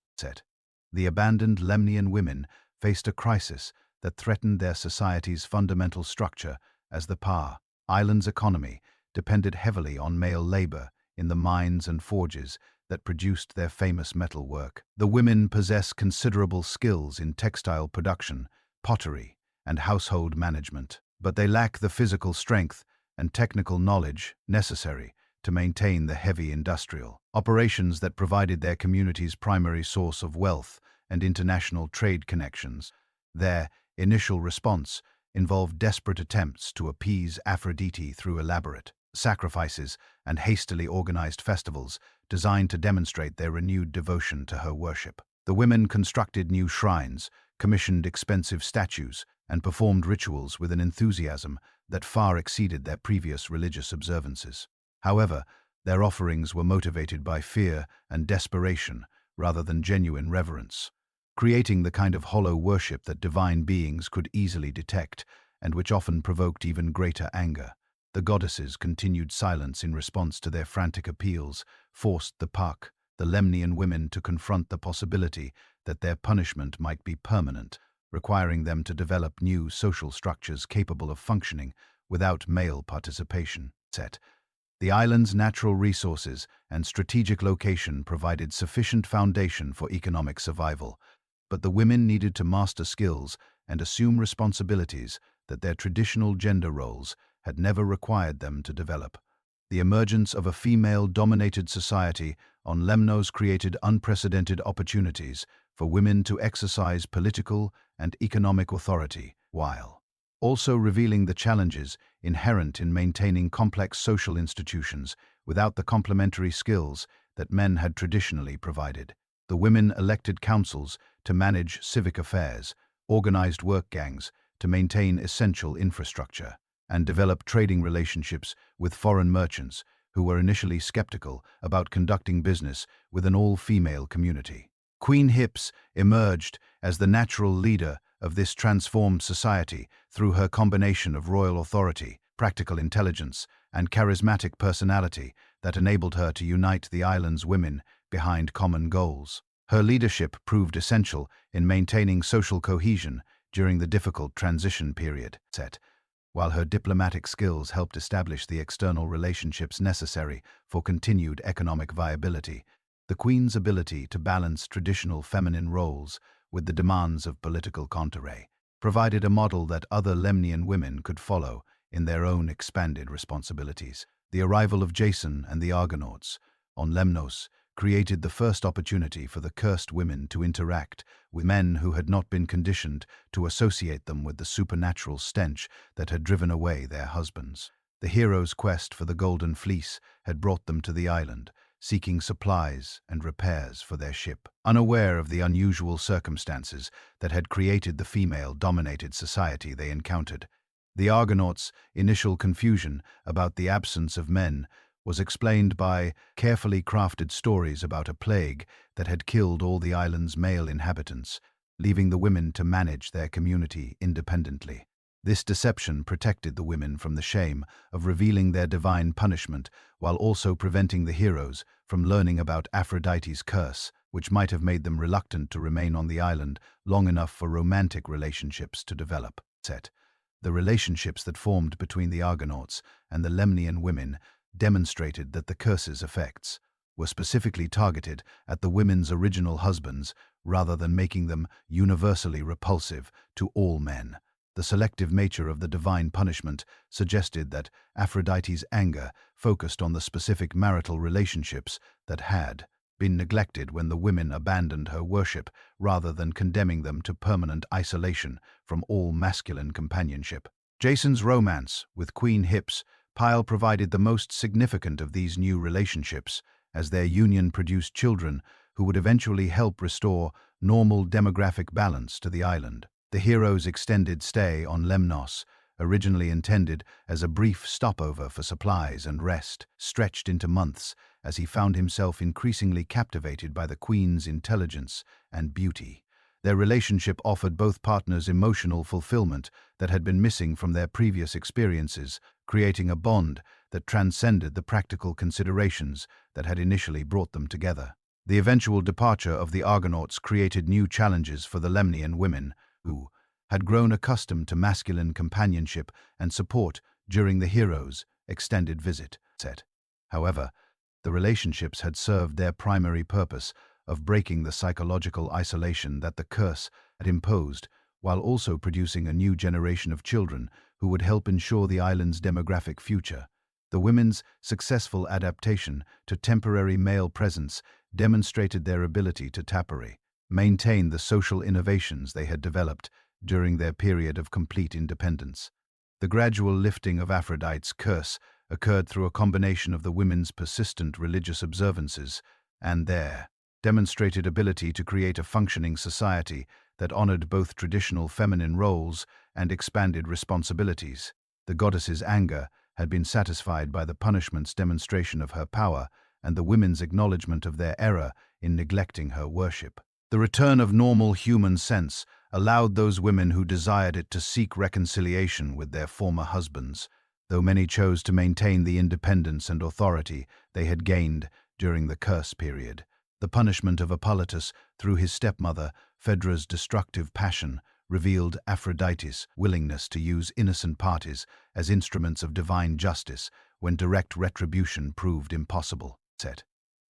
The abandoned Lemnian women faced a crisis that threatened their society's fundamental structure, as the island's economy depended heavily on male labor in the mines and forges that produced their famous metalwork. The women possess considerable skills in textile production, pottery, and household management, but they lack the physical strength and technical knowledge necessary to maintain the heavy industrial operations that provided their community's primary source of wealth and international trade connections. Their initial response involved desperate attempts to appease Aphrodite through elaborate sacrifices and hastily organized festivals designed to demonstrate their renewed devotion to her worship. The women constructed new shrines, commissioned expensive statues, and performed rituals with an enthusiasm that far exceeded their previous religious observances. However, their offerings were motivated by fear and desperation rather than genuine reverence, creating the kind of hollow worship that divine beings could easily detect and which often provoked even greater anger. The goddesses' continued silence in response to their frantic appeals forced the Lemnian women to confront the possibility that their punishment might be permanent, requiring them to develop new social structures capable of functioning without male participation. The island's natural resources and strategic location provided sufficient foundation for economic survival, but the women needed to master skills and assume responsibilities that their traditional gender roles had never required them to develop. The emergence of a female-dominated society on Lemnos created unprecedented opportunities for women to exercise political and economic authority, while also revealing the challenges inherent in maintaining complex social institutions without the complementary skills that men had traditionally provided. The women elected councils to manage civic affairs, organized work gangs to maintain essential infrastructure, and develop trading relationships with foreign merchants who were initially skeptical about conducting business with an all-female community. Queen Hypsipyle emerged as the natural leader of this transformed society through her combination of royal authority, practical intelligence, and charismatic personality that enabled her to unite the island's women behind common goals. Her leadership proved essential in maintaining social cohesion during the difficult transition period, while her diplomatic skills helped establish the external relationships necessary for continued economic viability. The Queen's ability to balance traditional feminine roles with the demands of political contour provided a model that other Lemnian women could follow in their own expanded responsibilities. The arrival of Jason and the Argonauts on Lemnos created the first opportunity for the cursed women to interact with men who had not been conditioned to associate them with the supernatural stench that had driven away their husbands. The heroes' quest for the Golden Fleece had brought them to the island, seeking supplies and repairs for their ship. Unaware of the unusual circumstances that had created the female-dominated society they encountered, the Argonauts' initial confusion about the absence of men was explained by carefully crafted stories about a plague that had killed all the island's male inhabitants, leaving the women to manage their community independently. This deception protected the women from the shame of revealing their divine punishment, while also preventing the heroes from learning about Aphrodite's curse, which might have made them reluctant to remain on the island long enough for romantic relationships to develop. The relationships that formed between the Argonauts and the Lemnian women demonstrated that the curse's effects were specifically targeted at the women's original husbands rather than making them universally repulsive to all men. The selective nature of the divine punishment suggested that Aphrodite's anger focused on the specific marital relationships that had been neglected when the women abandoned her worship rather than condemning them to permanent isolation from all masculine companionship. Jason's romance with Queen Hips Pyle provided the most significant of these new relationships, as their union produced children who would eventually help restore normal demographic balance to the island. The hero's extended stay on Lemnos, originally intended as a brief stopover for supplies and rest, stretched into months as he found himself increasingly captivated by the Queen's intelligence and beauty. Their relationship offered both partners emotional fulfillment that had been missing from their previous experiences, creating a bond that transcended the practical considerations that had initially brought them together. The eventual departure of the Argonauts created new challenges for the Lemnian women, who had grown accustomed to masculine companionship and support during the hero's extended visit. However, the relationships had served their primary purpose of breaking the psychological isolation that the curse had imposed, while also producing a new generation of children who would help ensure the island's demographic future. The women's successful adaptation to temporary male presence demonstrated their ability to maintain the social innovations they had developed during their period of complete independence. The gradual lifting of Aphrodite's curse occurred through a combination of the women's persistent religious observances and their demonstrated ability to create a functioning society that honored both traditional feminine roles and expanded responsibilities. The goddess's anger had been satisfied by the punishment's demonstration of her power and the women's acknowledgement of their error in neglecting her worship. The return of normal human sense allowed those women who desired it to seek reconciliation with their former husbands, though many chose to maintain the independence and authority they had gained during the curse period. The punishment of Hippolytus through his stepmother, Phaedra's destructive passion, revealed Aphrodite's willingness to use innocent parties as instruments of divine justice when direct retribution proved impossible.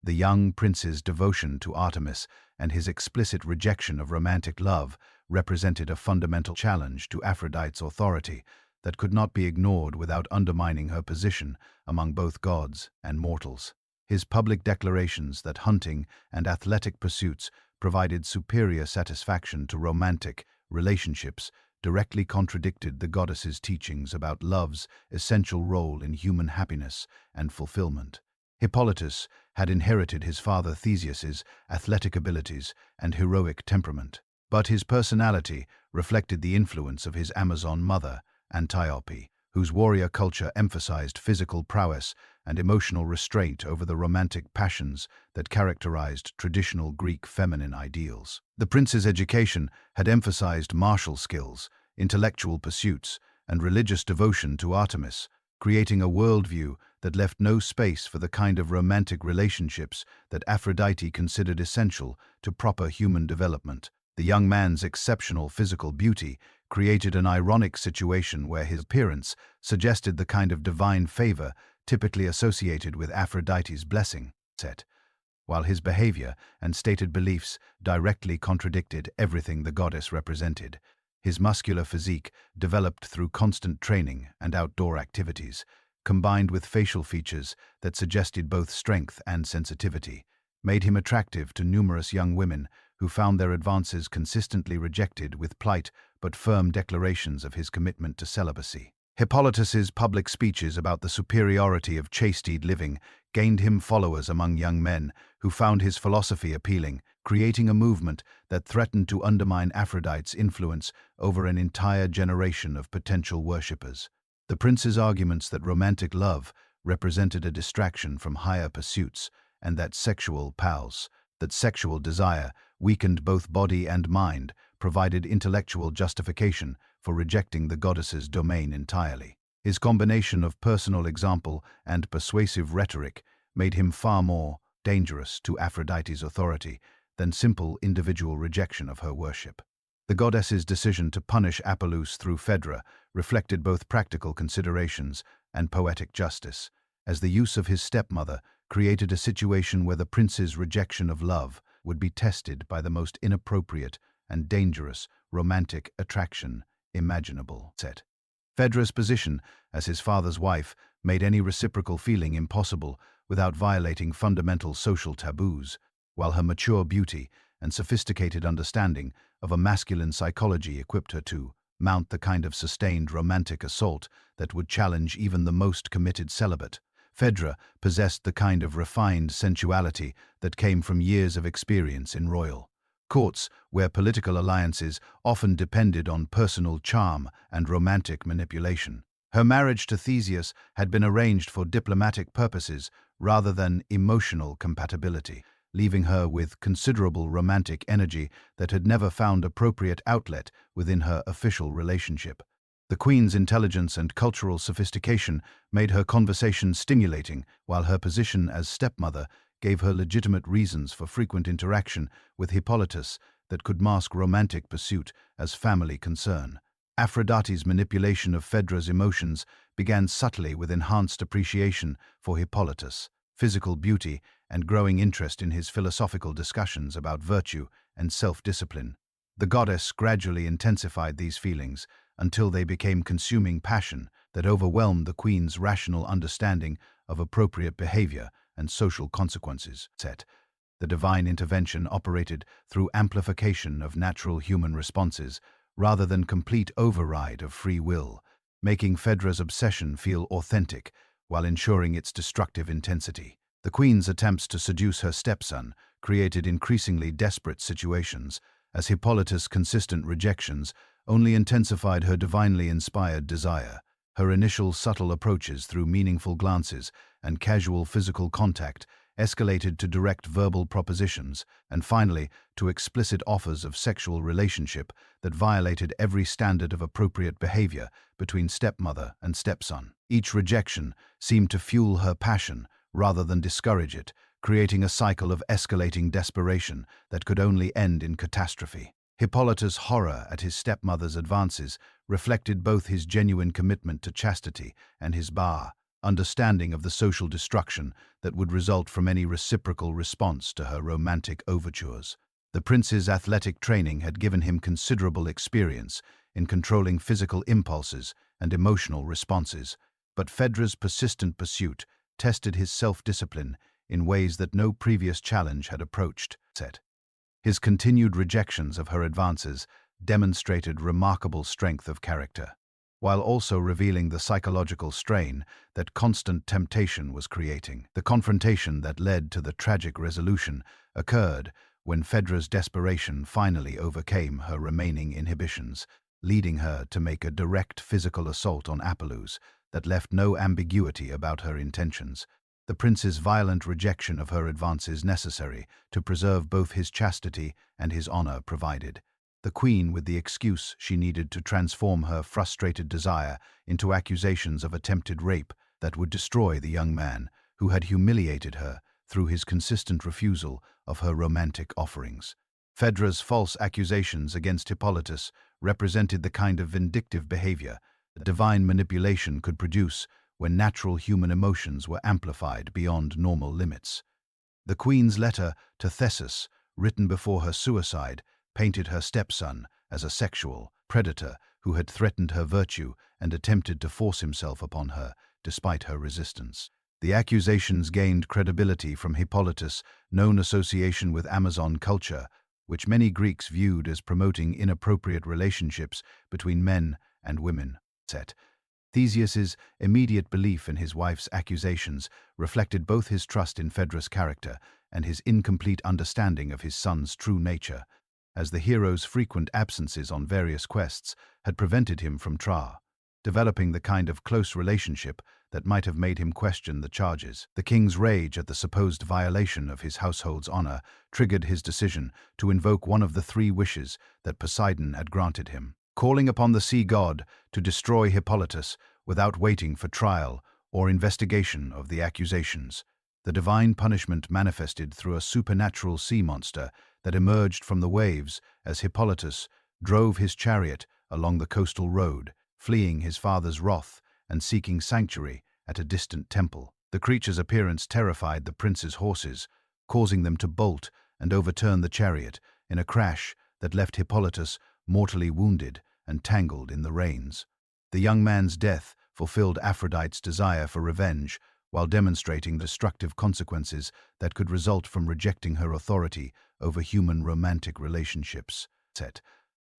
The young prince's devotion to Artemis and his explicit rejection of romantic love represented a fundamental challenge to Aphrodite's authority that could not be ignored without undermining her position among both gods and mortals. His public declarations that hunting and athletic pursuits provided superior satisfaction to romantic relationships directly contradicted the goddess's teachings about love's essential role in human happiness and fulfillment. Hippolytus had inherited his father Theseus's athletic abilities and heroic temperament, but his personality reflected the influence of his Amazon mother, Antiope, whose warrior culture emphasized physical prowess and emotional restraint over the romantic passions that characterized traditional Greek feminine ideals. The prince's education had emphasized martial skills, intellectual pursuits, and religious devotion to Artemis, creating a worldview that left no space for the kind of romantic relationships that Aphrodite considered essential to proper human development. The young man's exceptional physical beauty created an ironic situation where his appearance suggested the kind of divine favor typically associated with Aphrodite's blessing, while his behavior and stated beliefs directly contradicted everything the goddess represented. His muscular physique, developed through constant training and outdoor activities, combined with facial features that suggested both strength and sensitivity, made him attractive to numerous young women who found their advances consistently rejected with polite but firm declarations of his commitment to celibacy. Hippolytus's public speeches about the superiority of chastity living gained him followers among young men who found his philosophy appealing, creating a movement that threatened to undermine Aphrodite's influence over an entire generation of potential worshippers. The prince's arguments that romantic love represented a distraction from higher pursuits and that sexual desire weakened both body and mind provided intellectual justification for rejecting the goddess's domain entirely. His combination of personal example and persuasive rhetoric made him far more dangerous to Aphrodite's authority than simple individual rejection of her worship. The goddess's decision to punish Apollus through Phaedra reflected both practical considerations and poetic justice, as the use of his stepmother created a situation where the prince's rejection of love would be tested by the most inappropriate and dangerous romantic attraction imaginable. Phaedra's position as his father's wife made any reciprocal feeling impossible without violating fundamental social taboos. while her mature beauty and sophisticated understanding of a masculine psychology equipped her to mount the kind of sustained romantic assault that would challenge even the most committed celibate. Phaedra possessed the kind of refined sensuality that came from years of experience in royal courts, where political alliances often depended on personal charm and romantic manipulation. Her marriage to Theseus had been arranged for diplomatic purposes rather than emotional compatibility, leaving her with considerable romantic energy that had never found appropriate outlet within her official relationship. The queen's intelligence and cultural sophistication made her conversation stimulating, while her position as stepmother gave her legitimate reasons for frequent interaction with Hippolytus that could mask romantic pursuit as family concern. Aphrodite's manipulation of Phaedra's emotions began subtly with enhanced appreciation for Hippolytus' physical beauty and growing interest in his philosophical discussions about virtue and self-discipline. The goddess gradually intensified these feelings until they became consuming passion that overwhelmed the queen's rational understanding of appropriate behavior and social consequences. The divine intervention operated through amplification of natural human responses rather than complete override of free will, making Phaedra's obsession feel authentic while ensuring its destructive intensity. The queen's attempts to seduce her stepson created increasingly desperate situations, as Hippolytus' consistent rejections only intensified her divinely inspired desire. Her initial subtle approaches through meaningful glances and casual physical contact escalated to direct verbal propositions and finally to explicit offers of sexual relationship that violated every standard of appropriate behavior between stepmother and stepson. Each rejection seemed to fuel her passion rather than discourage it, creating a cycle of escalating desperation that could only end in catastrophe. Hippolytus' horror at his stepmother's advances reflected both his genuine commitment to chastity and his understanding of the social destruction that would result from any reciprocal response to her romantic overtures. The prince's athletic training had given him considerable experience in controlling physical impulses and emotional responses, but Phaedra's persistent pursuit tested his self-discipline in ways that no previous challenge had approached. His continued rejections of her advances demonstrated remarkable strength of character, while also revealing the psychological strain that constant temptation was creating. The confrontation that led to the tragic resolution occurred when Phaedra's desperation finally overcame her remaining inhibitions, leading her to make a direct physical assault on Apollus that left no ambiguity about her intentions. The prince's violent rejection of her advances necessary to preserve both his chastity and his honor provided the queen with the excuse she needed to transform her frustrated desire into accusations of attempted rape that would destroy the young man who had humiliated her through his consistent refusal of her romantic offerings. Phaedra's false accusations against Hippolytus represented the kind of vindictive behavior that divine manipulation could produce when natural human emotions were amplified beyond normal limits. The queen's letter to Theseus, written before her suicide, painted her stepson as a sexual predator who had threatened her virtue and attempted to force himself upon her despite her resistance. The accusations gained credibility from Hippolytus' known association with Amazon culture, which many Greeks viewed as promoting inappropriate relationships between men and women. Theseus's immediate belief in his wife's accusations reflected both his trust in Phaedra's character and his incomplete understanding of his son's true nature, as the hero's frequent absences on various quests had prevented him from developing the kind of close relationship that might have made him question the charges. The king's rage at the supposed violation of his household's honor triggered his decision to invoke one of the 3 wishes that Poseidon had granted him, calling upon the sea god to destroy Hippolytus without waiting for trial or investigation of the accusations. The divine punishment manifested through a supernatural sea monster that emerged from the waves as Hippolytus drove his chariot along the coastal road, fleeing his father's wrath and seeking sanctuary at a distant temple. The creature's appearance terrified the prince's horses, causing them to bolt and overturn the chariot in a crash that left Hippolytus mortally wounded and tangled in the reins. The young man's death fulfilled Aphrodite's desire for revenge, while demonstrating the destructive consequences that could result from rejecting her authority over human romantic relationships.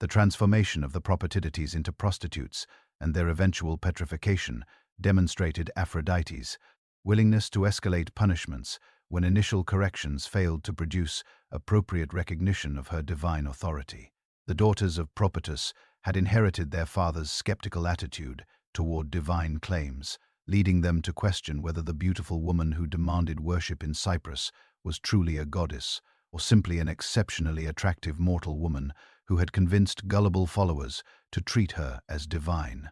The transformation of the Propertidites into prostitutes and their eventual petrification demonstrated Aphrodite's willingness to escalate punishments when initial corrections failed to produce appropriate recognition of her divine authority. The daughters of Propertus had inherited their father's skeptical attitude toward divine claims, leading them to question whether the beautiful woman who demanded worship in Cyprus was truly a goddess or simply an exceptionally attractive mortal woman who had convinced gullible followers to treat her as divine.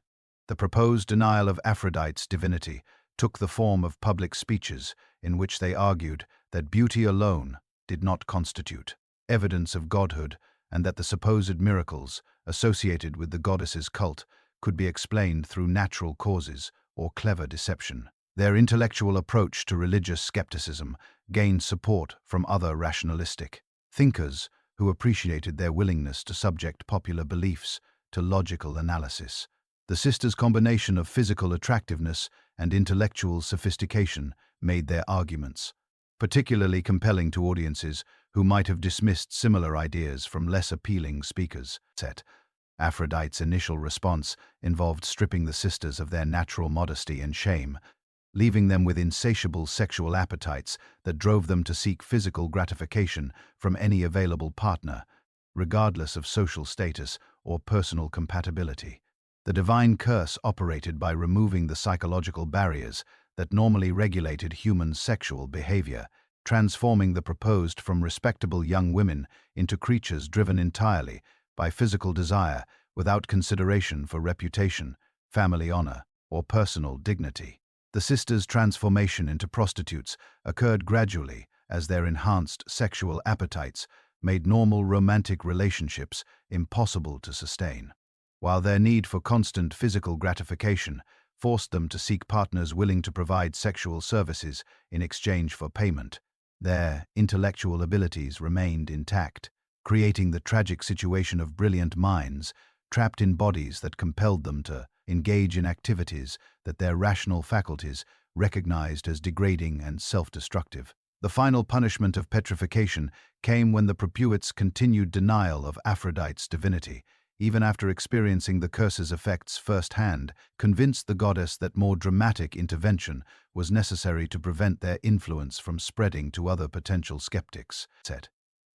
The proposed denial of Aphrodite's divinity took the form of public speeches in which they argued that beauty alone did not constitute evidence of godhood and that the supposed miracles associated with the goddess's cult could be explained through natural causes or clever deception. Their intellectual approach to religious skepticism gained support from other rationalistic thinkers who appreciated their willingness to subject popular beliefs to logical analysis. The sisters' combination of physical attractiveness and intellectual sophistication made their arguments particularly compelling to audiences who might have dismissed similar ideas from less appealing speakers. Aphrodite's initial response involved stripping the sisters of their natural modesty and shame, leaving them with insatiable sexual appetites that drove them to seek physical gratification from any available partner, regardless of social status or personal compatibility. The divine curse operated by removing the psychological barriers that normally regulated human sexual behavior, transforming the proposed from respectable young women into creatures driven entirely by physical desire without consideration for reputation, family honor, or personal dignity. The sisters' transformation into prostitutes occurred gradually as their enhanced sexual appetites made normal romantic relationships impossible to sustain, while their need for constant physical gratification forced them to seek partners willing to provide sexual services in exchange for payment. Their intellectual abilities remained intact, creating the tragic situation of brilliant minds trapped in bodies that compelled them to engage in activities that their rational faculties recognized as degrading and self-destructive. The final punishment of petrification came when the Propuits' continued denial of Aphrodite's divinity, even after experiencing the curse's effects firsthand, convinced the goddess that more dramatic intervention was necessary to prevent their influence from spreading to other potential skeptics.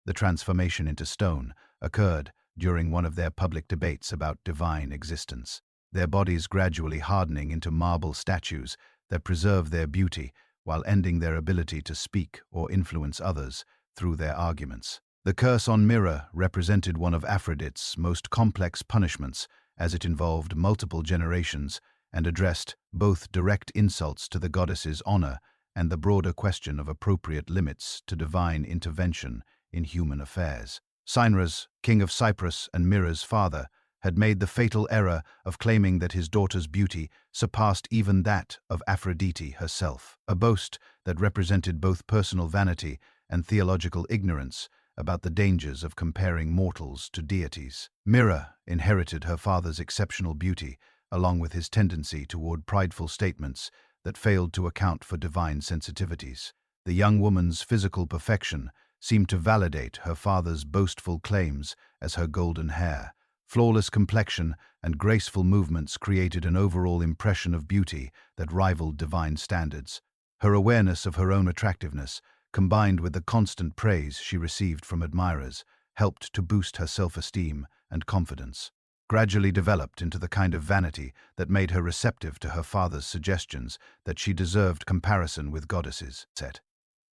The transformation into stone occurred during one of their public debates about divine existence, their bodies gradually hardening into marble statues that preserve their beauty while ending their ability to speak or influence others through their arguments. The curse on Myrrha represented one of Aphrodite's most complex punishments, as it involved multiple generations and addressed both direct insults to the goddess's honor and the broader question of appropriate limits to divine intervention in human affairs. Cinyras, king of Cyprus and Myrrha's father, had made the fatal error of claiming that his daughter's beauty surpassed even that of Aphrodite herself, a boast that represented both personal vanity and theological ignorance about the dangers of comparing mortals to deities. Myrrha inherited her father's exceptional beauty, along with his tendency toward prideful statements that failed to account for divine sensitivities. The young woman's physical perfection seemed to validate her father's boastful claims, as her golden hair, flawless complexion, and graceful movements created an overall impression of beauty that rivaled divine standards. Her awareness of her own attractiveness, combined with the constant praise she received from admirers, helped to boost her self-esteem and confidence. Gradually developed into the kind of vanity that made her receptive to her father's suggestions that she deserved comparison with goddesses.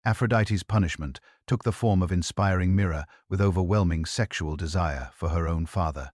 Aphrodite's punishment took the form of inspiring Myrrha with overwhelming sexual desire for her own father,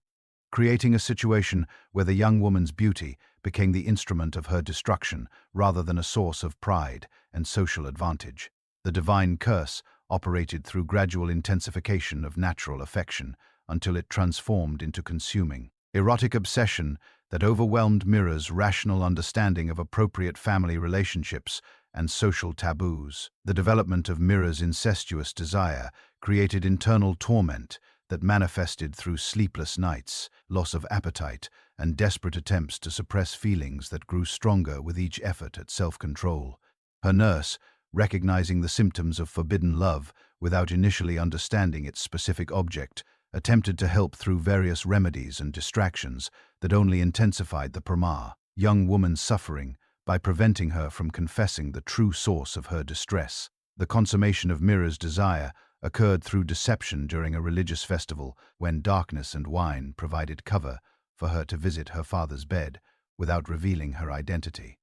creating a situation where the young woman's beauty became the instrument of her destruction rather than a source of pride and social advantage. The divine curse operated through gradual intensification of natural affection until it transformed into consuming, erotic obsession that overwhelmed Myrrha's rational understanding of appropriate family relationships and social taboos. The development of Myrrha's incestuous desire created internal torment that manifested through sleepless nights, loss of appetite, and desperate attempts to suppress feelings that grew stronger with each effort at self-control. Her nurse, recognizing the symptoms of forbidden love without initially understanding its specific object, attempted to help through various remedies and distractions that only intensified the young woman's suffering by preventing her from confessing the true source of her distress. The consummation of Mira's desire occurred through deception during a religious festival when darkness and wine provided cover for her to visit her father's bed without revealing her identity.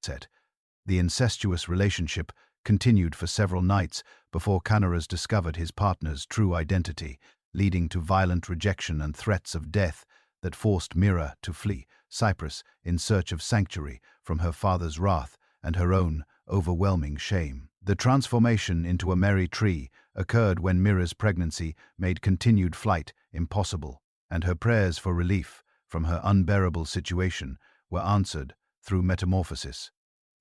The incestuous relationship continued for several nights before Kanaras discovered his partner's true identity, leading to violent rejection and threats of death that forced Mira to flee Cyprus in search of sanctuary from her father's wrath and her own overwhelming shame. The transformation into a merry tree occurred when Mira's pregnancy made continued flight impossible, and her prayers for relief from her unbearable situation were answered through metamorphosis.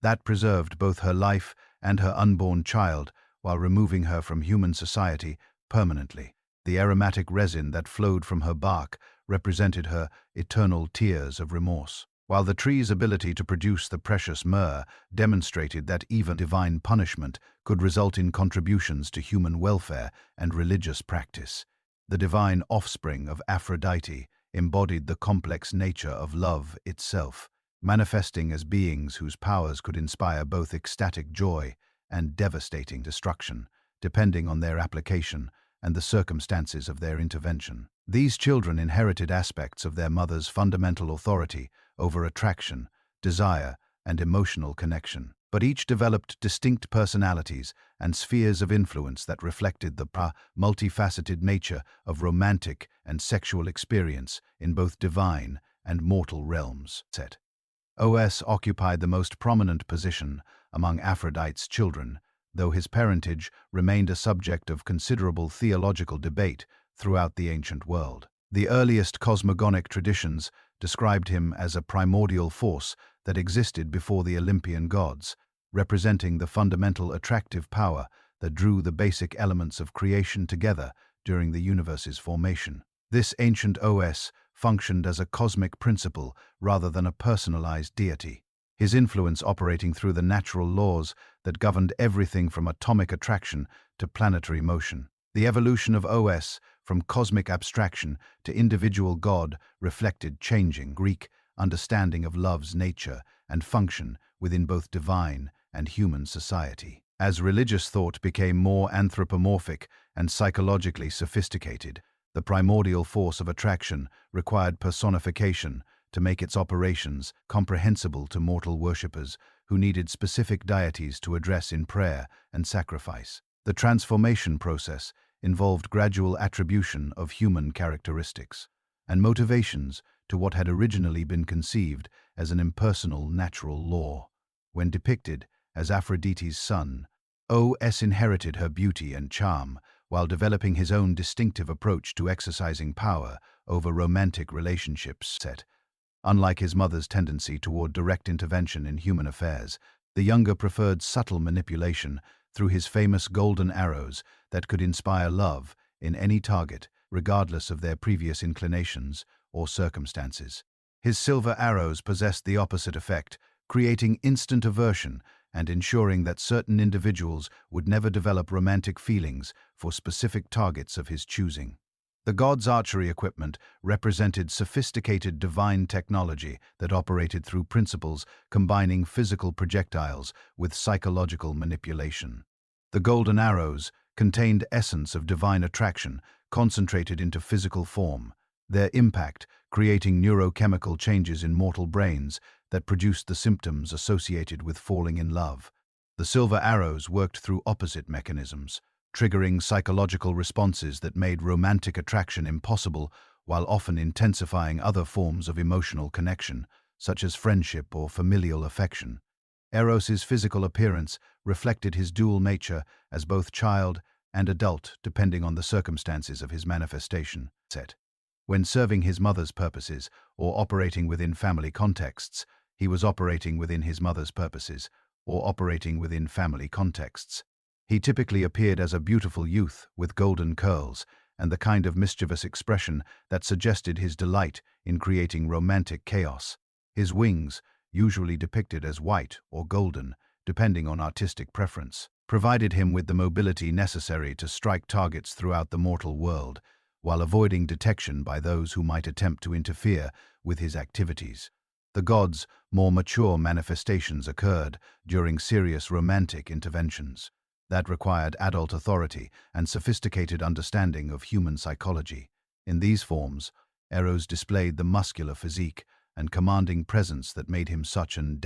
That preserved both her life and her unborn child while removing her from human society permanently. The aromatic resin that flowed from her bark represented her eternal tears of remorse, while the tree's ability to produce the precious myrrh demonstrated that even divine punishment could result in contributions to human welfare and religious practice. The divine offspring of Aphrodite embodied the complex nature of love itself, manifesting as beings whose powers could inspire both ecstatic joy and devastating destruction, depending on their application and the circumstances of their intervention. These children inherited aspects of their mother's fundamental authority over attraction, desire, and emotional connection, but each developed distinct personalities and spheres of influence that reflected the multifaceted nature of romantic and sexual experience in both divine and mortal realms. Os occupied the most prominent position among Aphrodite's children, though his parentage remained a subject of considerable theological debate throughout the ancient world. The earliest cosmogonic traditions described him as a primordial force that existed before the Olympian gods, representing the fundamental attractive power that drew the basic elements of creation together during the universe's formation. This ancient Os functioned as a cosmic principle rather than a personalized deity, his influence operating through the natural laws that governed everything from atomic attraction to planetary motion. The evolution of Os from cosmic abstraction to individual god reflected changing Greek understanding of love's nature and function within both divine and human society. As religious thought became more anthropomorphic and psychologically sophisticated, the primordial force of attraction required personification to make its operations comprehensible to mortal worshippers who needed specific deities to address in prayer and sacrifice. The transformation process involved gradual attribution of human characteristics and motivations to what had originally been conceived as an impersonal natural law. When depicted as Aphrodite's son, Os inherited her beauty and charm while developing his own distinctive approach to exercising power over romantic relationships. Unlike his mother's tendency toward direct intervention in human affairs, the younger preferred subtle manipulation through his famous golden arrows that could inspire love in any target, regardless of their previous inclinations or circumstances. His silver arrows possessed the opposite effect, creating instant aversion and ensuring that certain individuals would never develop romantic feelings for specific targets of his choosing. The god's archery equipment represented sophisticated divine technology that operated through principles combining physical projectiles with psychological manipulation. The golden arrows contained essence of divine attraction concentrated into physical form, their impact creating neurochemical changes in mortal brains that produced the symptoms associated with falling in love. The silver arrows worked through opposite mechanisms, triggering psychological responses that made romantic attraction impossible while often intensifying other forms of emotional connection, such as friendship or familial affection. Eros's physical appearance reflected his dual nature as both child and adult depending on the circumstances of his manifestation. When serving his mother's purposes or operating within family contexts, he was operating within his mother's purposes or operating within family contexts. He typically appeared as a beautiful youth with golden curls and the kind of mischievous expression that suggested his delight in creating romantic chaos. His wings, usually depicted as white or golden, depending on artistic preference, provided him with the mobility necessary to strike targets throughout the mortal world, while avoiding detection by those who might attempt to interfere with his activities. The gods' more mature manifestations occurred during serious romantic interventions that required adult authority and sophisticated understanding of human psychology. In these forms, Eros displayed the muscular physique and commanding presence that made him such an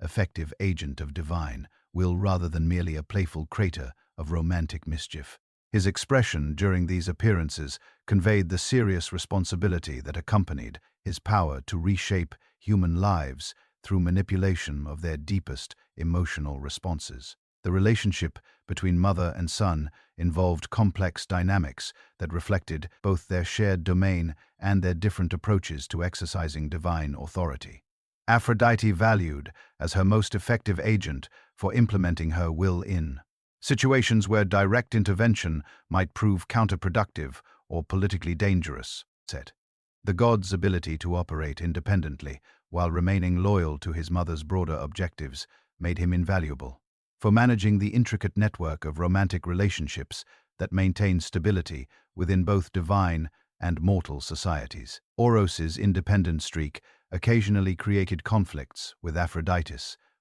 effective agent of divine will rather than merely a playful creator of romantic mischief. His expression during these appearances conveyed the serious responsibility that accompanied his power to reshape human lives through manipulation of their deepest emotional responses. The relationship between mother and son involved complex dynamics that reflected both their shared domain and their different approaches to exercising divine authority. Aphrodite valued as her most effective agent for implementing her will in situations where direct intervention might prove counterproductive or politically dangerous. The god's ability to operate independently while remaining loyal to his mother's broader objectives made him invaluable for managing the intricate network of romantic relationships that maintain stability within both divine and mortal societies. Eros's independent streak occasionally created conflicts with Aphrodite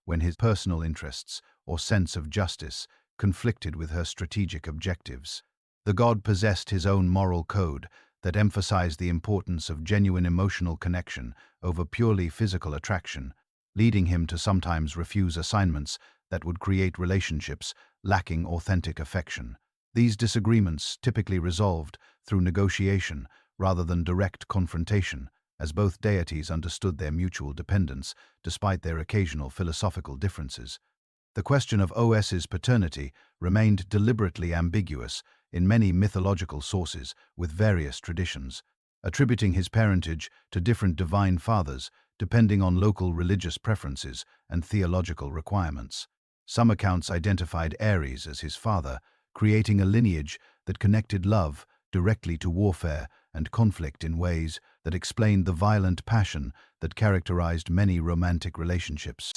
when his personal interests or sense of justice conflicted with her strategic objectives. The god possessed his own moral code that emphasized the importance of genuine emotional connection over purely physical attraction, leading him to sometimes refuse assignments that would create relationships lacking authentic affection. These disagreements typically resolved through negotiation rather than direct confrontation, as both deities understood their mutual dependence despite their occasional philosophical differences. The question of Os's paternity remained deliberately ambiguous in many mythological sources with various traditions, attributing his parentage to different divine fathers depending on local religious preferences and theological requirements. Some accounts identified Ares as his father, creating a lineage that connected love directly to warfare and conflict in ways that explained the violent passion that characterized many romantic relationships.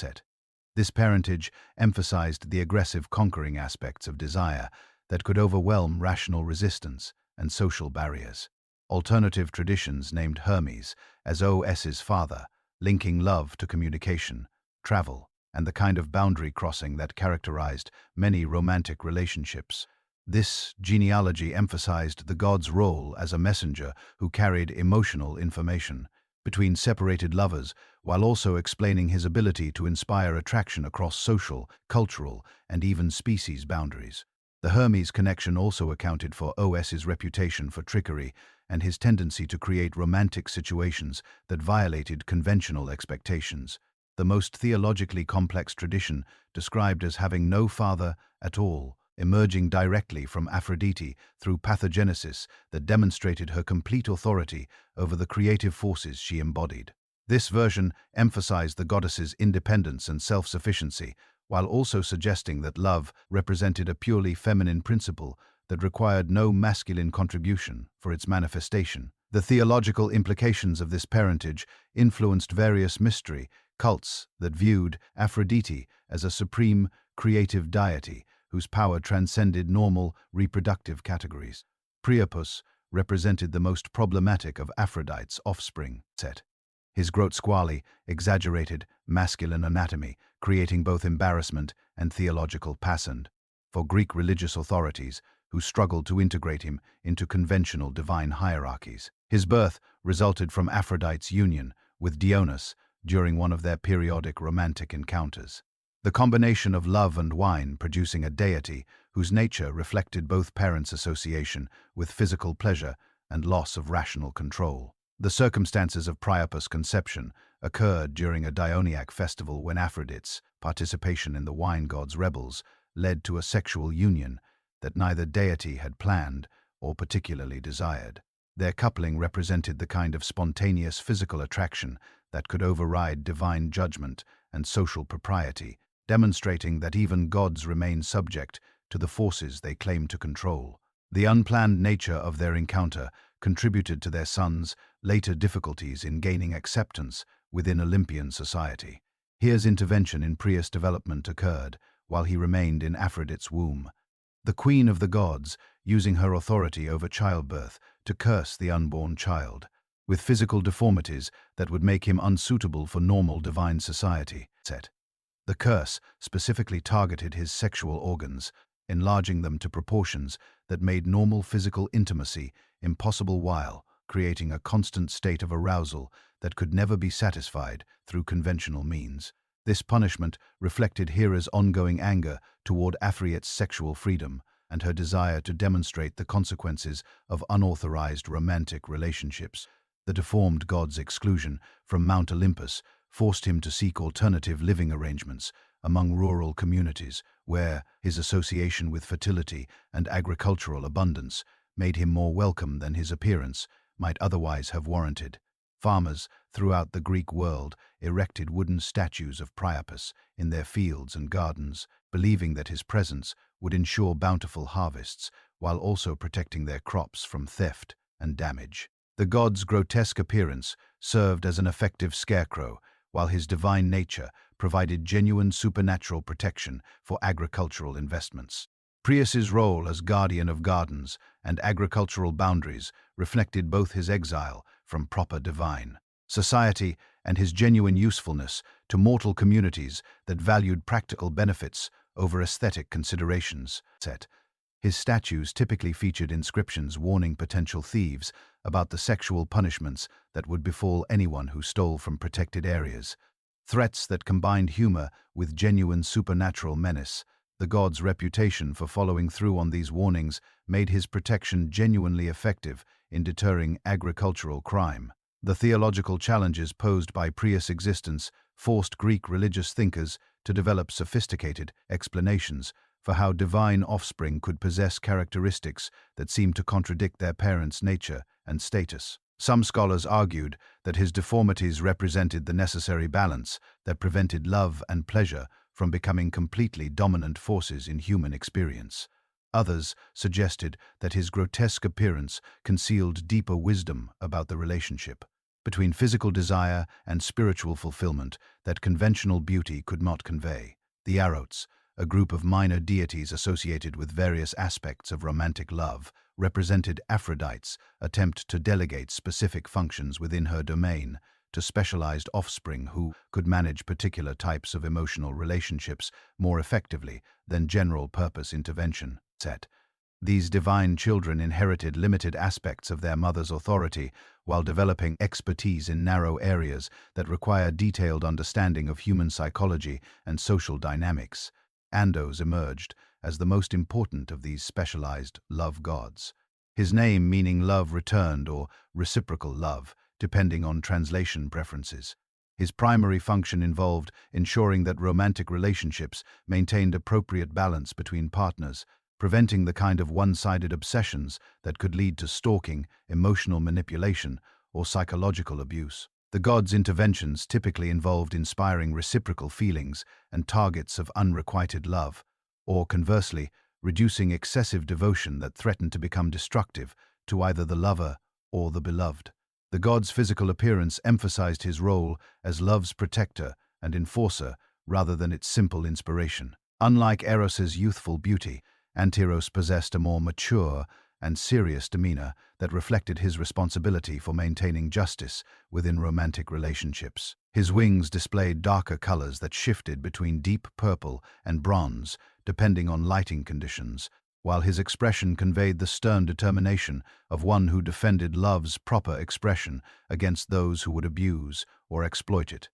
This parentage emphasized the aggressive conquering aspects of desire that could overwhelm rational resistance and social barriers. Alternative traditions named Hermes as Os's father, linking love to communication, travel, and the kind of boundary crossing that characterized many romantic relationships. This genealogy emphasized the god's role as a messenger who carried emotional information between separated lovers, while also explaining his ability to inspire attraction across social, cultural, and even species boundaries. The Hermes connection also accounted for Os's reputation for trickery and his tendency to create romantic situations that violated conventional expectations. The most theologically complex tradition described as having no father at all, emerging directly from Aphrodite through pathogenesis that demonstrated her complete authority over the creative forces she embodied. This version emphasized the goddess's independence and self-sufficiency, while also suggesting that love represented a purely feminine principle that required no masculine contribution for its manifestation. The theological implications of this parentage influenced various mystery cults that viewed Aphrodite as a supreme, creative deity whose power transcended normal reproductive categories. Priapus represented the most problematic of Aphrodite's offspring. His grotesquely exaggerated masculine anatomy, creating both embarrassment and theological passion for Greek religious authorities who struggled to integrate him into conventional divine hierarchies. His birth resulted from Aphrodite's union with Adonis during one of their periodic romantic encounters. The combination of love and wine producing a deity whose nature reflected both parents' association with physical pleasure and loss of rational control. The circumstances of Priapus' conception occurred during a Dionysiac festival when Aphrodite's participation in the wine god's revels led to a sexual union that neither deity had planned or particularly desired. Their coupling represented the kind of spontaneous physical attraction that could override divine judgment and social propriety, demonstrating that even gods remain subject to the forces they claim to control. The unplanned nature of their encounter contributed to their son's later difficulties in gaining acceptance within Olympian society. Here's intervention in Prius' development occurred while he remained in Aphrodite's womb. The queen of the gods, using her authority over childbirth to curse the unborn child, with physical deformities that would make him unsuitable for normal divine society. The curse specifically targeted his sexual organs, enlarging them to proportions that made normal physical intimacy impossible while creating a constant state of arousal that could never be satisfied through conventional means. This punishment reflected Hera's ongoing anger toward Aphrodite's sexual freedom and her desire to demonstrate the consequences of unauthorized romantic relationships. The deformed god's exclusion from Mount Olympus forced him to seek alternative living arrangements among rural communities, where his association with fertility and agricultural abundance made him more welcome than his appearance might otherwise have warranted. Farmers throughout the Greek world erected wooden statues of Priapus in their fields and gardens, believing that his presence would ensure bountiful harvests while also protecting their crops from theft and damage. The god's grotesque appearance served as an effective scarecrow, while his divine nature provided genuine supernatural protection for agricultural investments. Prius's role as guardian of gardens and agricultural boundaries reflected both his exile from proper divine society and his genuine usefulness to mortal communities that valued practical benefits over aesthetic considerations. His statues typically featured inscriptions warning potential thieves about the sexual punishments that would befall anyone who stole from protected areas. Threats that combined humor with genuine supernatural menace. The god's reputation for following through on these warnings made his protection genuinely effective in deterring agricultural crime. The theological challenges posed by Prius' existence forced Greek religious thinkers to develop sophisticated explanations for how divine offspring could possess characteristics that seemed to contradict their parents' nature and status. Some scholars argued that his deformities represented the necessary balance that prevented love and pleasure from becoming completely dominant forces in human experience. Others suggested that his grotesque appearance concealed deeper wisdom about the relationship between physical desire and spiritual fulfillment that conventional beauty could not convey. The Eros, a group of minor deities associated with various aspects of romantic love, represented Aphrodite's attempt to delegate specific functions within her domain to specialized offspring who could manage particular types of emotional relationships more effectively than general-purpose intervention. These divine children inherited limited aspects of their mother's authority while developing expertise in narrow areas that require detailed understanding of human psychology and social dynamics. Ados emerged as the most important of these specialized love gods. His name meaning love returned or reciprocal love, depending on translation preferences. His primary function involved ensuring that romantic relationships maintained appropriate balance between partners, preventing the kind of one-sided obsessions that could lead to stalking, emotional manipulation, or psychological abuse. The god's interventions typically involved inspiring reciprocal feelings and targets of unrequited love, or conversely, reducing excessive devotion that threatened to become destructive to either the lover or the beloved. The god's physical appearance emphasized his role as love's protector and enforcer rather than its simple inspiration. Unlike Eros's youthful beauty, Anteros possessed a more mature and serious demeanor that reflected his responsibility for maintaining justice within romantic relationships. His wings displayed darker colors that shifted between deep purple and bronze, depending on lighting conditions, while his expression conveyed the stern determination of one who defended love's proper expression against those who would abuse or exploit it.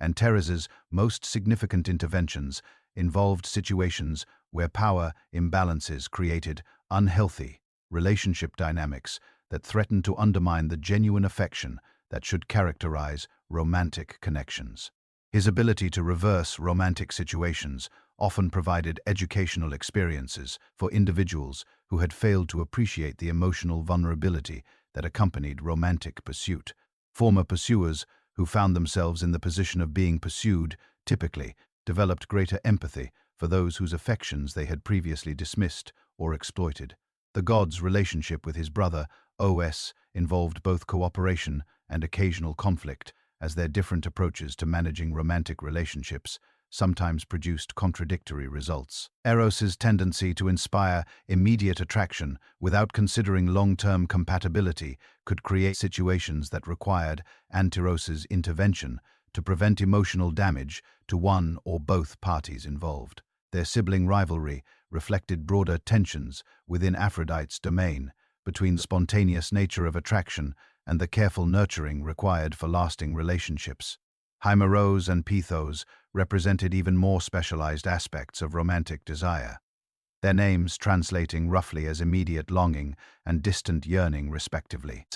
Anteres's most significant interventions involved situations where power imbalances created unhealthy relationship dynamics that threatened to undermine the genuine affection that should characterize romantic connections. His ability to reverse romantic situations often provided educational experiences for individuals who had failed to appreciate the emotional vulnerability that accompanied romantic pursuit. Former pursuers who found themselves in the position of being pursued typically developed greater empathy for those whose affections they had previously dismissed or exploited. The god's relationship with his brother, Os, involved both cooperation and occasional conflict, as their different approaches to managing romantic relationships sometimes produced contradictory results. Eros's tendency to inspire immediate attraction without considering long-term compatibility could create situations that required Anteros's intervention to prevent emotional damage to one or both parties involved. Their sibling rivalry reflected broader tensions within Aphrodite's domain between the spontaneous nature of attraction and the careful nurturing required for lasting relationships. Hymeros and Pythos represented even more specialized aspects of romantic desire, their names translating roughly as immediate longing and distant yearning respectively.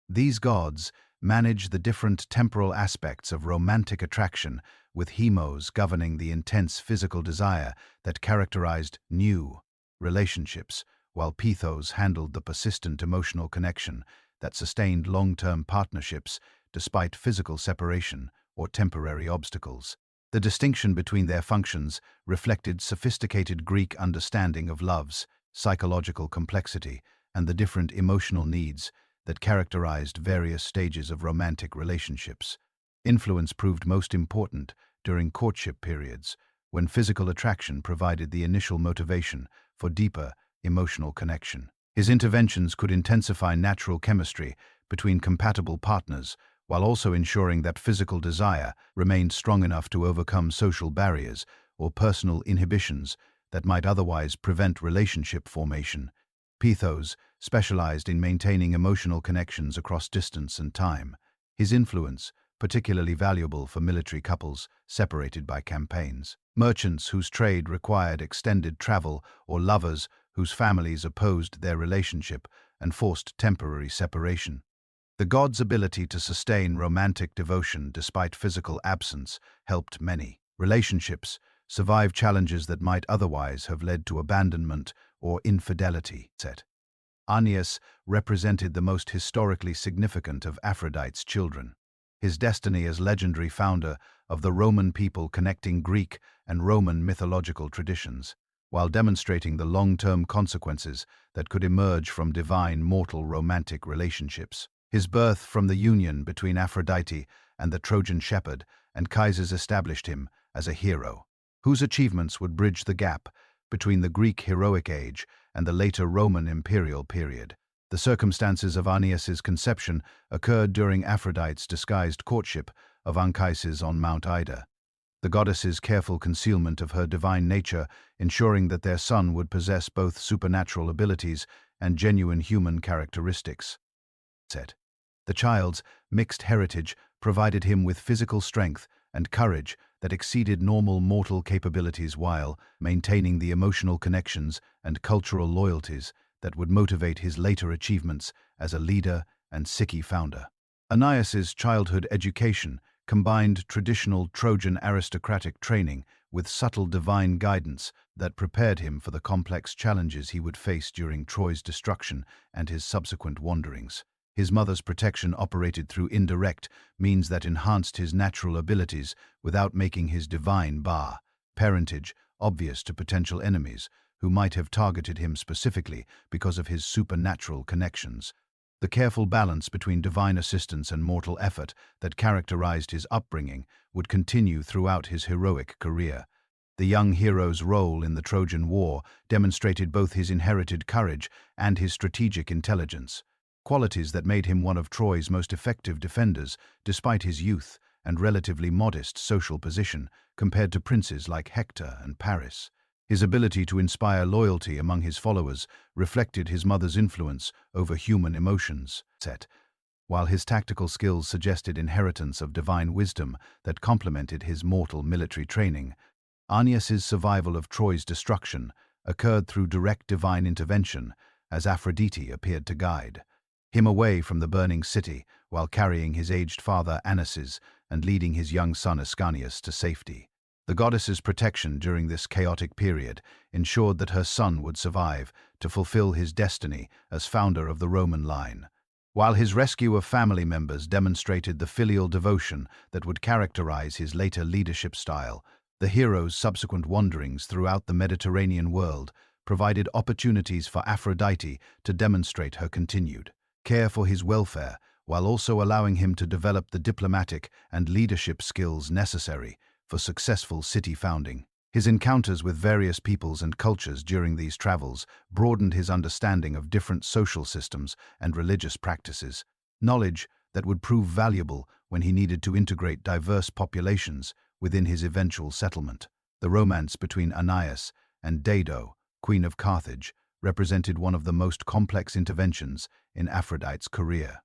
These gods manage the different temporal aspects of romantic attraction, with Hemos governing the intense physical desire that characterized new relationships, while Pythos handled the persistent emotional connection that sustained long-term partnerships despite physical separation or temporary obstacles. The distinction between their functions reflected sophisticated Greek understanding of love's psychological complexity and the different emotional needs that characterized various stages of romantic relationships. Influence proved most important during courtship periods, when physical attraction provided the initial motivation for deeper emotional connection. His interventions could intensify natural chemistry between compatible partners, while also ensuring that physical desire remained strong enough to overcome social barriers or personal inhibitions that might otherwise prevent relationship formation. Pythos specialized in maintaining emotional connections across distance and time. His influence, particularly valuable for military couples separated by campaigns, merchants whose trade required extended travel, or lovers whose families opposed their relationship and forced temporary separation. The god's ability to sustain romantic devotion despite physical absence helped many relationships survive challenges that might otherwise have led to abandonment or infidelity. Aeneas represented the most historically significant of Aphrodite's children. His destiny as legendary founder of the Roman people connecting Greek and Roman mythological traditions, while demonstrating the long-term consequences that could emerge from divine-mortal romantic relationships. His birth from the union between Aphrodite and the Trojan shepherd Anchises established him as a hero, whose achievements would bridge the gap between the Greek heroic age and the later Roman imperial period. The circumstances of Aeneas's conception occurred during Aphrodite's disguised courtship of Anchises on Mount Ida, the goddess's careful concealment of her divine nature ensuring that their son would possess both supernatural abilities and genuine human characteristics. The child's mixed heritage provided him with physical strength and courage that exceeded normal mortal capabilities while maintaining the emotional connections and cultural loyalties that would motivate his later achievements as a leader and Psyche founder. Aeneas's childhood education combined traditional Trojan aristocratic training with subtle divine guidance that prepared him for the complex challenges he would face during Troy's destruction and his subsequent wanderings. His mother's protection operated through indirect means that enhanced his natural abilities without making his divine parentage obvious to potential enemies who might have targeted him specifically because of his supernatural connections. The careful balance between divine assistance and mortal effort that characterized his upbringing would continue throughout his heroic career. The young hero's role in the Trojan War demonstrated both his inherited courage and his strategic intelligence, qualities that made him one of Troy's most effective defenders despite his youth and relatively modest social position compared to princes like Hector and Paris. His ability to inspire loyalty among his followers reflected his mother's influence over human emotions, while his tactical skills suggested inheritance of divine wisdom that complemented his mortal military training. Aeneas's survival of Troy's destruction occurred through direct divine intervention as Aphrodite appeared to guide him away from the burning city while carrying his aged father Anaxes and leading his young son Ascanius to safety. The goddess's protection during this chaotic period ensured that her son would survive to fulfill his destiny as founder of the Roman line, while his rescue of family members demonstrated the filial devotion that would characterize his later leadership style. The hero's subsequent wanderings throughout the Mediterranean world provided opportunities for Aphrodite to demonstrate her continued care for his welfare while also allowing him to develop the diplomatic and leadership skills necessary for successful city founding. His encounters with various peoples and cultures during these travels broadened his understanding of different social systems and religious practices, knowledge that would prove valuable when he needed to integrate diverse populations within his eventual settlement. The romance between Aeneas and Dido, Queen of Carthage, represented one of the most complex interventions in Aphrodite's career.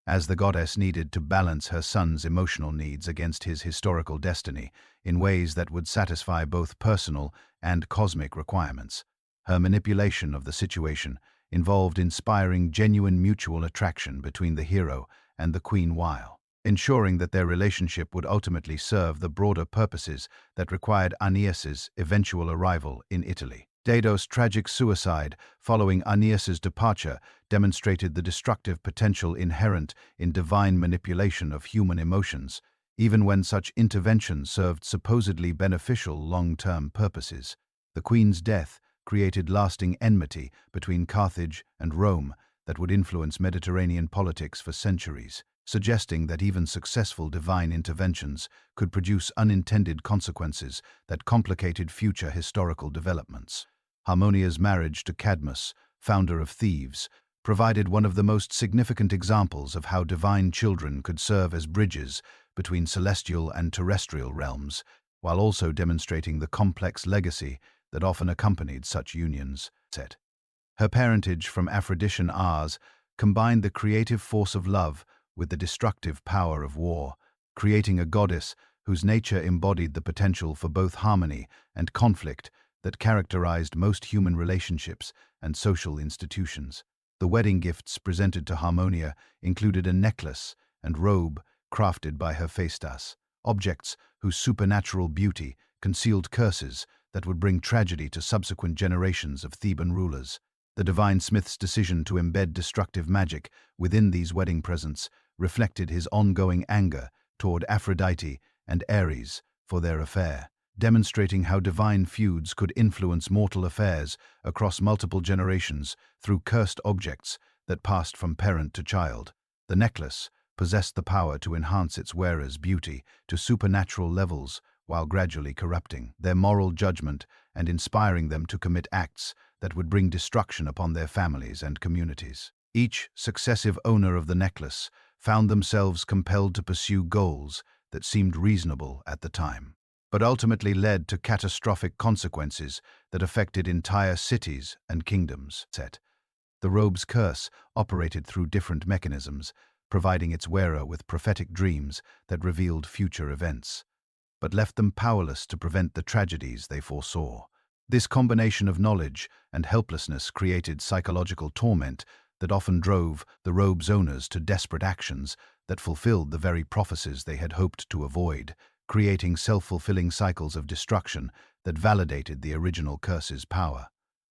As the goddess needed to balance her son's emotional needs against his historical destiny in ways that would satisfy both personal and cosmic requirements, her manipulation of the situation involved inspiring genuine mutual attraction between the hero and the queen while ensuring that their relationship would ultimately serve the broader purposes that required Aeneas's eventual arrival in Italy. Dido's tragic suicide following Aeneas's departure demonstrated the destructive potential inherent in divine manipulation of human emotions, even when such intervention served supposedly beneficial long-term purposes. The queen's death created lasting enmity between Carthage and Rome that would influence Mediterranean politics for centuries, suggesting that even successful divine interventions could produce unintended consequences that complicated future historical developments. Harmonia's marriage to Cadmus, founder of Thebes, provided one of the most significant examples of how divine children could serve as bridges between celestial and terrestrial realms, while also demonstrating the complex legacy that often accompanied such unions. Her parentage from Aphrodisian Ars combined the creative force of love with the destructive power of war, creating a goddess whose nature embodied the potential for both harmony and conflict that characterized most human relationships and social institutions. The wedding gifts presented to Harmonia included a necklace and robe crafted by Hephaestus, objects whose supernatural beauty concealed curses that would bring tragedy to subsequent generations of Theban rulers. The divine smith's decision to embed destructive magic within these wedding presents reflected his ongoing anger toward Aphrodite and Eros for their affair, demonstrating how divine feuds could influence mortal affairs across multiple generations through cursed objects that passed from parent to child. The necklace possessed the power to enhance its wearer's beauty to supernatural levels while gradually corrupting their moral judgment and inspiring them to commit acts that would bring destruction upon their families and communities. Each successive owner of the necklace found themselves compelled to pursue goals that seemed reasonable at the time, but ultimately led to catastrophic consequences that affected entire cities and kingdoms. The robe's curse operated through different mechanisms, providing its wearer with prophetic dreams that revealed future events, but left them powerless to prevent the tragedies they foresaw. This combination of knowledge and helplessness created psychological torment that often drove the robe's owners to desperate actions that fulfilled the very prophecies they had hoped to avoid, creating self-fulfilling cycles of destruction that validated the original curse's power.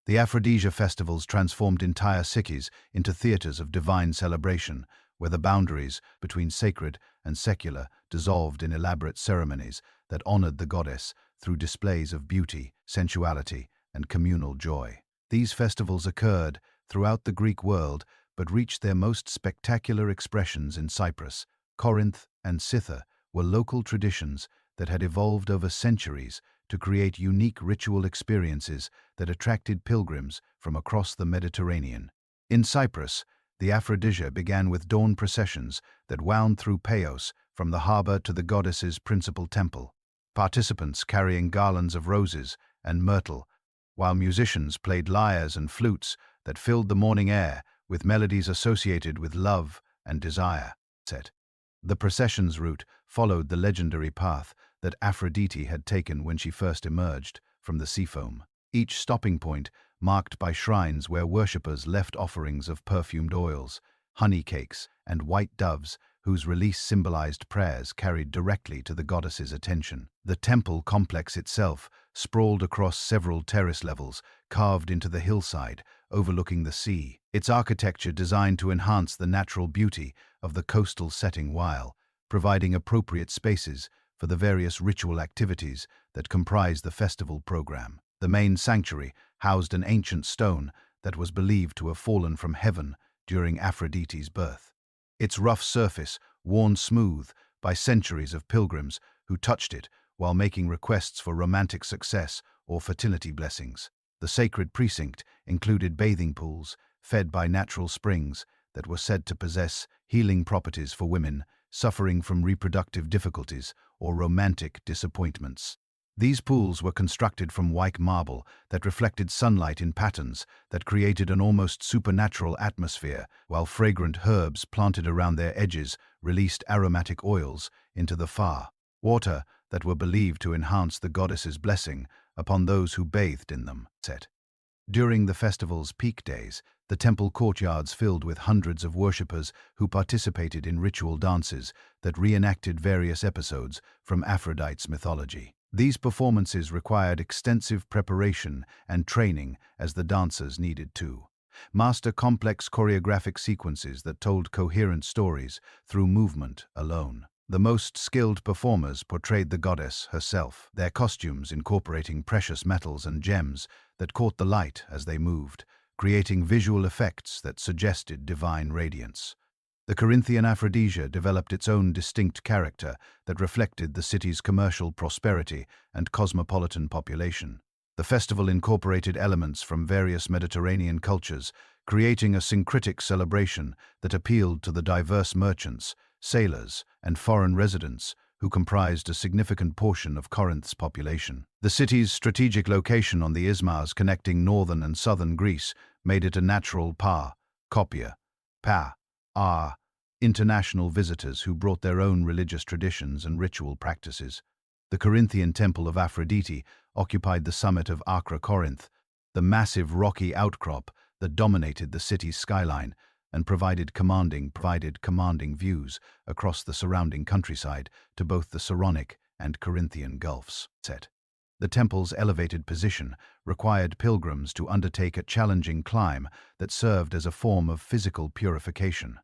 The Aphrodisia festivals transformed entire cities into theaters of divine celebration, where the boundaries between sacred and secular dissolved in elaborate ceremonies that honored the goddess through displays of beauty, sensuality, and communal joy. These festivals occurred throughout the Greek world, but reached their most spectacular expressions in Cyprus. Corinth and Scythia were local traditions that had evolved over centuries to create unique ritual experiences that attracted pilgrims from across the Mediterranean. In Cyprus, the Aphrodisia began with dawn processions that wound through Paos from the harbor to the goddess's principal temple, participants carrying garlands of roses and myrtle, while musicians played lyres and flutes that filled the morning air with melodies associated with love and desire. The procession's route followed the legendary path that Aphrodite had taken when she first emerged from the sea foam, each stopping point marked by shrines where worshippers left offerings of perfumed oils, honey cakes, and white doves whose release symbolized prayers carried directly to the goddess's attention. The temple complex itself sprawled across several terrace levels, carved into the hillside, overlooking the sea, its architecture designed to enhance the natural beauty of the coastal setting while providing appropriate spaces for the various ritual activities that comprise the festival program. The main sanctuary housed an ancient stone that was believed to have fallen from heaven during Aphrodite's birth. its rough surface worn smooth by centuries of pilgrims who touched it while making requests for romantic success or fertility blessings. The sacred precinct included bathing pools fed by natural springs that were said to possess healing properties for women suffering from reproductive difficulties or romantic disappointments. These pools were constructed from white marble that reflected sunlight in patterns that created an almost supernatural atmosphere, while fragrant herbs planted around their edges released aromatic oils into the far water that were believed to enhance the goddess's blessing upon those who bathed in them. During the festival's peak days, the temple courtyards filled with hundreds of worshippers who participated in ritual dances that reenacted various episodes from Aphrodite's mythology. These performances required extensive preparation and training, as the dancers needed to master complex choreographic sequences that told coherent stories through movement alone. The most skilled performers portrayed the goddess herself, their costumes incorporating precious metals and gems that caught the light as they moved, creating visual effects that suggested divine radiance. The Corinthian Aphrodisia developed its own distinct character that reflected the city's commercial prosperity and cosmopolitan population. The festival incorporated elements from various Mediterranean cultures, creating a syncretic celebration that appealed to the diverse merchants, sailors, and foreign residents who comprised a significant portion of Corinth's population. The city's strategic location on the isthmus connecting northern and southern Greece made it a natural international visitors who brought their own religious traditions and ritual practices. The Corinthian temple of Aphrodite occupied the summit of Acra, Corinth, the massive rocky outcrop that dominated the city's skyline and provided commanding views across the surrounding countryside to both the Saronic and Corinthian Gulfs. The temple's elevated position required pilgrims to undertake a challenging climb that served as a form of physical purification.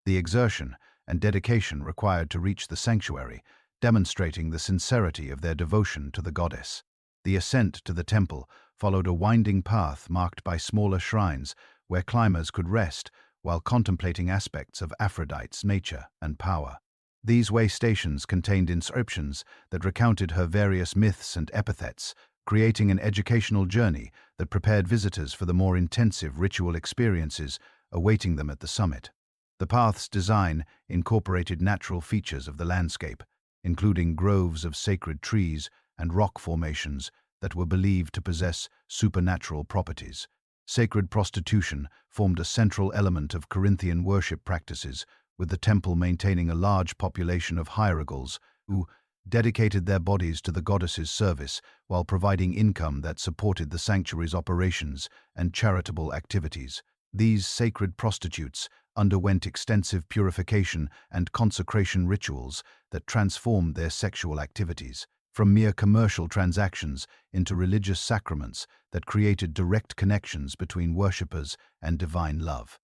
The exertion and dedication required to reach the sanctuary, demonstrating the sincerity of their devotion to the goddess. The ascent to the temple followed a winding path marked by smaller shrines where climbers could rest while contemplating aspects of Aphrodite's nature and power. These way stations contained inscriptions that recounted her various myths and epithets, creating an educational journey that prepared visitors for the more intensive ritual experiences awaiting them at the summit. The path's design incorporated natural features of the landscape, including groves of sacred trees and rock formations that were believed to possess supernatural properties. Sacred prostitution formed a central element of Corinthian worship practices, with the temple maintaining a large population of hierophants who dedicated their bodies to the goddess's service while providing income that supported the sanctuary's operations and charitable activities. These sacred prostitutes underwent extensive purification and consecration rituals that transformed their sexual activities from mere commercial transactions into religious sacraments that created direct connections between worshippers and divine love.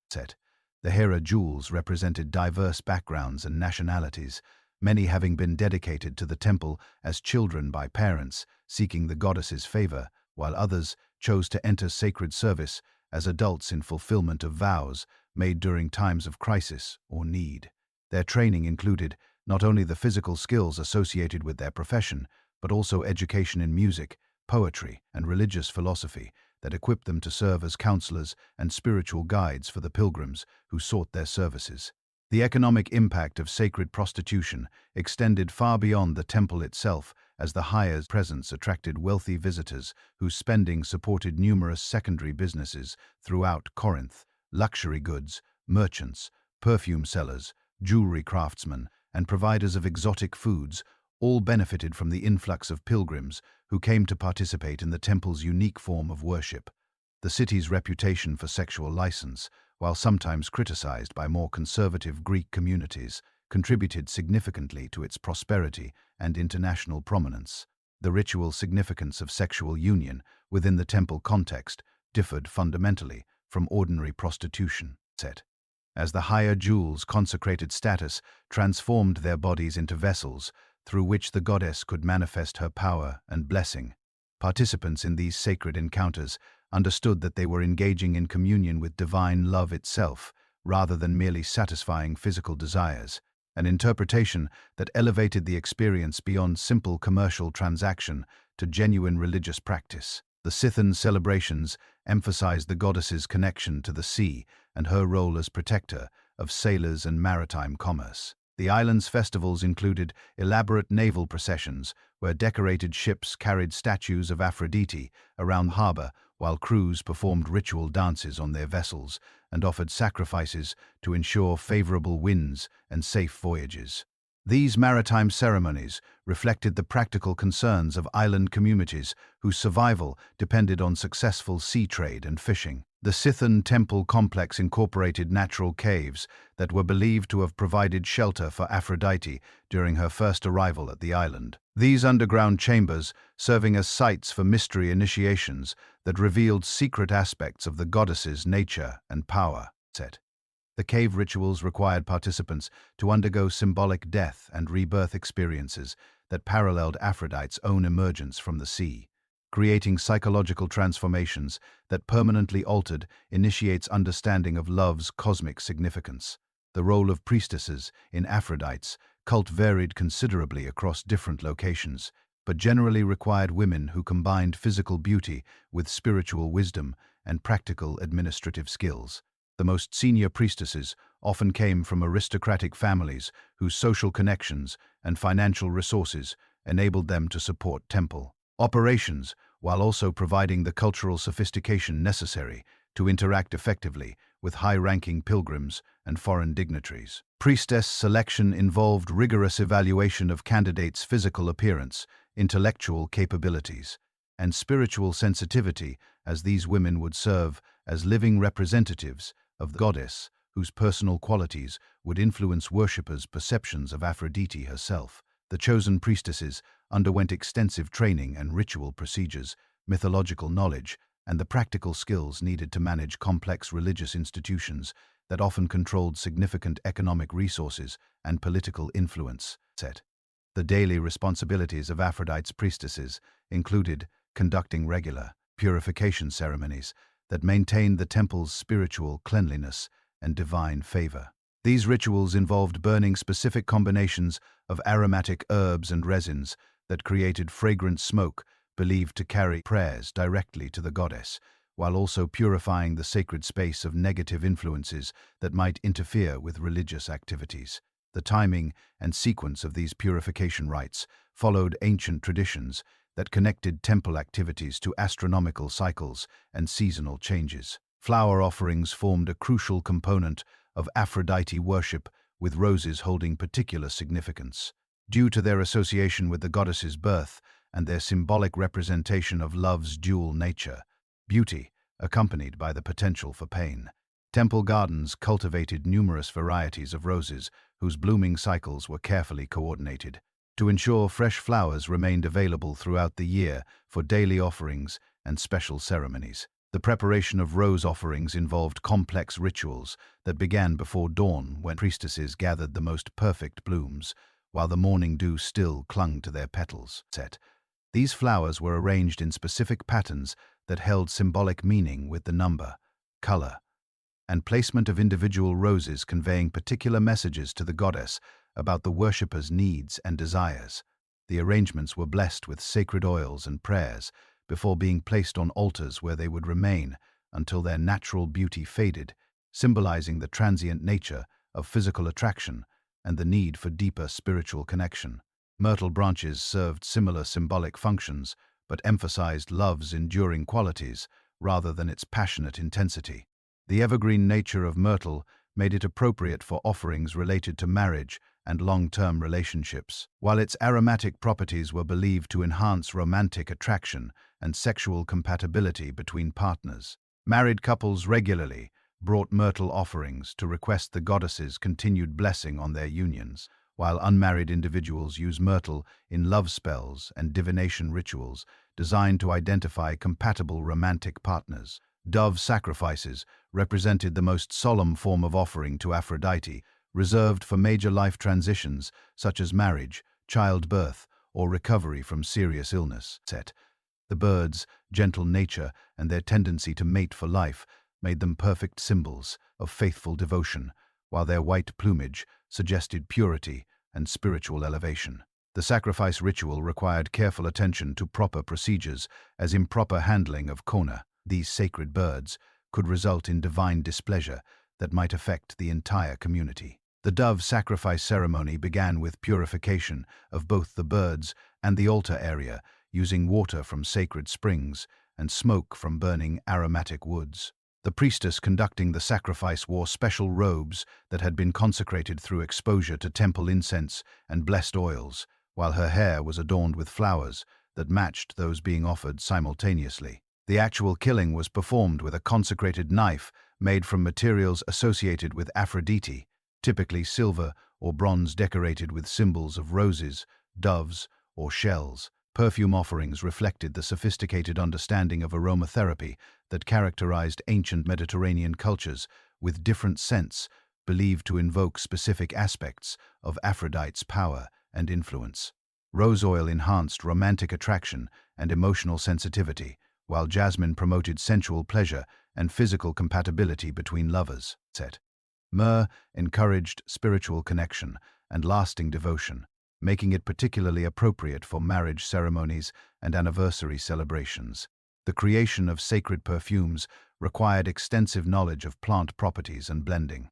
The Hera jewels represented diverse backgrounds and nationalities, many having been dedicated to the temple as children by parents seeking the goddess's favor, while others chose to enter sacred service as adults in fulfillment of vows made during times of crisis or need. Their training included not only the physical skills associated with their profession, but also education in music, poetry, and religious philosophy that equipped them to serve as counselors and spiritual guides for the pilgrims who sought their services. The economic impact of sacred prostitution extended far beyond the temple itself, as the hire's presence attracted wealthy visitors whose spending supported numerous secondary businesses throughout Corinth. Luxury goods, merchants, perfume sellers, jewelry craftsmen, and providers of exotic foods all benefited from the influx of pilgrims who came to participate in the temple's unique form of worship. The city's reputation for sexual license, while sometimes criticized by more conservative Greek communities, contributed significantly to its prosperity and international prominence. The ritual significance of sexual union within the temple context differed fundamentally from ordinary prostitution. As the higher jewels' consecrated status transformed their bodies into vessels through which the goddess could manifest her power and blessing, participants in these sacred encounters understood that they were engaging in communion with divine love itself, rather than merely satisfying physical desires, an interpretation that elevated the experience beyond simple commercial transaction to genuine religious practice. The Scythian celebrations emphasized the goddess's connection to the sea and her role as protector of sailors and maritime commerce. The island's festivals included elaborate naval processions where decorated ships carried statues of Aphrodite around the harbor, while crews performed ritual dances on their vessels and offered sacrifices to ensure favorable winds and safe voyages. These maritime ceremonies reflected the practical concerns of island communities whose survival depended on successful sea trade and fishing. The Scythian temple complex incorporated natural caves that were believed to have provided shelter for Aphrodite during her first arrival at the island. These underground chambers serving as sites for mystery initiations that revealed secret aspects of the goddess's nature and power. The cave rituals required participants to undergo symbolic death and rebirth experiences that paralleled Aphrodite's own emergence from the sea. Creating psychological transformations that permanently altered initiates understanding of love's cosmic significance. The role of priestesses in Aphrodite's cult varied considerably across different locations, but generally required women who combined physical beauty with spiritual wisdom and practical administrative skills. The most senior priestesses often came from aristocratic families whose social connections and financial resources enabled them to support temple operations while also providing the cultural sophistication necessary to interact effectively with high-ranking pilgrims and foreign dignitaries. Priestess selection involved rigorous evaluation of candidates' physical appearance, intellectual capabilities, and spiritual sensitivity, as these women would serve as living representatives of the goddess, whose personal qualities would influence worshippers' perceptions of Aphrodite herself. The chosen priestesses underwent extensive training and ritual procedures, mythological knowledge, and the practical skills needed to manage complex religious institutions that often controlled significant economic resources and political influence. The daily responsibilities of Aphrodite's priestesses included conducting regular purification ceremonies that maintained the temple's spiritual cleanliness and divine favor. These rituals involved burning specific combinations of aromatic herbs and resins that created fragrant smoke believed to carry prayers directly to the goddess, while also purifying the sacred space of negative influences that might interfere with religious activities. The timing and sequence of these purification rites followed ancient traditions that connected temple activities to astronomical cycles and seasonal changes. Flower offerings formed a crucial component of Aphrodite worship, with roses holding particular significance. Due to their association with the goddess's birth and their symbolic representation of love's dual nature, beauty, accompanied by the potential for pain. Temple gardens cultivated numerous varieties of roses whose blooming cycles were carefully coordinated to ensure fresh flowers remained available throughout the year for daily offerings and special ceremonies. The preparation of rose offerings involved complex rituals that began before dawn when priestesses gathered the most perfect blooms, while the morning dew still clung to their petals. These flowers were arranged in specific patterns that held symbolic meaning, with the number, color, and placement of individual roses conveying particular messages to the goddess about the worshipper's needs and desires. The arrangements were blessed with sacred oils and prayers before being placed on altars where they would remain until their natural beauty faded, symbolizing the transient nature of physical attraction and the need for deeper spiritual connection. Myrtle branches served similar symbolic functions, but emphasized love's enduring qualities rather than its passionate intensity. The evergreen nature of myrtle made it appropriate for offerings related to marriage and long-term relationships, while its aromatic properties were believed to enhance romantic attraction and sexual compatibility between partners. Married couples regularly brought myrtle offerings to request the goddess's continued blessing on their unions, while unmarried individuals use myrtle in love spells and divination rituals designed to identify compatible romantic partners. Dove sacrifices represented the most solemn form of offering to Aphrodite, reserved for major life transitions such as marriage, childbirth, or recovery from serious illness. The birds' gentle nature and their tendency to mate for life made them perfect symbols of faithful devotion, while their white plumage suggested purity and spiritual elevation. The sacrifice ritual required careful attention to proper procedures, as improper handling of kona, these sacred birds, could result in divine displeasure that might affect the entire community. The dove sacrifice ceremony began with purification of both the birds and the altar area, using water from sacred springs and smoke from burning aromatic woods. The priestess conducting the sacrifice wore special robes that had been consecrated through exposure to temple incense and blessed oils, while her hair was adorned with flowers that matched those being offered simultaneously. The actual killing was performed with a consecrated knife made from materials associated with Aphrodite, typically silver or bronze decorated with symbols of roses, doves, or shells. Perfume offerings reflected the sophisticated understanding of aromatherapy that characterized ancient Mediterranean cultures, with different scents believed to invoke specific aspects of Aphrodite's power and influence. Rose oil enhanced romantic attraction and emotional sensitivity, while jasmine promoted sensual pleasure and physical compatibility between lovers. Myrrh encouraged spiritual connection and lasting devotion, making it particularly appropriate for marriage ceremonies and anniversary celebrations. The creation of sacred perfumes required extensive knowledge of plant properties and blending,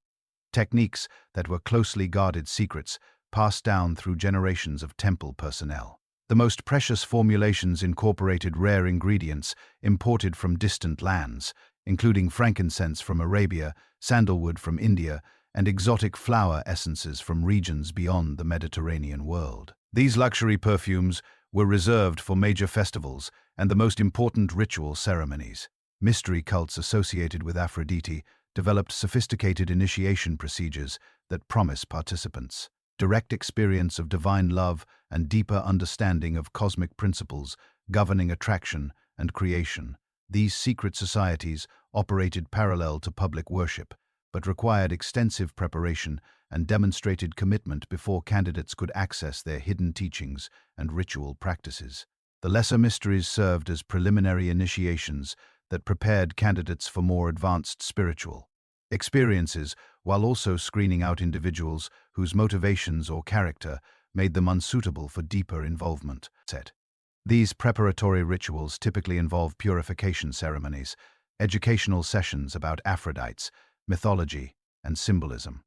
techniques that were closely guarded secrets passed down through generations of temple personnel. The most precious formulations incorporated rare ingredients imported from distant lands, including frankincense from Arabia, sandalwood from India, and exotic flower essences from regions beyond the Mediterranean world. These luxury perfumes were reserved for major festivals and the most important ritual ceremonies. Mystery cults associated with Aphrodite developed sophisticated initiation procedures that promise participants direct experience of divine love and deeper understanding of cosmic principles governing attraction and creation. These secret societies operated parallel to public worship, but required extensive preparation and demonstrated commitment before candidates could access their hidden teachings and ritual practices. The lesser mysteries served as preliminary initiations that prepared candidates for more advanced spiritual experiences, while also screening out individuals whose motivations or character made them unsuitable for deeper involvement. These preparatory rituals typically involve purification ceremonies, educational sessions about Aphrodites, mythology, and symbolism,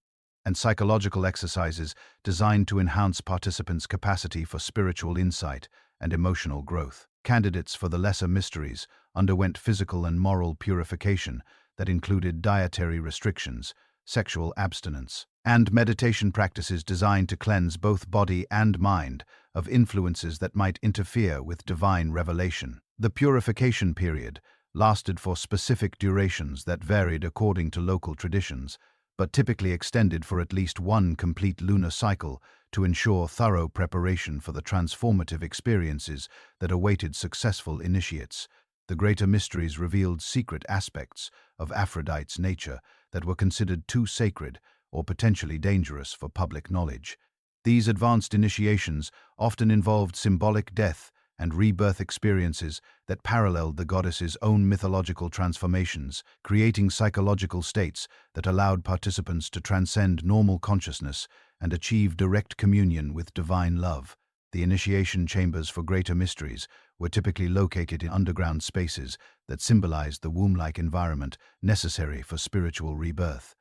and psychological exercises designed to enhance participants' capacity for spiritual insight and emotional growth. Candidates for the lesser mysteries underwent physical and moral purification that included dietary restrictions, sexual abstinence, and meditation practices designed to cleanse both body and mind of influences that might interfere with divine revelation. The purification period lasted for specific durations that varied according to local traditions, but typically extended for at least one complete lunar cycle to ensure thorough preparation for the transformative experiences that awaited successful initiates. The greater mysteries revealed secret aspects of Aphrodite's nature that were considered too sacred or potentially dangerous for public knowledge. These advanced initiations often involved symbolic death and rebirth experiences that paralleled the goddess's own mythological transformations, creating psychological states that allowed participants to transcend normal consciousness and achieve direct communion with divine love. The initiation chambers for greater mysteries were typically located in underground spaces that symbolized the womb-like environment necessary for spiritual rebirth.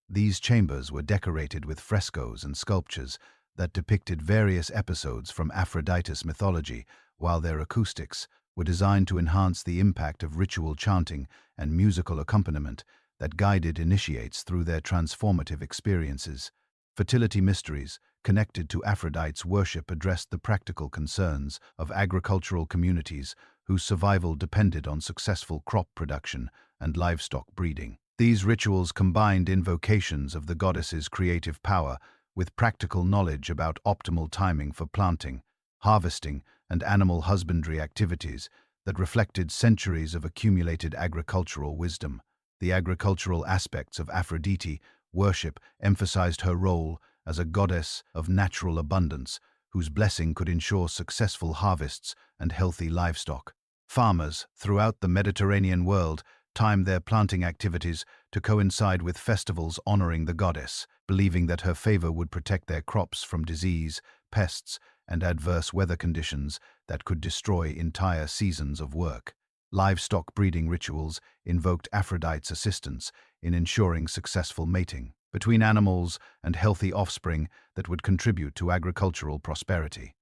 These chambers were decorated with frescoes and sculptures that depicted various episodes from Aphrodite's mythology, while their acoustics were designed to enhance the impact of ritual chanting and musical accompaniment that guided initiates through their transformative experiences. Fertility mysteries connected to Aphrodite's worship addressed the practical concerns of agricultural communities whose survival depended on successful crop production and livestock breeding. These rituals combined invocations of the goddess's creative power with practical knowledge about optimal timing for planting, harvesting, and animal husbandry activities that reflected centuries of accumulated agricultural wisdom. The agricultural aspects of Aphrodite worship emphasized her role as a goddess of natural abundance, whose blessing could ensure successful harvests and healthy livestock. Farmers throughout the Mediterranean world timed their planting activities to coincide with festivals honoring the goddess, believing that her favor would protect their crops from disease, pests, and adverse weather conditions that could destroy entire seasons of work. Livestock breeding rituals invoked Aphrodite's assistance in ensuring successful mating between animals and healthy offspring that would contribute to agricultural prosperity.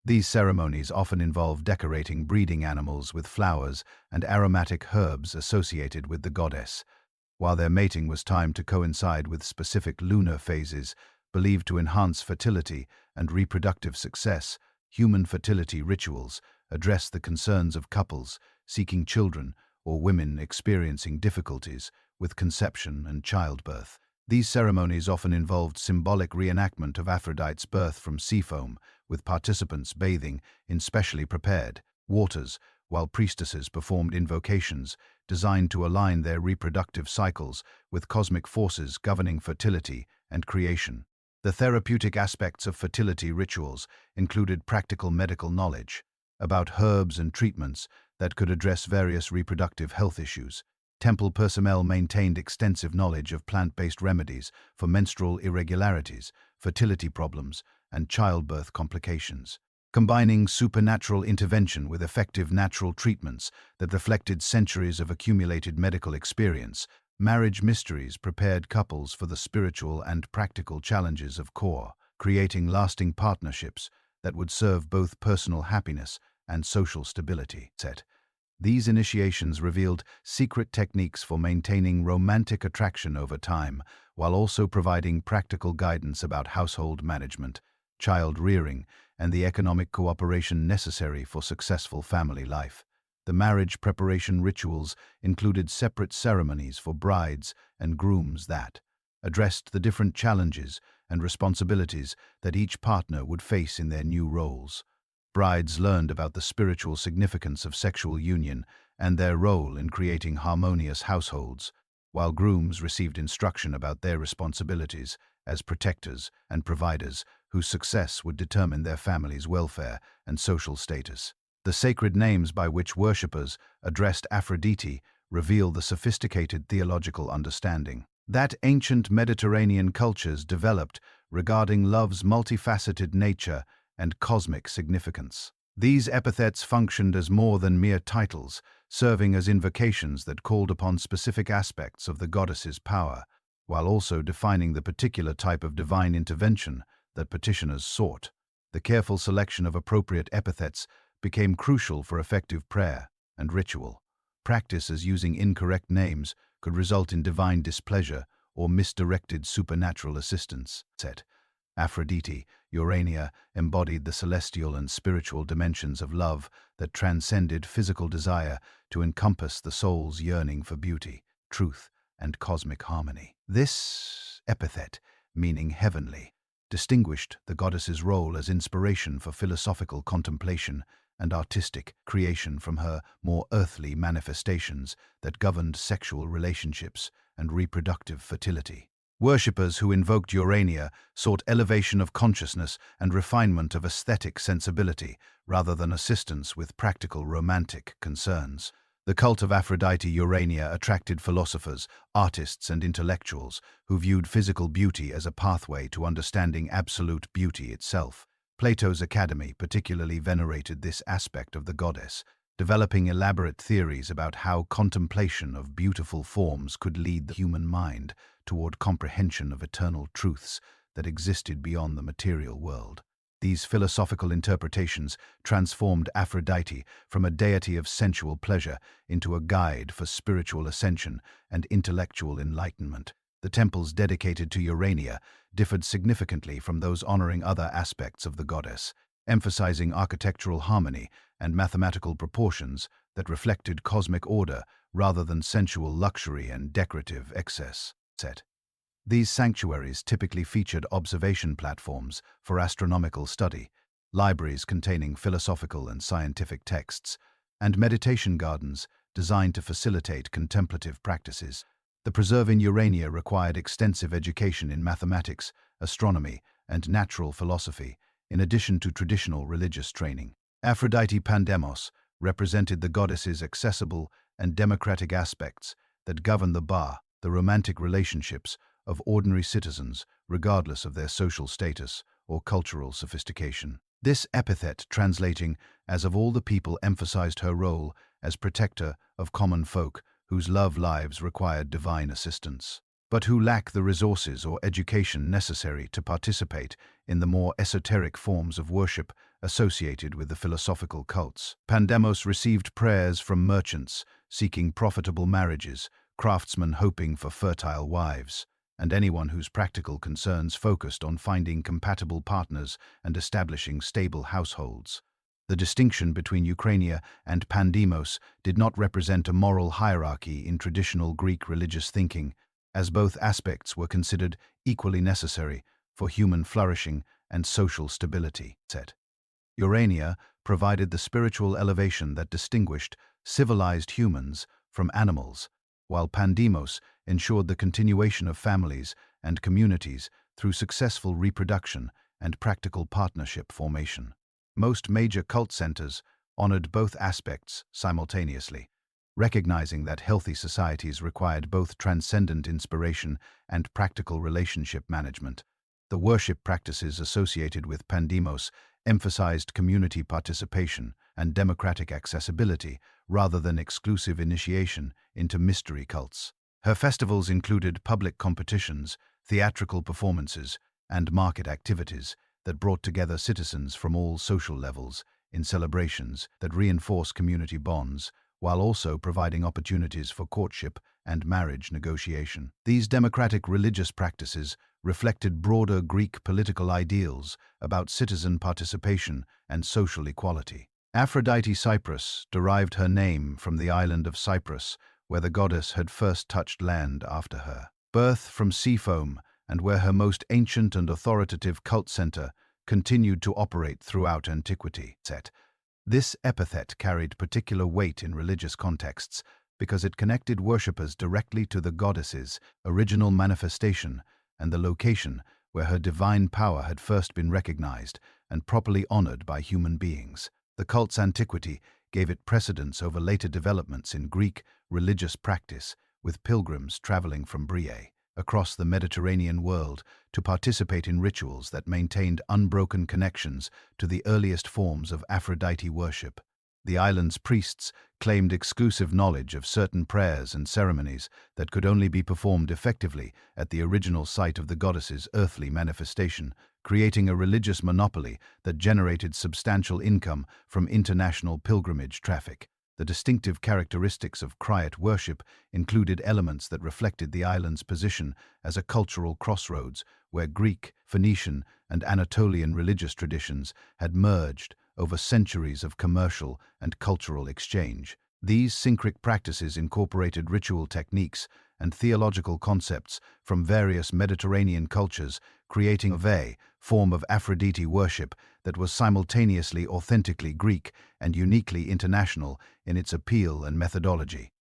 These ceremonies often involve decorating breeding animals with flowers and aromatic herbs associated with the goddess, while their mating was timed to coincide with specific lunar phases believed to enhance fertility and reproductive success. Human fertility rituals address the concerns of couples seeking children or women experiencing difficulties with conception and childbirth. These ceremonies often involved symbolic reenactment of Aphrodite's birth from sea foam, with participants bathing in specially prepared waters, while priestesses performed invocations designed to align their reproductive cycles with cosmic forces governing fertility and creation. The therapeutic aspects of fertility rituals included practical medical knowledge about herbs and treatments that could address various reproductive health issues. Temple personnel maintained extensive knowledge of plant-based remedies for menstrual irregularities, fertility problems, and childbirth complications, combining supernatural intervention with effective natural treatments that reflected centuries of accumulated medical experience. Marriage mysteries prepared couples for the spiritual and practical challenges of core, creating lasting partnerships that would serve both personal happiness and social stability. These initiations revealed secret techniques for maintaining romantic attraction over time, while also providing practical guidance about household management, child rearing, and the economic cooperation necessary for successful family life. The marriage preparation rituals included separate ceremonies for brides and grooms that addressed the different challenges and responsibilities that each partner would face in their new roles. Brides learned about the spiritual significance of sexual union and their role in creating harmonious households, while grooms received instruction about their responsibilities as protectors and providers whose success would determine their family's welfare and social status. The sacred names by which worshippers addressed Aphrodite reveal the sophisticated theological understanding that ancient Mediterranean cultures developed regarding love's multifaceted nature and cosmic significance. These epithets functioned as more than mere titles, serving as invocations that called upon specific aspects of the goddess's power, while also defining the particular type of divine intervention that petitioners sought. The careful selection of appropriate epithets became crucial for effective prayer and ritual. Practices using incorrect names could result in divine displeasure or misdirected supernatural assistance. Aphrodite, Urania, embodied the celestial and spiritual dimensions of love that transcended physical desire to encompass the soul's yearning for beauty, truth, and cosmic harmony. This epithet, meaning heavenly, distinguished the goddess's role as inspiration for philosophical contemplation and artistic creation from her more earthly manifestations that governed sexual relationships and reproductive fertility. Worshippers who invoked Urania sought elevation of consciousness and refinement of aesthetic sensibility rather than assistance with practical romantic concerns. The cult of Aphrodite Urania attracted philosophers, artists, and intellectuals who viewed physical beauty as a pathway to understanding absolute beauty itself. Plato's Academy particularly venerated this aspect of the goddess, developing elaborate theories about how contemplation of beautiful forms could lead the human mind toward comprehension of eternal truths that existed beyond the material world. These philosophical interpretations transformed Aphrodite from a deity of sensual pleasure into a guide for spiritual ascension and intellectual enlightenment. The temples dedicated to Urania differed significantly from those honoring other aspects of the goddess, emphasizing architectural harmony and mathematical proportions that reflected cosmic order rather than sensual luxury and decorative excess. These sanctuaries typically featured observation platforms for astronomical study, libraries containing philosophical and scientific texts, and meditation gardens designed to facilitate contemplative practices. The preserve in Urania required extensive education in mathematics, astronomy, and natural philosophy, in addition to traditional religious training. Aphrodite Pandemos represented the goddess's accessible and democratic aspects that govern the romantic relationships of ordinary citizens, regardless of their social status or cultural sophistication. This epithet, translating as of all the people, emphasized her role as protector of common folk whose love lives required divine assistance, but who lack the resources or education necessary to participate in the more esoteric forms of worship associated with the philosophical cults. Pandemos received prayers from merchants seeking profitable marriages, craftsmen hoping for fertile wives, and anyone whose practical concerns focused on finding compatible partners and establishing stable households. The distinction between Ukrainia and Pandemos did not represent a moral hierarchy in traditional Greek religious thinking, as both aspects were considered equally necessary for human flourishing and social stability. Urania provided the spiritual elevation that distinguished civilized humans from animals, while Pandemos ensured the continuation of families and communities through successful reproduction and practical partnership formation. Most major cult centers honored both aspects simultaneously, recognizing that healthy societies required both transcendent inspiration and practical relationship management. The worship practices associated with Pandemos emphasized community participation and democratic accessibility rather than exclusive initiation into mystery cults. Her festivals included public competitions, theatrical performances, and market activities that brought together citizens from all social levels in celebrations that reinforce community bonds, while also providing opportunities for courtship and marriage negotiation. These democratic religious practices reflected broader Greek political about citizen participation and social equality. Aphrodite Cyprus derived her name from the island of Cyprus, where the goddess had first touched land after her birth from sea foam, and where her most ancient and authoritative cult center continued to operate throughout antiquity. This epithet carried particular weight in religious contexts because it connected worshippers directly to the goddess's original manifestation and the location where her divine power had first been recognized and properly honored by human beings. The cult's antiquity gave it precedence over later developments in Greek religious practice, with pilgrims traveling from Brie across the Mediterranean world to participate in rituals that maintained unbroken connections to the earliest forms of Aphrodite worship. The island's priests claimed exclusive knowledge of certain prayers and ceremonies that could only be performed effectively at the original site of the goddess's earthly manifestation, creating a religious monopoly that generated substantial income from international pilgrimage traffic. The distinctive characteristics of Cryot worship included elements that reflected the island's position as a cultural crossroads where Greek, Phoenician, and Anatolian religious traditions had merged over centuries of commercial and cultural exchange. These syncretic practices incorporated ritual techniques and theological concepts from various Mediterranean cultures, creating a form of Aphrodite worship that was simultaneously authentically Greek and uniquely international in its appeal and methodology.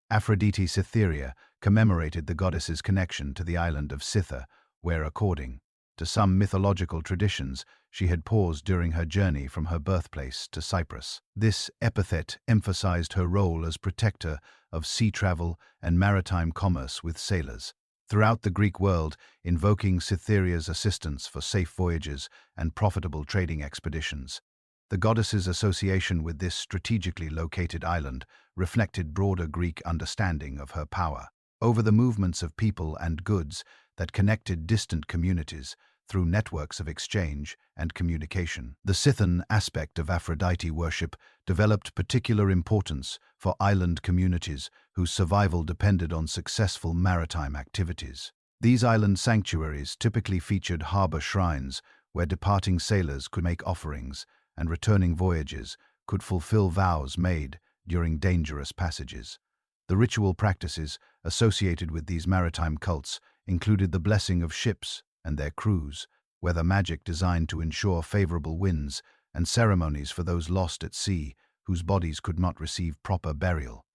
Aphrodite Cytherea commemorated the goddess's connection to the island of Scytha, where, according to some mythological traditions, she had paused during her journey from her birthplace to Cyprus. This epithet emphasized her role as protector of sea travel and maritime commerce with sailors throughout the Greek world, invoking Cytherea's assistance for safe voyages and profitable trading expeditions. The goddess's association with this strategically located island reflected broader Greek understanding of her power over the movements of people and goods that connected distant communities through networks of exchange and communication. The Scythian aspect of Aphrodite worship developed particular importance for island communities whose survival depended on successful maritime activities. These island sanctuaries typically featured harbor shrines where departing sailors could make offerings and returning voyages could fulfill vows made during dangerous passages. The ritual practices associated with these maritime cults included the blessing of ships and their crews, weather magic designed to ensure favorable winds, and ceremonies for those lost at sea whose bodies could not receive proper burial.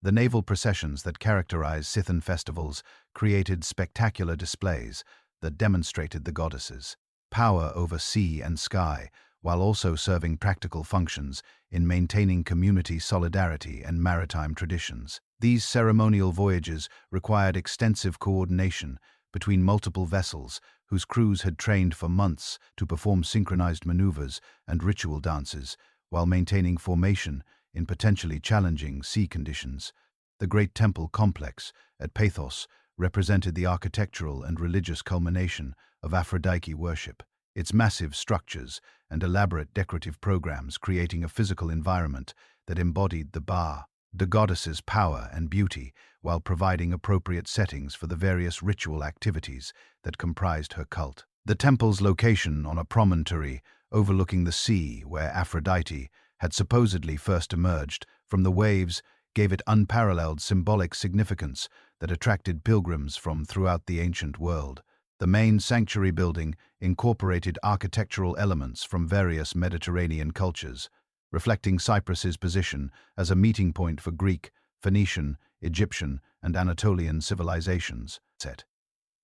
The naval processions that characterized Scythian festivals created spectacular displays that demonstrated the goddess's power over sea and sky, while also serving practical functions in maintaining community solidarity and maritime traditions. These ceremonial voyages required extensive coordination between multiple vessels whose crews had trained for months to perform synchronized maneuvers and ritual dances while maintaining formation in potentially challenging sea conditions. The great temple complex at Paphos represented the architectural and religious culmination of Aphrodite worship, its massive structures and elaborate decorative programs creating a physical environment that embodied the goddess's power and beauty, while providing appropriate settings for the various ritual activities that comprised her cult. The temple's location on a promontory overlooking the sea where Aphrodite had supposedly first emerged from the waves gave it unparalleled symbolic significance that attracted pilgrims from throughout the ancient world. The main sanctuary building incorporated architectural elements from various Mediterranean cultures, reflecting Cyprus's position as a meeting point for Greek, Phoenician, Egyptian, and Anatolian civilizations.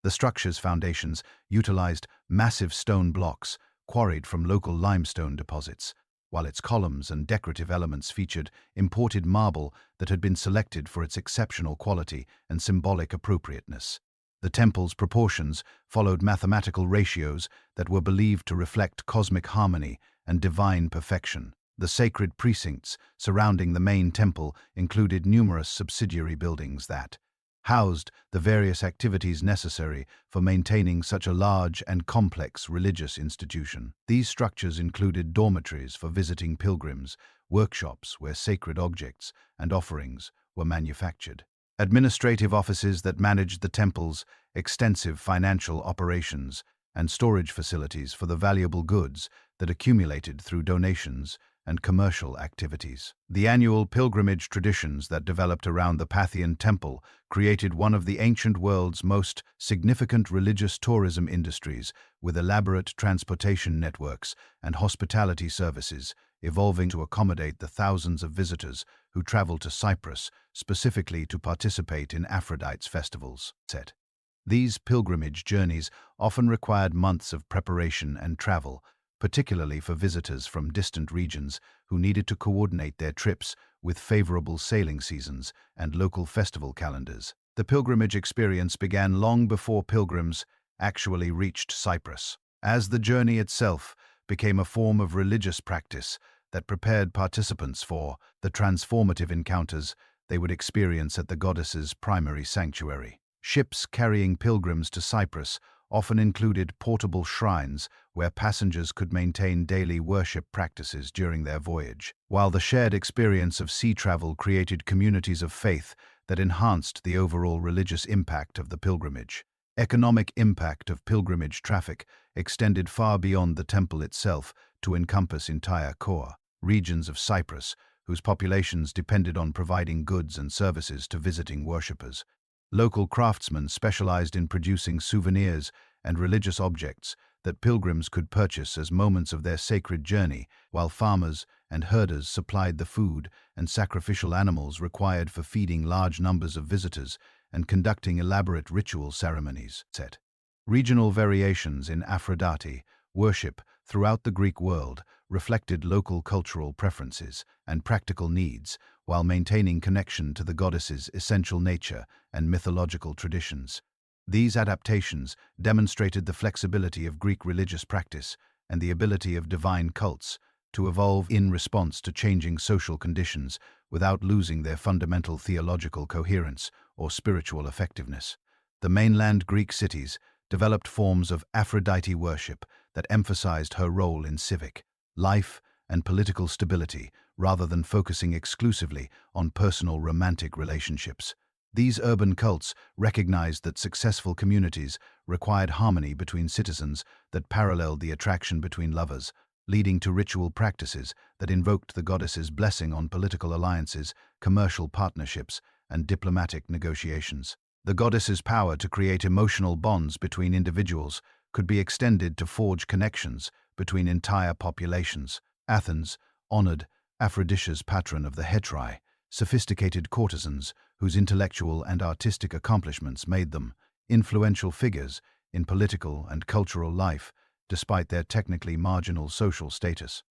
The structure's foundations utilized massive stone blocks quarried from local limestone deposits, while its columns and decorative elements featured imported marble that had been selected for its exceptional quality and symbolic appropriateness. The temple's proportions followed mathematical ratios that were believed to reflect cosmic harmony and divine perfection. The sacred precincts surrounding the main temple included numerous subsidiary buildings that housed the various activities necessary for maintaining such a large and complex religious institution. These structures included dormitories for visiting pilgrims, workshops where sacred objects and offerings were manufactured, administrative offices that managed the temple's extensive financial operations, and storage facilities for the valuable goods that accumulated through donations and commercial activities. The annual pilgrimage traditions that developed around the Pantheon temple created one of the ancient world's most significant religious tourism industries, with elaborate transportation networks and hospitality services evolving to accommodate the thousands of visitors who traveled to Cyprus specifically to participate in Aphrodite's festivals. These pilgrimage journeys often required months of preparation and travel, particularly for visitors from distant regions who needed to coordinate their trips with favorable sailing seasons and local festival calendars. The pilgrimage experience began long before pilgrims actually reached Cyprus, as the journey itself became a form of religious practice that prepared participants for the transformative encounters they would experience at the goddess's primary sanctuary. Ships carrying pilgrims to Cyprus often included portable shrines where passengers could maintain daily worship practices during their voyage, while the shared experience of sea travel created communities of faith that enhanced the overall religious impact of the pilgrimage. Economic impact of pilgrimage traffic extended far beyond the temple itself to encompass entire core regions of Cyprus, whose populations depended on providing goods and services to visiting worshippers. Local craftsmen specialized in producing souvenirs and religious objects that pilgrims could purchase as moments of their sacred journey, while farmers and herders supplied the food and sacrificial animals required for feeding large numbers of visitors and conducting elaborate ritual ceremonies. Regional variations in Aphrodite worship throughout the Greek world reflected local cultural preferences and practical needs, while maintaining connection to the goddess's essential nature and mythological traditions. These adaptations demonstrated the flexibility of Greek religious practice and the ability of divine cults to evolve in response to changing social conditions without losing their fundamental theological coherence or spiritual effectiveness. The mainland Greek cities developed forms of Aphrodite worship that emphasized her role in civic life and political stability, rather than focusing exclusively on personal romantic relationships. These urban cults recognized that successful communities required harmony between citizens that paralleled the attraction between lovers, leading to ritual practices that invoked the goddess's blessing on political alliances, commercial partnerships, and diplomatic negotiations. The goddess's power to create emotional bonds between individuals could be extended to forge connections between entire populations. Athens honored Aphrodite's patron of the hetairai, sophisticated courtesans whose intellectual and artistic accomplishments made them influential figures in political and cultural life, despite their technically marginal social status.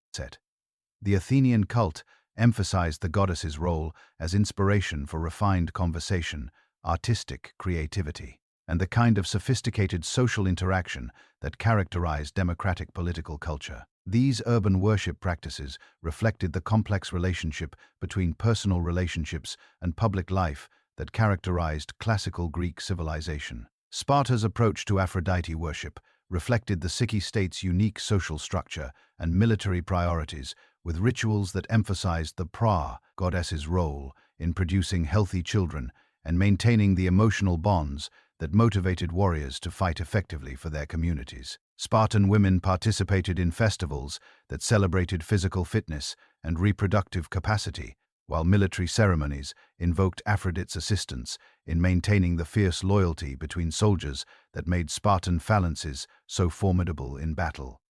The Athenian cult emphasized the goddess's role as inspiration for refined conversation, artistic creativity, and the kind of sophisticated social interaction that characterized democratic political culture. These urban worship practices reflected the complex relationship between personal relationships and public life that characterized classical Greek civilization. Sparta's approach to Aphrodite worship reflected the city-state's unique social structure and military priorities, with rituals that emphasized the goddess's role in producing healthy children and maintaining the emotional bonds that motivated warriors to fight effectively for their communities. Spartan women participated in festivals that celebrated physical fitness and reproductive capacity, while military ceremonies invoked Aphrodite's assistance in maintaining the fierce loyalty between soldiers that made Spartan phalanxes so formidable in battle.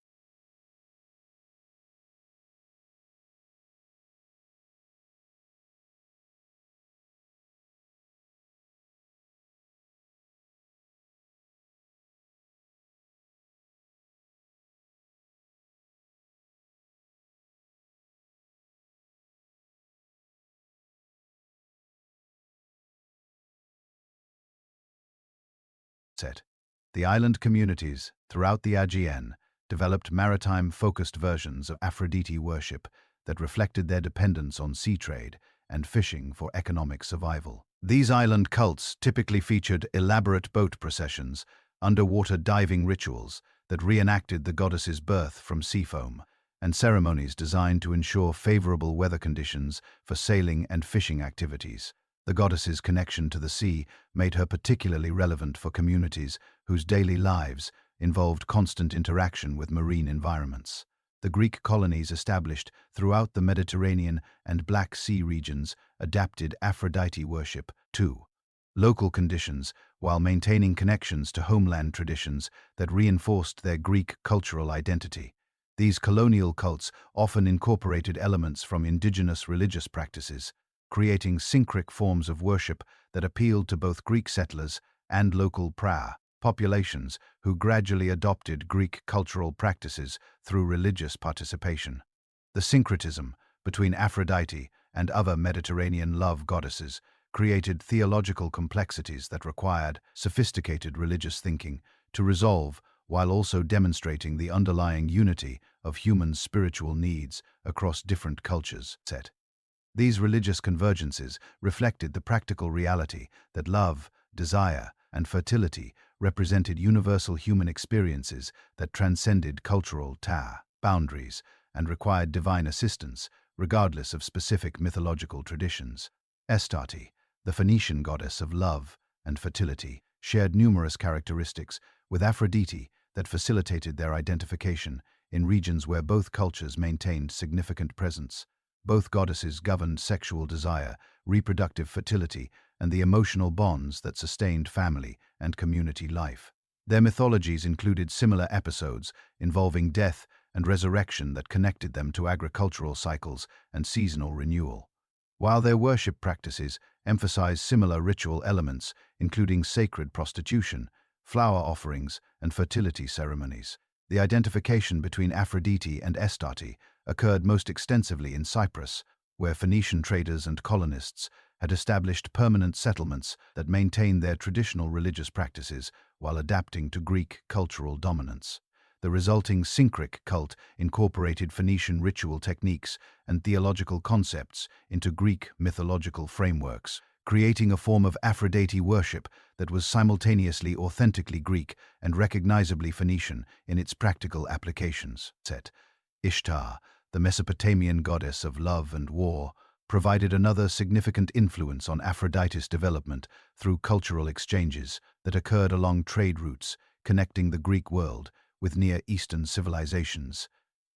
The island communities throughout the Aegean developed maritime-focused versions of Aphrodite worship that reflected their dependence on sea trade and fishing for economic survival. These island cults typically featured elaborate boat processions, underwater diving rituals that reenacted the goddess's birth from sea foam, and ceremonies designed to ensure favorable weather conditions for sailing and fishing activities. The goddess's connection to the sea made her particularly relevant for communities whose daily lives involved constant interaction with marine environments. The Greek colonies established throughout the Mediterranean and Black Sea regions adapted Aphrodite worship to local conditions while maintaining connections to homeland traditions that reinforced their Greek cultural identity. These colonial cults often incorporated elements from indigenous religious practices, creating syncretic forms of worship that appealed to both Greek settlers and local populations who gradually adopted Greek cultural practices through religious participation. The syncretism between Aphrodite and other Mediterranean love goddesses created theological complexities that required sophisticated religious thinking to resolve, while also demonstrating the underlying unity of human spiritual needs across different cultures. These religious convergences reflected the practical reality that love, desire, and fertility represented universal human experiences that transcended cultural boundaries and required divine assistance, regardless of specific mythological traditions. Astarte, the Phoenician goddess of love and fertility, shared numerous characteristics with Aphrodite that facilitated their identification in regions where both cultures maintained significant presence. Both goddesses governed sexual desire, reproductive fertility, and the emotional bonds that sustained family and community life. Their mythologies included similar episodes involving death and resurrection that connected them to agricultural cycles and seasonal renewal. While their worship practices emphasized similar ritual elements, including sacred prostitution, flower offerings, and fertility ceremonies, the identification between Aphrodite and Astarte occurred most extensively in Cyprus, where Phoenician traders and colonists had established permanent settlements that maintained their traditional religious practices while adapting to Greek cultural dominance. The resulting syncretic cult incorporated Phoenician ritual techniques and theological concepts into Greek mythological frameworks, creating a form of Aphrodite worship that was simultaneously authentically Greek and recognizably Phoenician in its practical applications. Ishtar, the Mesopotamian goddess of love and war, provided another significant influence on Aphrodite's development through cultural exchanges that occurred along trade routes connecting the Greek world with Near Eastern civilizations.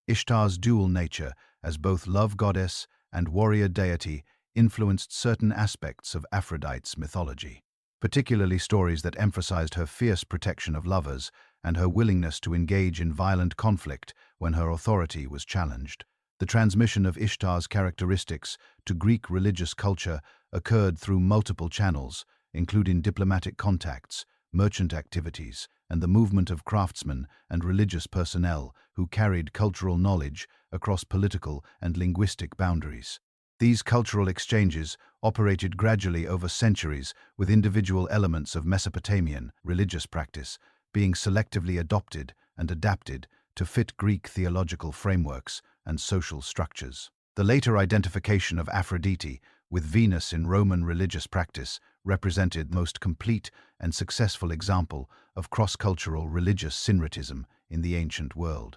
Ishtar's dual nature as both love goddess and warrior deity influenced certain aspects of Aphrodite's mythology, particularly stories that emphasized her fierce protection of lovers and her willingness to engage in violent conflict when her authority was challenged. The transmission of Ishtar's characteristics to Greek religious culture occurred through multiple channels, including diplomatic contacts, merchant activities, and the movement of craftsmen and religious personnel who carried cultural knowledge across political and linguistic boundaries. These cultural exchanges operated gradually over centuries, with individual elements of Mesopotamian religious practice being selectively adopted and adapted to fit Greek theological frameworks and social structures. The later identification of Aphrodite with Venus in Roman religious practice represented the most complete and successful example of cross-cultural religious syncretism in the ancient world.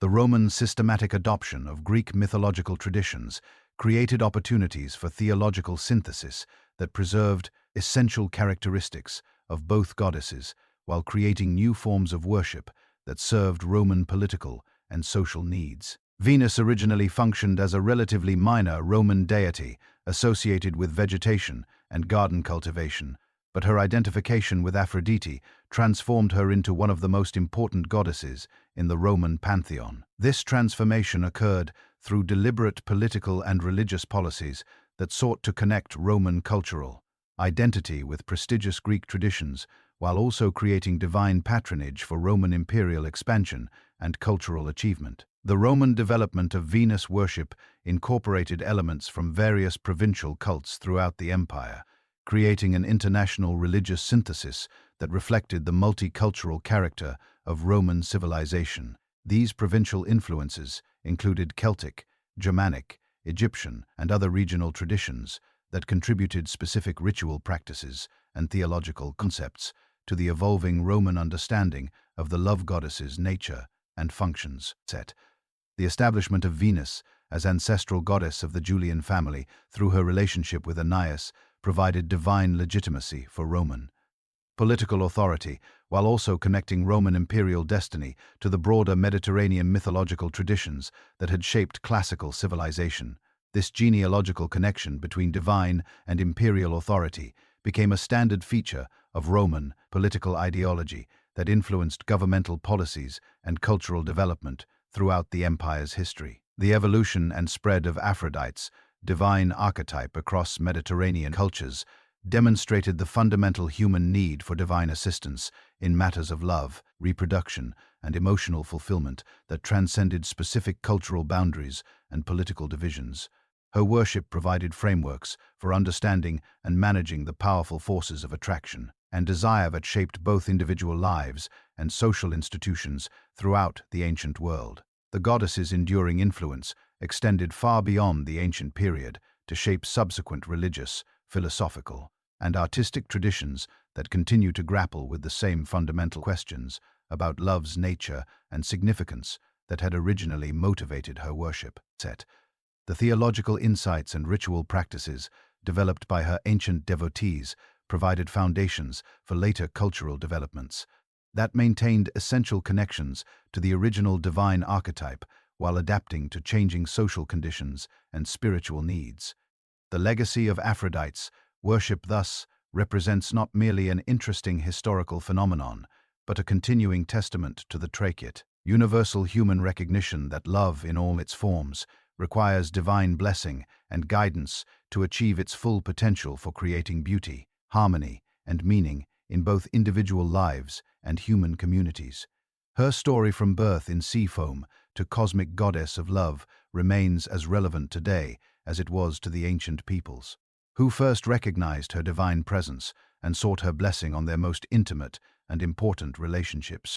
The Roman systematic adoption of Greek mythological traditions created opportunities for theological synthesis that preserved essential characteristics of both goddesses while creating new forms of worship that served Roman political and social needs. Venus originally functioned as a relatively minor Roman deity associated with vegetation and garden cultivation, but her identification with Aphrodite transformed her into one of the most important goddesses in the Roman pantheon. This transformation occurred through deliberate political and religious policies that sought to connect Roman cultural identity with prestigious Greek traditions, while also creating divine patronage for Roman imperial expansion and cultural achievement. The Roman development of Venus worship incorporated elements from various provincial cults throughout the empire, creating an international religious synthesis that reflected the multicultural character of Roman civilization. These provincial influences included Celtic, Germanic, Egyptian, and other regional traditions that contributed specific ritual practices and theological concepts to the evolving Roman understanding of the love goddess's nature and functions. The establishment of Venus as ancestral goddess of the Julian family through her relationship with Aeneas provided divine legitimacy for Roman political authority, while also connecting Roman imperial destiny to the broader Mediterranean mythological traditions that had shaped classical civilization. This genealogical connection between divine and imperial authority became a standard feature of Roman political ideology that influenced governmental policies and cultural development throughout the empire's history. The evolution and spread of Aphrodite's divine archetype across Mediterranean cultures demonstrated the fundamental human need for divine assistance in matters of love, reproduction, and emotional fulfillment that transcended specific cultural boundaries and political divisions. Her worship provided frameworks for understanding and managing the powerful forces of attraction and desire that shaped both individual lives and social institutions throughout the ancient world. The goddess's enduring influence extended far beyond the ancient period to shape subsequent religious, philosophical, and artistic traditions that continue to grapple with the same fundamental questions about love's nature and significance that had originally motivated her worship. The theological insights and ritual practices developed by her ancient devotees provided foundations for later cultural developments that maintained essential connections to the original divine archetype while adapting to changing social conditions and spiritual needs. The legacy of Aphrodite's worship thus represents not merely an interesting historical phenomenon, but a continuing testament to the tractate, universal human recognition that love in all its forms requires divine blessing and guidance to achieve its full potential for creating beauty, harmony, and meaning in both individual lives and human communities. Her story from birth in sea foam to cosmic goddess of love remains as relevant today as it was to the ancient peoples, who first recognized her divine presence and sought her blessing on their most intimate and important relationships.